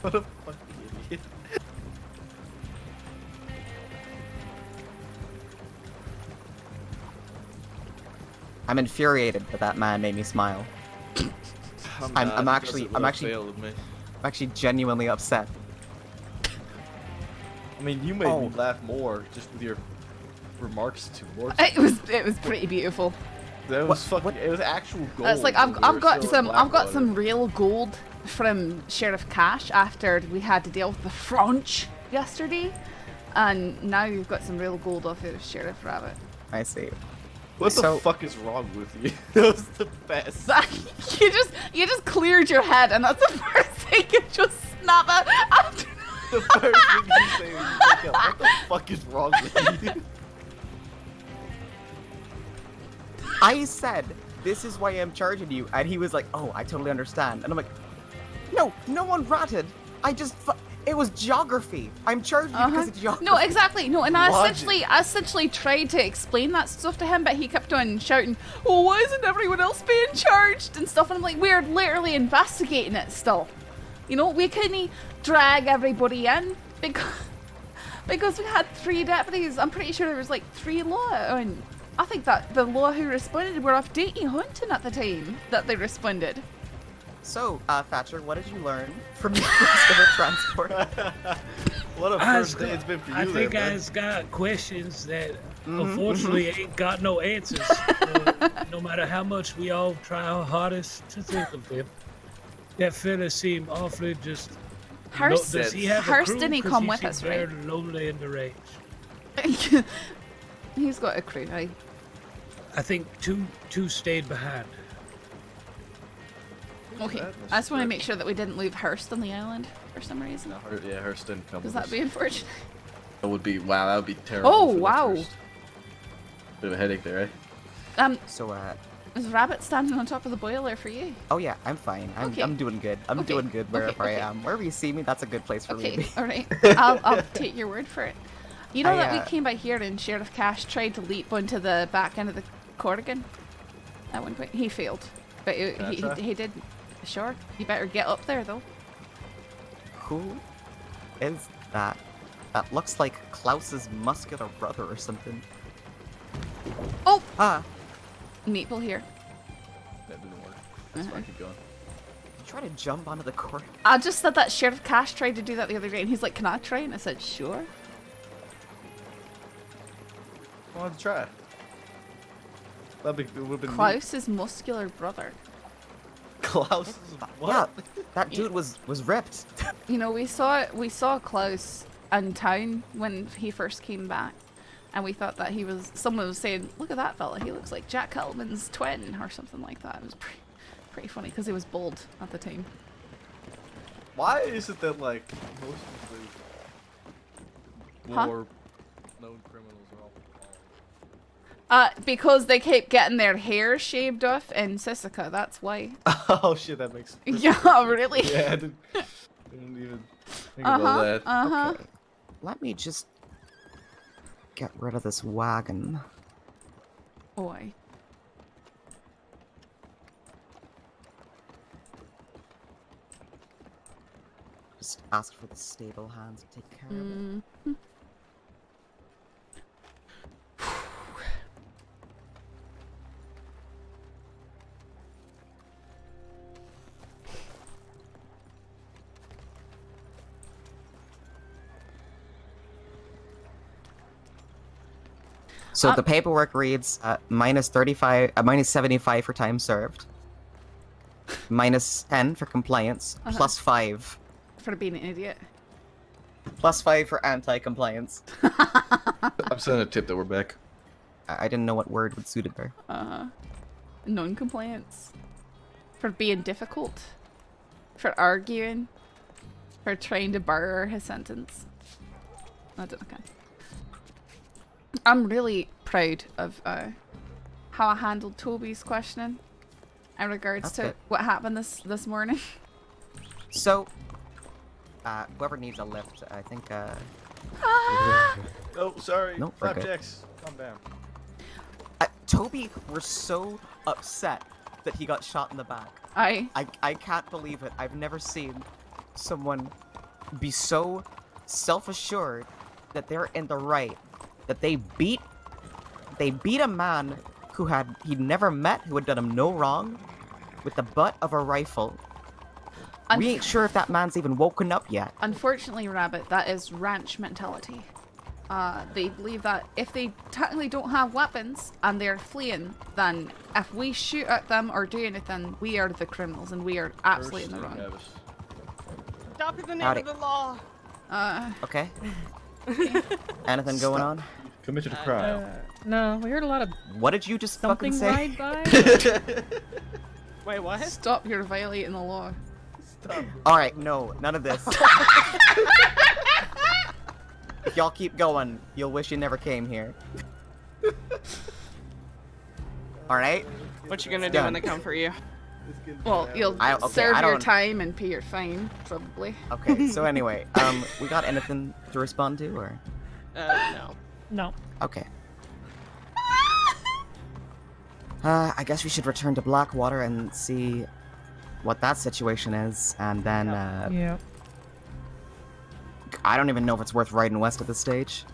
F: What a fucking idiot.
H: I'm infuriated that that man made me smile. I'm actually genuinely upset.
F: I mean, you made me laugh more just with your remarks towards
A: It was pretty beautiful.
F: That was fucking. It was actual gold.
A: It's like
F: when we
A: I've
F: were
A: got
F: still in
A: some
F: Blackwater.
A: real gold from Sheriff Cash after we had to deal with the French yesterday, and now we've got some real gold off of Sheriff Rabbit.
H: I see.
F: What the fuck is wrong with you? That was the best.
A: you just cleared your head, and that's the first thing you just snap at after.
F: The first thing you say when you wake up, what the fuck is wrong with you?
H: I said, this is why I'm charging you, and he was like, oh, I totally understand. And I'm like, no, no one ratted. It was geography. I'm charging you because of geography.
A: No, exactly. No, and I
H: Logic.
A: essentially tried to explain that stuff to him, but he kept on shouting, "Oh, why isn't everyone else being charged?" and stuff. And I'm like, we're literally investigating it still. You know, we couldn't drag everybody in because we had 3 deputies. I'm pretty sure there was like 3 law, and I think that the law who responded were off duty hunting at the time that they responded.
H: So, Thatcher, what did you learn from your first ever transport?
F: What a first day it's been for you.
Q: I think
F: man.
Q: I's got questions that
F: Mhm.
Q: unfortunately ain't got no answers. No matter how much we all try our hardest to think of them. That fella seemed awfully just.
A: Hurst,
Q: Does he have a
A: Hurst
Q: crew?
A: didn't
Q: 'Cause
A: come
Q: he
A: with
Q: seemed
A: us, right?
Q: very lonely and deranged.
A: He's got a crew, right?
Q: I think two stayed behind.
A: Okay, I just want to make sure that we didn't leave Hurst on the island for some reason.
F: Yeah, Hurst didn't come
A: Does
F: with
A: that
F: us.
A: be unfortunate?
F: That would be, wow, that would be terrible.
A: Oh,
F: for the
A: wow.
F: first. Bit of a headache there, eh?
H: So,
A: Is Rabbit standing on top of the boiler for you?
H: oh yeah, I'm fine.
A: Okay.
H: I'm doing good. I'm
A: Okay.
H: doing good wherever
A: Okay.
H: I am. Wherever you see me, that's a good place for me to
A: Okay,
H: be.
A: alright. I'll take your word for it. You know that we came by here and Sheriff Cash tried to leap onto the back end of the Kerrigan at one point. He failed. But he did. Sure. You better get up there though.
H: Who is that? That looks like Klaus's muscular brother or something.
A: Oh!
H: Ah!
A: Maple here.
F: That didn't work. That's why I keep going.
H: Try to jump onto the court.
A: I just said that Sheriff Cash tried to do that the other day and he's like, can I try? And I said, sure.
F: I wanted to try. It would have been
A: Klaus's muscular brother.
F: Klaus? What?
H: Yeah, that dude was ripped.
A: You know, we saw Klaus in town when he first came back, and we thought that someone was saying, look at that fella, he looks like Jack Kettleman's twin or something like that. It was pretty funny because he was bald at the time.
F: Why is it that, like, most of the more known criminals are all
A: Because they kept getting their hair shaved off in Sisika, that's why.
F: Oh shit, that makes sense.
A: Yeah, really?
F: Yeah, I didn't even think about that.
H: Okay. Let me just get rid of this wagon.
A: Boy.
H: Just ask for the stable hands to take care of it. So the paperwork reads minus 75 for time served, minus 10 for compliance, plus 5
A: for being an idiot,
H: plus 5 for anti-compliance.
F: I'm sending a tip that we're back.
H: I didn't know what word would suit it there.
A: Non-compliance, for being difficult, for arguing, for trying to bar his sentence. I don't know. I'm really proud of how I handled Toby's questioning in regards to what happened this morning.
H: So, whoever needs a lift, I think.
F: Oh, sorry.
H: Nope, we're good.
F: Flapjacks, calm down.
H: Toby was so upset that he got shot in the back. I can't believe it. I've never seen someone be so self-assured that they're in the right. That they beat a man who he'd never met, who had done him no wrong, with the butt of a rifle. We ain't sure if that man's even woken up yet.
A: Unfortunately, Rabbit, that is ranch mentality. They believe that if they technically don't have weapons and they're fleeing, then if we shoot at them or do anything, we are the criminals and we are absolutely in the wrong.
L: Stop in the name
H: Howdy.
L: of the law.
H: Okay. Anything going on?
F: Committed a crime.
I: No, we heard a lot of
H: What did you just fucking
I: something
H: say?
I: ride by.
L: Wait, what?
A: Stop, you're violating the law.
F: Stop.
H: Alright, no, none of this. If y'all keep going, you'll wish you never came here. Alright?
L: What you gonna do when they come for you?
A: Well, you'll serve your time and pay your fine, probably.
H: Okay, so anyway, we got anything to respond to, or?
L: No.
I: No.
H: Okay. I guess we should return to Blackwater and see what that situation is, and then,
I: Yeah.
H: I don't even know if it's worth riding west at this stage.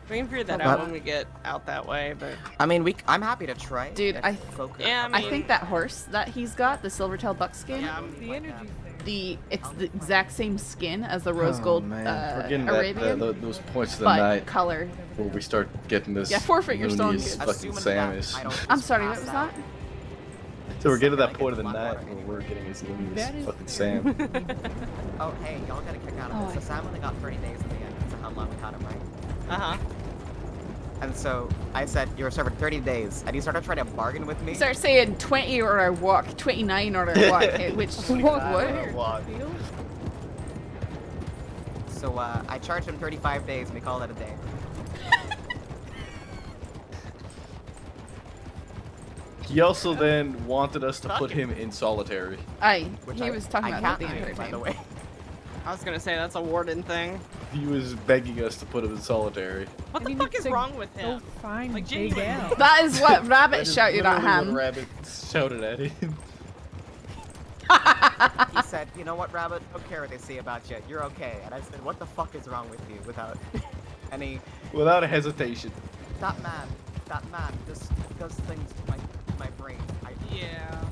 L: We can figure that out when we get out that way, but...
H: I mean, I'm happy to try.
A: Dude, I
L: Yeah,
A: think that horse that he's got, the silvertail buckskin,
I: The energy's there.
A: it's the exact same skin as the rose gold
F: We're getting
A: Arabian,
F: those points of the
A: but
F: night
A: color.
F: where we start getting this.
A: Yeah, forfeit your stone
F: looniest
A: goods.
F: fucking Samus.
A: I'm sorry, what was that?
H: Oh,
F: So we're getting to that point of the night where we're getting his looniest fucking Sam.
H: Oh, hey, y'all gotta kick out of this. So Sam only got 30 days in the end. That's how long we had him, right?
L: Uh-huh.
H: And so I said, you were serving 30 days. And he started trying to bargain with me.
A: Start saying 20 or I walk, 29 or I walk. Which what?
H: So I charged him 35 days and we called it a day.
F: He also then wanted us to put him in solitary.
A: He was talking about that the entire
H: by the
A: time.
H: way.
L: I was gonna say that's a warden thing.
F: He was begging us to put him in solitary.
L: What the fuck is wrong with him?
I: Fine,
L: like
I: dig
L: genuinely.
I: out.
A: That is what Rabbit
F: That is
A: shouted at
F: literally
A: him.
F: what Rabbit shouted at him.
H: He said, you know what, Rabbit? I don't care what they say about you. You're okay. And I said, what the fuck is wrong with you? Without any...
F: Without a hesitation.
H: That man just does things to my brain.
L: Yeah.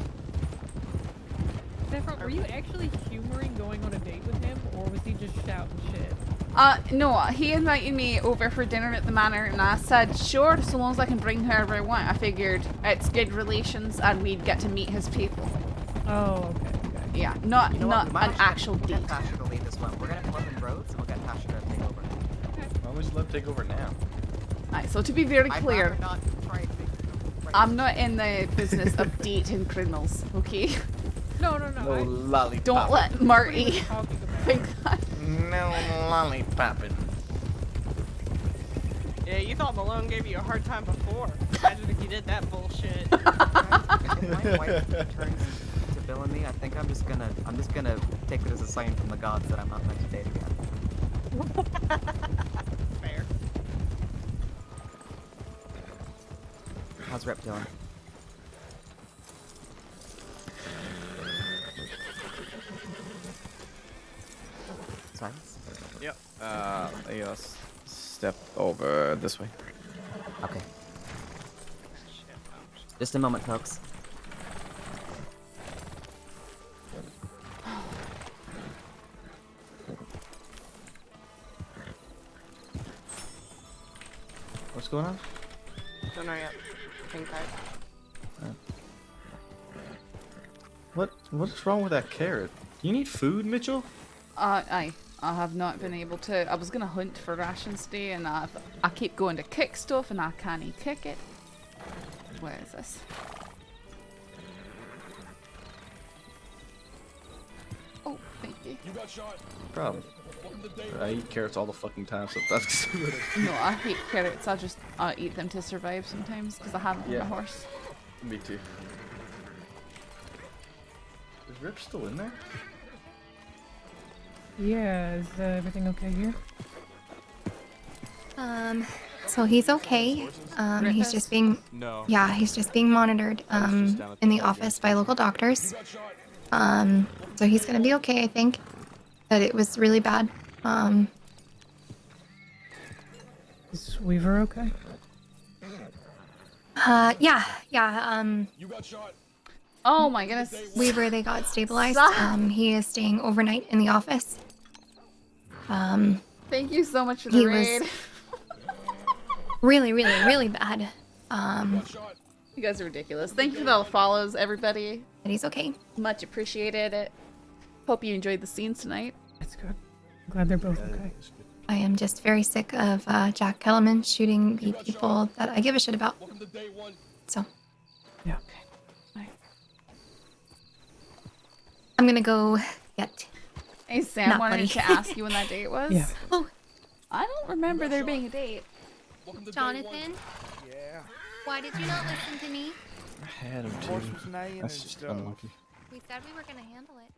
I: Saffron, were you actually humoring going on a date with him, or was he just shouting shit?
A: No, he invited me over for dinner at the manor, and I said, sure, so long as I can bring whoever I want. I figured it's good relations, and we'd get to meet his people.
I: Oh, okay.
A: Yeah, not
H: You know what? We might
A: an actual date.
H: Get Tasha to lead this one. We're gonna come up in roads and we'll get Tasha to take over.
F: Why would you let him take over now?
A: Alright, so to be very
H: I'd
A: clear,
H: rather not try and
A: I'm not in the business of dating criminals, okay?
I: No.
F: No lollipop.
A: Don't let Marty think that.
F: No lollipopping.
L: Yeah, you thought Malone gave you a hard time before. Imagine if you did that bullshit.
H: If my wife turns to villainy, I think I'm just gonna take it as a sign from the gods that I'm not meant to date again.
L: Fair.
H: How's Rep doing? Sorry?
D: Yep. Let's step over this way.
H: Okay. Just a moment, folks.
F: What's going on?
L: Don't know yet. Pink card.
F: What's wrong with that carrot? You need food, Mitchell?
A: I have not been able to. I was gonna hunt for rations today, and I keep going to kick stuff, and I can't kick it. Where is this? Oh, thank you.
M: You got shot.
F: Problem. I eat carrots all the fucking time, so that's
A: No, I hate carrots. I just eat them to survive sometimes because I have them on a horse.
F: Me too. Is Rip still in there?
I: Yeah, is everything okay here?
C: So he's okay. He's just being he's just being monitored in the office by local doctors. So he's gonna be okay, I think. But it was really bad.
I: Is Weaver okay?
C: Yeah.
M: You got shot.
A: Oh my goodness.
C: Weaver, they got stabilized. He is staying overnight in the office.
A: Thank you so much for the
C: He
A: raid.
C: was really, really, really bad.
A: You guys are ridiculous. Thank you for all the follows, everybody.
C: But he's okay.
A: Much appreciated. Hope you enjoyed the scenes tonight.
I: That's good. I'm glad they're both okay.
C: I am just very sick of Jack Kettleman shooting the people that I give a shit about. So.
I: Yeah.
C: I'm gonna go get.
A: Hey Sam,
C: Not
A: wanted
C: funny.
A: to ask you when that date was.
I: Yeah.
C: Oh.
A: I don't remember there being a date.
C: Jonathan?
D: Yeah.
C: Why did you not listen to me?
F: I had him
D: Horse
F: too.
D: was neighing
F: That's
D: and
F: just
D: stuff.
F: unlucky.
C: We said we were gonna handle it.